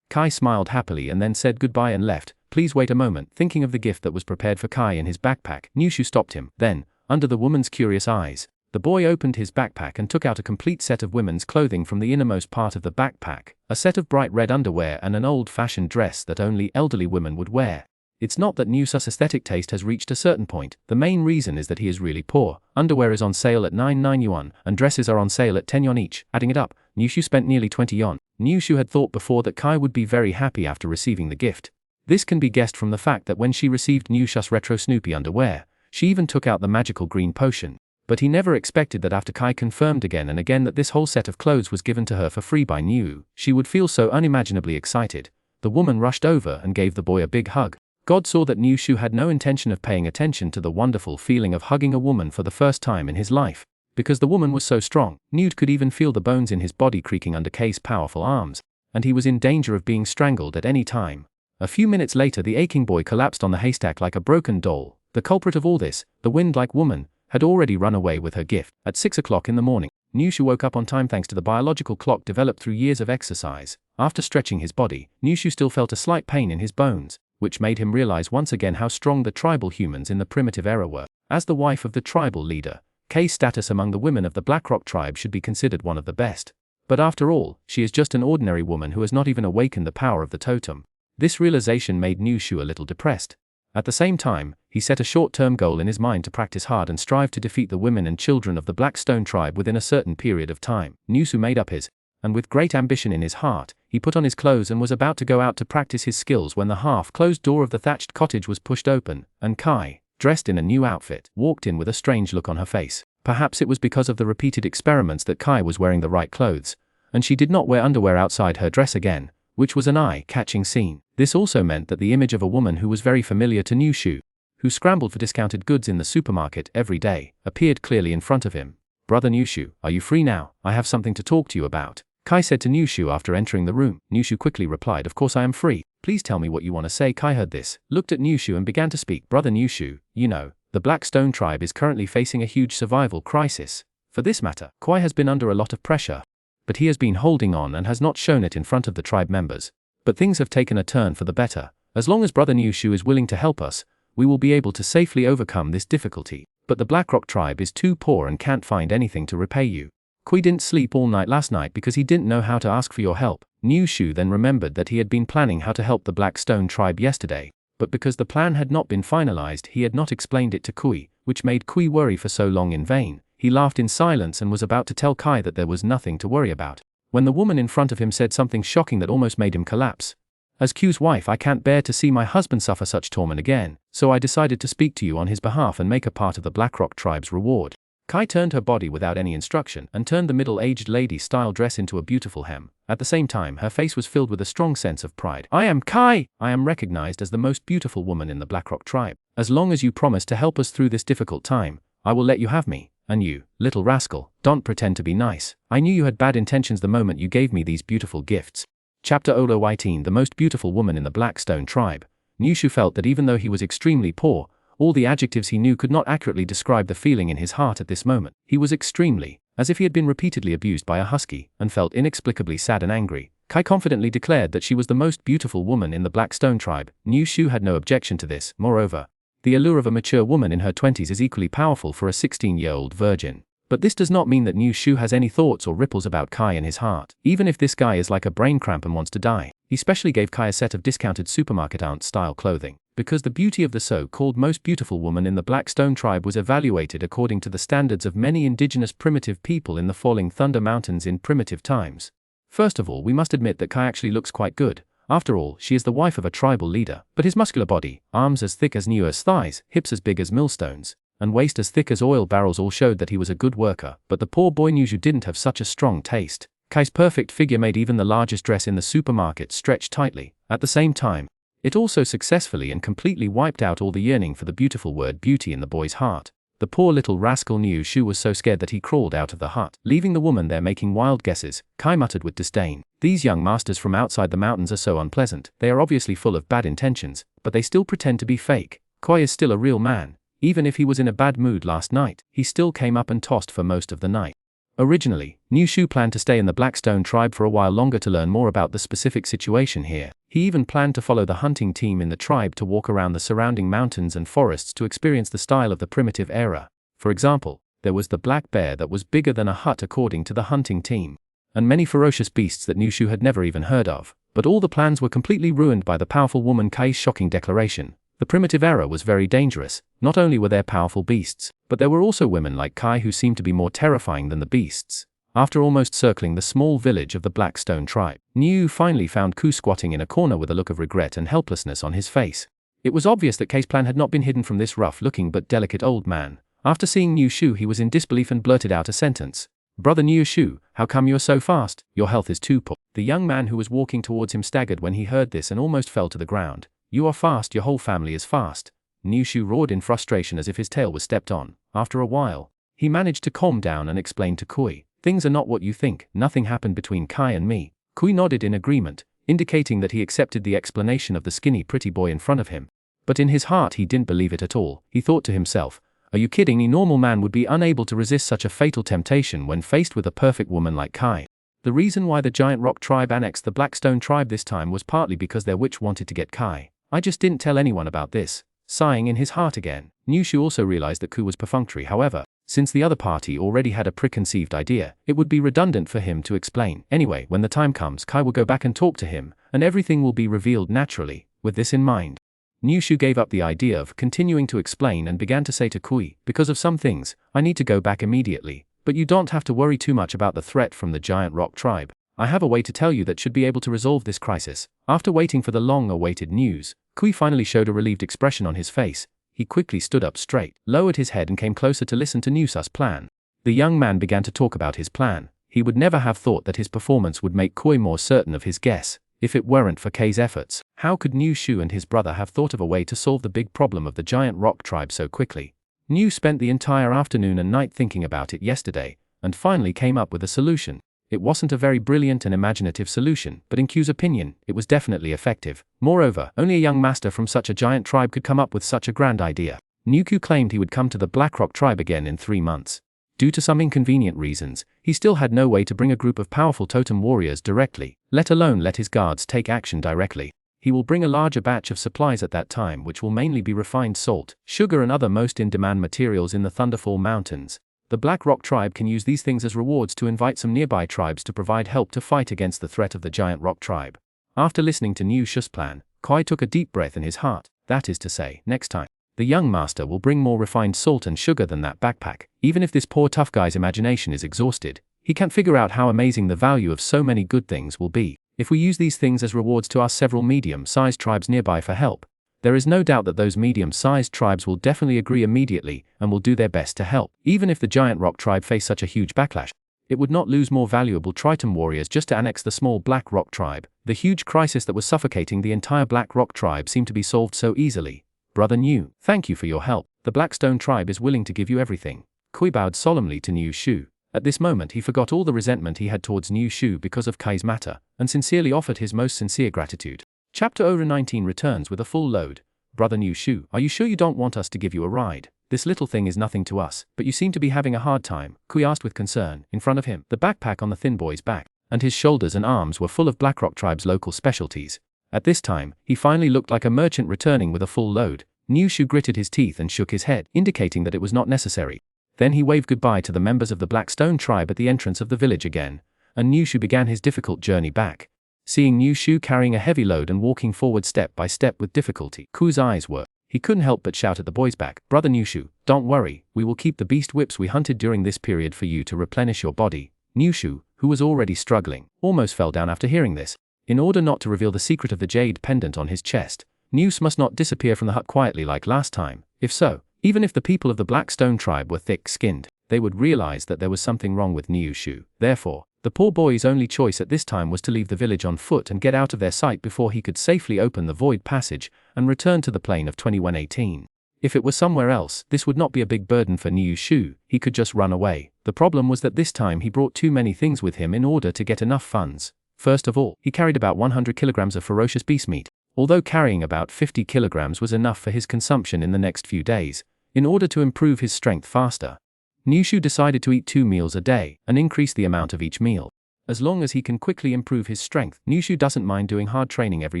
Kai smiled happily and then said goodbye and left. Please wait a moment. Thinking of the gift that was prepared for Kai in his backpack, Yiwu stopped him. Then, under the woman's curious eyes, the boy opened his backpack and took out a complete set of women's clothing from the innermost part of the backpack, a set of bright red underwear and an old-fashioned dress that only elderly women would wear. It's not that Yiwu's aesthetic taste has reached a certain point. The main reason is that he is really poor. Underwear is on sale at 99 yuan, and dresses are on sale at 10 yuan each. Adding it up, Yiwu spent nearly 20 yuan. Yiwu had thought before that Kai would be very happy after receiving the gift. This can be guessed from the fact that when she received Yiwu's retro Snoopy underwear, she even took out the magical green potion. But he never expected that after Kai confirmed again and again that this whole set of clothes was given to her for free by Yiwu, she would feel so unimaginably excited. The woman rushed over and gave the boy a big hug. God saw that Yiwu had no intention of paying attention to the wonderful feeling of hugging a woman for the first time in his life. Because the woman was so strong, Yiwu could even feel the bones in his body creaking under Kai's powerful arms, and he was in danger of being strangled at any time. A few minutes later, the aching boy collapsed on the haystack like a broken doll. The culprit of all this, the wind-like woman, had already run away with her gift. At 6 o'clock in the morning, Yiwu woke up on time thanks to the biological clock developed through years of exercise. After stretching his body, Yiwu still felt a slight pain in his bones, which made him realize once again how strong the tribal humans in the primitive era were. As the wife of the tribal leader, Kai's status among the women of the Blackrock tribe should be considered one of the best. But after all, she is just an ordinary woman who has not even awakened the power of the totem. This realization made Yiwu a little depressed. At the same time, he set a short-term goal in his mind to practice hard and strive to defeat the women and children of the Blackstone tribe within a certain period of time. Yiwu made up his, and with great ambition in his heart, he put on his clothes and was about to go out to practice his skills when the half-closed door of the thatched cottage was pushed open, and Kai, dressed in a new outfit, walked in with a strange look on her face. Perhaps it was because of the repeated experiments that Kai was wearing the right clothes, and she did not wear underwear outside her dress again, which was an eye-catching scene. This also meant that the image of a woman who was very familiar to Niu, who scrambled for discounted goods in the supermarket every day, appeared clearly in front of him. Brother Niu, are you free now? I have something to talk to you about, Kai said to Niu after entering the room. Niu quickly replied, of course I am free. Please tell me what you want to say. Kai heard this, looked at Niu and began to speak. Brother Niu, you know, the Black Stone tribe is currently facing a huge survival crisis. For this matter, Kai has been under a lot of pressure, but he has been holding on and has not shown it in front of the tribe members. But things have taken a turn for the better. As long as Brother Niu is willing to help us, we will be able to safely overcome this difficulty. But the Blackrock tribe is too poor and can't find anything to repay you. Kui didn't sleep all night last night because he didn't know how to ask for your help. Niu then remembered that he had been planning how to help the Black Stone tribe yesterday, but because the plan had not been finalized, he had not explained it to Kui, which made Kui worry for so long in vain. He laughed in silence and was about to tell Kai that there was nothing to worry about, when the woman in front of him said something shocking that almost made him collapse. As Q's wife, I can't bear to see my husband suffer such torment again, so I decided to speak to you on his behalf and make a part of the Blackrock tribe's reward. Kai turned her body without any instruction and turned the middle-aged lady-style dress into a beautiful hem. At the same time, her face was filled with a strong sense of pride. I am Kai! I am recognized as the most beautiful woman in the Blackrock tribe. As long as you promise to help us through this difficult time, I will let you have me. And you, little rascal, don't pretend to be nice. I knew you had bad intentions the moment you gave me these beautiful gifts. Chapter 018. The most beautiful woman in the Black Stone tribe. Niu felt that even though he was extremely poor, all the adjectives he knew could not accurately describe the feeling in his heart at this moment. He was extremely, as if he had been repeatedly abused by a husky, and felt inexplicably sad and angry. Kai confidently declared that she was the most beautiful woman in the Black Stone tribe. Niu had no objection to this. Moreover, the allure of a mature woman in her 20s is equally powerful for a 16-year-old virgin. But this does not mean that Niu has any thoughts or ripples about Kai in his heart. Even if this guy is like a brain cramp and wants to die, he specially gave Kai a set of discounted supermarket aunt-style clothing, because the beauty of the so-called most beautiful woman in the Black Stone tribe was evaluated according to the standards of many indigenous primitive people in the Falling Thunder Mountains in primitive times. First of all, we must admit that Kai actually looks quite good. After all, she is the wife of a tribal leader, but his muscular body, arms as thick as Niu's thighs, hips as big as millstones, and waist as thick as oil barrels all showed that he was a good worker. But the poor boy Niu didn't have such a strong taste. Kai's perfect figure made even the largest dress in the supermarket stretch tightly. At the same time, it also successfully and completely wiped out all the yearning for the beautiful word beauty in the boy's heart. The poor little rascal Niu was so scared that he crawled out of the hut, leaving the woman there making wild guesses. Kai muttered with disdain, "These young masters from outside the mountains are so unpleasant. They are obviously full of bad intentions, but they still pretend to be fake. Kai is still a real man. Even if he was in a bad mood last night, he still came up and tossed for most of the night." Originally, Niu planned to stay in the Black Stone tribe for a while longer to learn more about the specific situation here. He even planned to follow the hunting team in the tribe to walk around the surrounding mountains and forests to experience the style of the primitive era. For example, there was the black bear that was bigger than a hut according to the hunting team, and many ferocious beasts that Niu had never even heard of. But all the plans were completely ruined by the powerful woman Kai's shocking declaration. The primitive era was very dangerous. Not only were there powerful beasts, but there were also women like Kai who seemed to be more terrifying than the beasts. After almost circling the small village of the Black Stone tribe, Niu finally found Ku squatting in a corner with a look of regret and helplessness on his face. It was obvious that Kai's plan had not been hidden from this rough-looking but delicate old man. After seeing Niu he was in disbelief and blurted out a sentence. "Brother Niu, how come you are so fast? Your health is too poor." The young man who was walking towards him staggered when he heard this and almost fell to the ground. "You are fast, your whole family is fast." Niu roared in frustration as if his tail was stepped on. After a while, he managed to calm down and explain to Kui, "Things are not what you think. Nothing happened between Kai and me." Kui nodded in agreement, indicating that he accepted the explanation of the skinny pretty boy in front of him. But in his heart he didn't believe it at all. He thought to himself, "Are you kidding? A normal man would be unable to resist such a fatal temptation when faced with a perfect woman like Kai." The reason why the Giant Rock tribe annexed the Black Stone tribe this time was partly because their witch wanted to get Kai. "I just didn't tell anyone about this." Sighing in his heart again, Niu also realized that Ku was perfunctory. However, since the other party already had a preconceived idea, it would be redundant for him to explain. Anyway, when the time comes, Kai will go back and talk to him, and everything will be revealed naturally. With this in mind, Niu gave up the idea of continuing to explain and began to say to Kui, "Because of some things, I need to go back immediately, but you don't have to worry too much about the threat from the Giant Rock tribe. I have a way to tell you that should be able to resolve this crisis." After waiting for the long-awaited news, Kui finally showed a relieved expression on his face. He quickly stood up straight, lowered his head and came closer to listen to Newsu's plan. The young man began to talk about his plan. He would never have thought that his performance would make Kui more certain of his guess, if it weren't for Kei's efforts. How could Niu Shu and his brother have thought of a way to solve the big problem of the giant rock tribe so quickly? Niu spent the entire afternoon and night thinking about it yesterday, and finally came up with a solution. It wasn't a very brilliant and imaginative solution, but in Q's opinion, it was definitely effective. Moreover, only a young master from such a giant tribe could come up with such a grand idea. Niu Q claimed he would come to the Black Rock tribe again in 3 months. Due to some inconvenient reasons, he still had no way to bring a group of powerful totem warriors directly, let alone let his guards take action directly. He will bring a larger batch of supplies at that time, which will mainly be refined salt, sugar and other most in-demand materials in the Thunderfall Mountains. The Black Rock tribe can use these things as rewards to invite some nearby tribes to provide help to fight against the threat of the giant rock tribe. After listening to Niu Shu's plan, Kui took a deep breath in his heart. That is to say, next time, the young master will bring more refined salt and sugar than that backpack. Even if this poor tough guy's imagination is exhausted, he can't figure out how amazing the value of so many good things will be. If we use these things as rewards to ask several medium-sized tribes nearby for help, there is no doubt that those medium-sized tribes will definitely agree immediately and will do their best to help. Even if the giant rock tribe faced such a huge backlash, it would not lose more valuable Triton warriors just to annex the small Black Rock tribe. The huge crisis that was suffocating the entire Black Rock tribe seemed to be solved so easily. Brother Niu, thank you for your help. The Blackstone tribe is willing to give you everything. Kui bowed solemnly to Niu Shu. At this moment he forgot all the resentment he had towards Niu Shu because of Kei's matter, and sincerely offered his most sincere gratitude. Chapter 019 returns with a full load. Brother Niu Shu, are you sure you don't want us to give you a ride? This little thing is nothing to us, but you seem to be having a hard time, Kui asked with concern. In front of him, the backpack on the thin boy's back, and his shoulders and arms were full of Blackrock tribe's local specialties. At this time, he finally looked like a merchant returning with a full load. Niu Shu gritted his teeth and shook his head, indicating that it was not necessary. Then he waved goodbye to the members of the Blackstone tribe at the entrance of the village again, and Niu Shu began his difficult journey back. Seeing Niu Shu carrying a heavy load and walking forward step by step with difficulty, Ku's eyes were. He couldn't help but shout at the boy's back, Brother Niu Shu, don't worry, we will keep the beast whips we hunted during this period for you to replenish your body. Niu Shu, who was already struggling, almost fell down after hearing this. In order not to reveal the secret of the jade pendant on his chest, Niu Shu must not disappear from the hut quietly like last time. If so, even if the people of the Blackstone tribe were thick-skinned, they would realize that there was something wrong with Niu Shu. Therefore, the poor boy's only choice at this time was to leave the village on foot and get out of their sight before he could safely open the void passage and return to the plain of 2118. If it was somewhere else, this would not be a big burden for Niu Shu, he could just run away. The problem was that this time he brought too many things with him in order to get enough funds. First of all, he carried about 100 kilograms of ferocious beast meat. Although carrying about 50 kilograms was enough for his consumption in the next few days, in order to improve his strength faster, Niu Shu decided to eat 2 meals a day and increase the amount of each meal. As long as he can quickly improve his strength, Niu Shu doesn't mind doing hard training every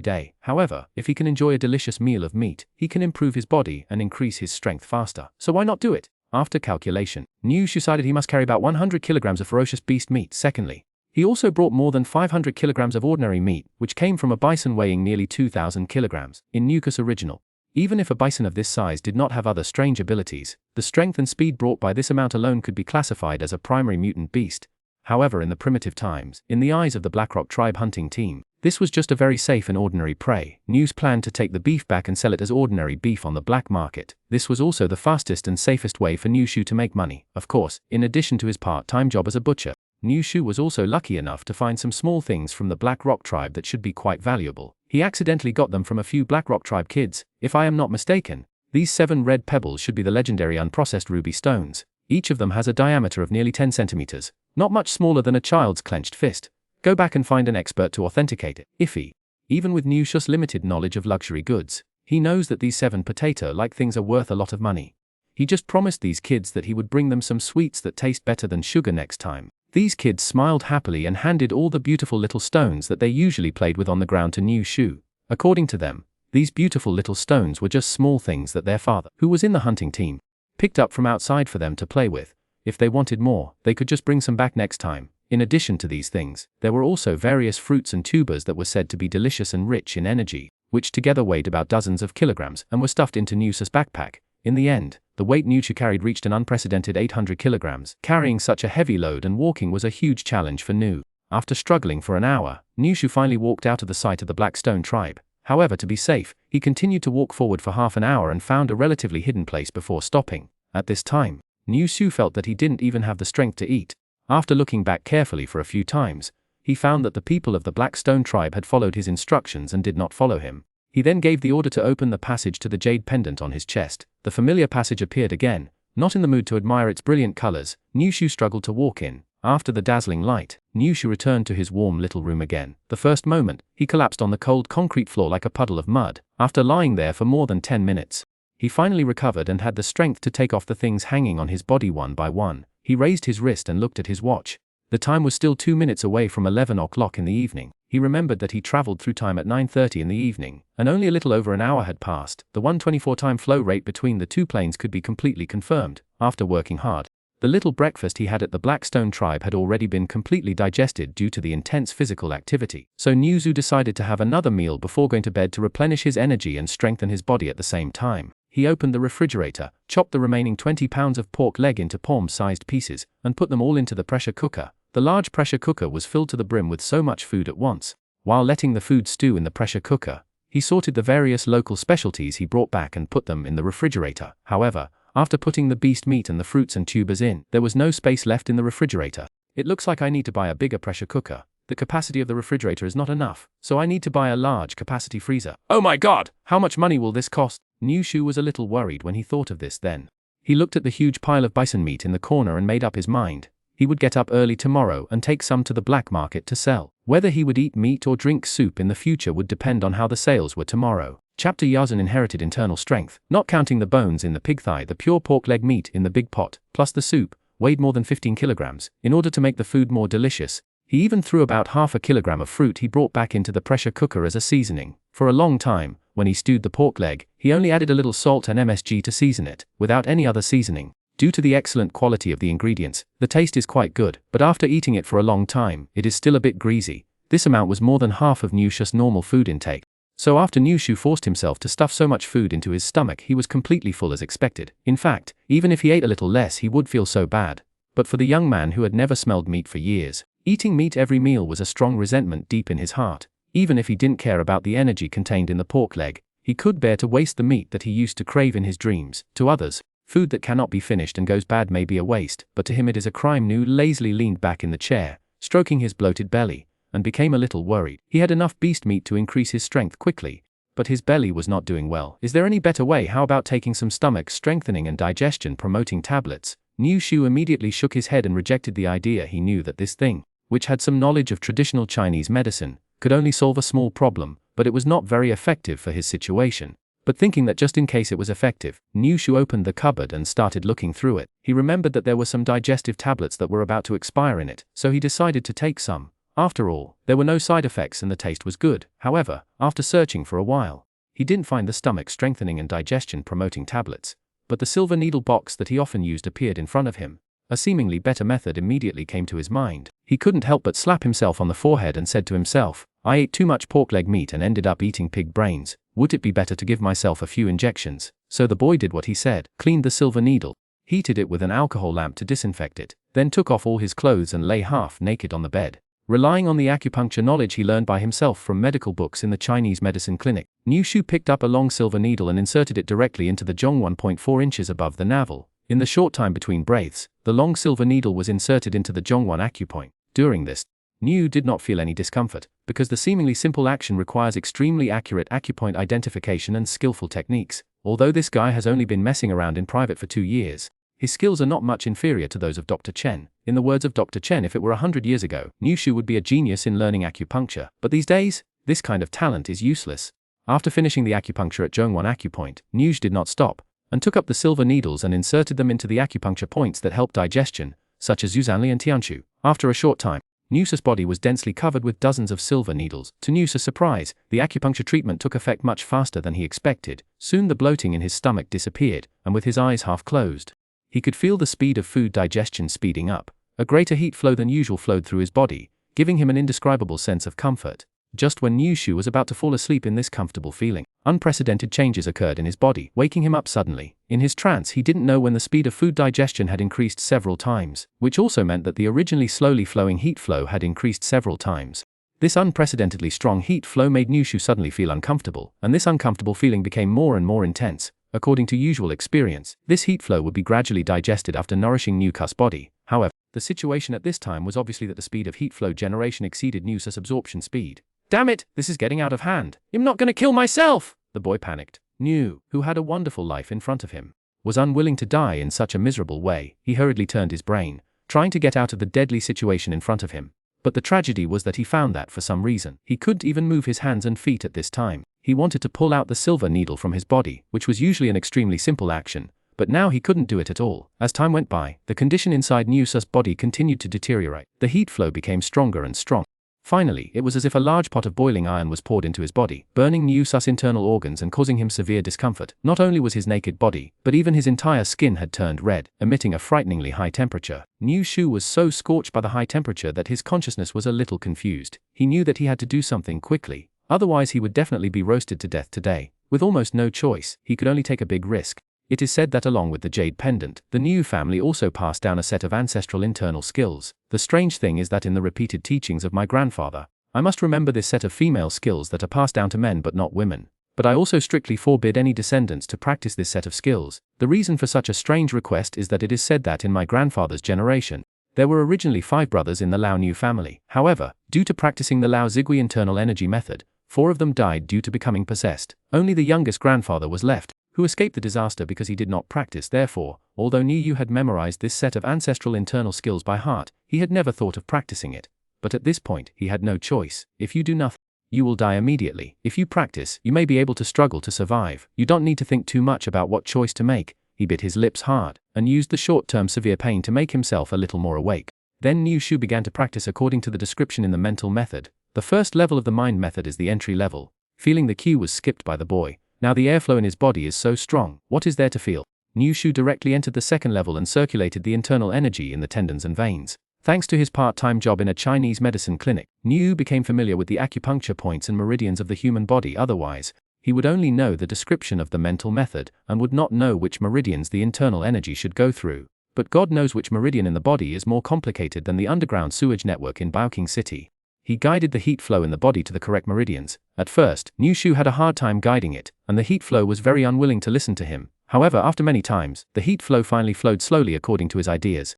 day. However, if he can enjoy a delicious meal of meat, he can improve his body and increase his strength faster. So why not do it? After calculation, Niu Shu decided he must carry about 100 kilograms of ferocious beast meat. Secondly, he also brought more than 500 kilograms of ordinary meat, which came from a bison weighing nearly 2,000 kilograms. In Nuka's original, even if a bison of this size did not have other strange abilities, the strength and speed brought by this amount alone could be classified as a primary mutant beast. However, in the primitive times, in the eyes of the Blackrock tribe hunting team, this was just a very safe and ordinary prey. Niu's planned to take the beef back and sell it as ordinary beef on the black market. This was also the fastest and safest way for Niu Shu to make money. Of course, in addition to his part-time job as a butcher, Niu Shu was also lucky enough to find some small things from the Blackrock tribe that should be quite valuable. He accidentally got them from a few Blackrock tribe kids. If I am not mistaken, these 7 red pebbles should be the legendary unprocessed ruby stones. Each of them has a diameter of nearly 10 centimeters, not much smaller than a child's clenched fist. Go back and find an expert to authenticate it. Iffy. Even with Niu Shu's limited knowledge of luxury goods, he knows that these 7 potato-like things are worth a lot of money. He just promised these kids that he would bring them some sweets that taste better than sugar next time. These kids smiled happily and handed all the beautiful little stones that they usually played with on the ground to Niu Shu. According to them, these beautiful little stones were just small things that their father, who was in the hunting team, picked up from outside for them to play with. If they wanted more, they could just bring some back next time. In addition to these things, there were also various fruits and tubers that were said to be delicious and rich in energy, which together weighed about dozens of kilograms and were stuffed into Niu Shu's backpack. In the end, the weight Niu Shu carried reached an unprecedented 800 kilograms. Carrying such a heavy load and walking was a huge challenge for Niu. After struggling for an hour, Niu Shu finally walked out of the sight of the Blackstone tribe. However, to be safe, he continued to walk forward for half an hour and found a relatively hidden place before stopping. At this time, Yiwu felt that he didn't even have the strength to eat. After looking back carefully for a few times, he found that the people of the Black Stone tribe had followed his instructions and did not follow him. He then gave the order to open the passage to the jade pendant on his chest. The familiar passage appeared again. Not in the mood to admire its brilliant colors, Yiwu struggled to walk in. After the dazzling light, Yiwu returned to his warm little room again. The first moment, he collapsed on the cold concrete floor like a puddle of mud. After lying there for more than 10 minutes, he finally recovered and had the strength to take off the things hanging on his body one by one. He raised his wrist and looked at his watch. The time was still 2 minutes away from 11 o'clock in the evening. He remembered that he traveled through time at 9:30 in the evening, and only a little over an hour had passed. The 1:24 time flow rate between the two planes could be completely confirmed. After working hard, the little breakfast he had at the Black Stone tribe had already been completely digested due to the intense physical activity. So Yiwu decided to have another meal before going to bed to replenish his energy and strengthen his body at the same time. He opened the refrigerator, chopped the remaining 20 pounds of pork leg into palm-sized pieces, and put them all into the pressure cooker. The large pressure cooker was filled to the brim with so much food at once. While letting the food stew in the pressure cooker, he sorted the various local specialties he brought back and put them in the refrigerator. However, after putting the beast meat and the fruits and tubers in, there was no space left in the refrigerator. It looks like I need to buy a bigger pressure cooker. The capacity of the refrigerator is not enough, so I need to buy a large capacity freezer. Oh my god! How much money will this cost? Yiwu was a little worried when he thought of this then. He looked at the huge pile of bison meat in the corner and made up his mind. He would get up early tomorrow and take some to the black market to sell. Whether he would eat meat or drink soup in the future would depend on how the sales were tomorrow. Chapter Xuanhuan inherited internal strength. Not counting the bones in the pig thigh, the pure pork leg meat in the big pot, plus the soup, weighed more than 15 kilograms. In order to make the food more delicious, he even threw about half a kilogram of fruit he brought back into the pressure cooker as a seasoning. For a long time, when he stewed the pork leg, he only added a little salt and MSG to season it, without any other seasoning. Due to the excellent quality of the ingredients, the taste is quite good, but after eating it for a long time, it is still a bit greasy. This amount was more than half of Yiwu's normal food intake. So after Yiwu forced himself to stuff so much food into his stomach, he was completely full as expected. In fact, even if he ate a little less, he would feel so bad. But for the young man who had never smelled meat for years, eating meat every meal was a strong resentment deep in his heart. Even if he didn't care about the energy contained in the pork leg, he could bear to waste the meat that he used to crave in his dreams. To others, food that cannot be finished and goes bad may be a waste, but to him it is a crime. Yiwu lazily leaned back in the chair, stroking his bloated belly, and became a little worried. He had enough beast meat to increase his strength quickly, but his belly was not doing well. Is there any better way? How about taking some stomach strengthening and digestion promoting tablets? Yiwu immediately shook his head and rejected the idea. He knew that this thing, which had some knowledge of traditional Chinese medicine, could only solve a small problem, but it was not very effective for his situation. But thinking that just in case it was effective, Yiwu opened the cupboard and started looking through it. He remembered that there were some digestive tablets that were about to expire in it, so he decided to take some. After all, there were no side effects and the taste was good. However, after searching for a while, he didn't find the stomach strengthening and digestion promoting tablets, but the silver needle box that he often used appeared in front of him. A seemingly better method immediately came to his mind. He couldn't help but slap himself on the forehead and said to himself, I ate too much pork leg meat and ended up eating pig brains. Would it be better to give myself a few injections? So the boy did what he said, cleaned the silver needle, heated it with an alcohol lamp to disinfect it, then took off all his clothes and lay half naked on the bed. Relying on the acupuncture knowledge he learned by himself from medical books in the Chinese medicine clinic, Yiwu picked up a long silver needle and inserted it directly into the zhong 1.4 inches above the navel. In the short time between breaths, the long silver needle was inserted into the Xuanhuan acupoint. During this, Yiwu did not feel any discomfort, because the seemingly simple action requires extremely accurate acupoint identification and skillful techniques. Although this guy has only been messing around in private for 2 years, his skills are not much inferior to those of Dr. Chen. In the words of Dr. Chen, if it were 100 years ago, Yiwu would be a genius in learning acupuncture. But these days, this kind of talent is useless. After finishing the acupuncture at Xuanhuan acupoint, Yiwu did not stop, and took up the silver needles and inserted them into the acupuncture points that help digestion, such as Yuzhanli and Tianchu. After a short time, Yiwu's body was densely covered with dozens of silver needles. To Yiwu's surprise, the acupuncture treatment took effect much faster than he expected. Soon the bloating in his stomach disappeared, and with his eyes half closed, he could feel the speed of food digestion speeding up. A greater heat flow than usual flowed through his body, giving him an indescribable sense of comfort. Just when Yiwu was about to fall asleep in this comfortable feeling, unprecedented changes occurred in his body, waking him up suddenly. In his trance, he didn't know when the speed of food digestion had increased several times, which also meant that the originally slowly flowing heat flow had increased several times. This unprecedentedly strong heat flow made Niu suddenly feel uncomfortable, and this uncomfortable feeling became more and more intense. According to usual experience, this heat flow would be gradually digested after nourishing Niu's body. However, the situation at this time was obviously that the speed of heat flow generation exceeded Niu's absorption speed. Damn it, this is getting out of hand. I'm not gonna kill myself! The boy panicked. Niu, who had a wonderful life in front of him, was unwilling to die in such a miserable way. He hurriedly turned his brain, trying to get out of the deadly situation in front of him. But the tragedy was that he found that, for some reason, he couldn't even move his hands and feet at this time. He wanted to pull out the silver needle from his body, which was usually an extremely simple action, but now he couldn't do it at all. As time went by, the condition inside Niu's body continued to deteriorate. The heat flow became stronger and stronger. Finally, it was as if a large pot of boiling iron was poured into his body, burning Niu's internal organs and causing him severe discomfort. Not only was his naked body, but even his entire skin had turned red, emitting a frighteningly high temperature. Niu was so scorched by the high temperature that his consciousness was a little confused. He knew that he had to do something quickly, otherwise he would definitely be roasted to death today. With almost no choice, he could only take a big risk. It is said that along with the jade pendant, the Niu family also passed down a set of ancestral internal skills. The strange thing is that in the repeated teachings of my grandfather, I must remember this set of female skills that are passed down to men but not women. But I also strictly forbid any descendants to practice this set of skills. The reason for such a strange request is that it is said that in my grandfather's generation, there were originally 5 brothers in the Lao Niu family. However, due to practicing the Lao Zigui internal energy method, 4 of them died due to becoming possessed. Only the youngest grandfather was left, who escaped the disaster because he did not practice. Therefore, although Niu had memorized this set of ancestral internal skills by heart, he had never thought of practicing it. But at this point, he had no choice. If you do nothing, you will die immediately. If you practice, you may be able to struggle to survive. You don't need to think too much about what choice to make. He bit his lips hard, and used the short-term severe pain to make himself a little more awake. Then Niu began to practice according to the description in the mental method. The first level of the mind method is the entry level. Feeling the cue was skipped by the boy. Now the airflow in his body is so strong, what is there to feel? Niu directly entered the second level and circulated the internal energy in the tendons and veins. Thanks to his part-time job in a Chinese medicine clinic, Niu became familiar with the acupuncture points and meridians of the human body. Otherwise, he would only know the description of the mental method and would not know which meridians the internal energy should go through. But God knows which meridian in the body is more complicated than the underground sewage network in Baoqing City. He guided the heat flow in the body to the correct meridians. At first, Niu had a hard time guiding it, and the heat flow was very unwilling to listen to him. However, after many times, the heat flow finally flowed slowly according to his ideas.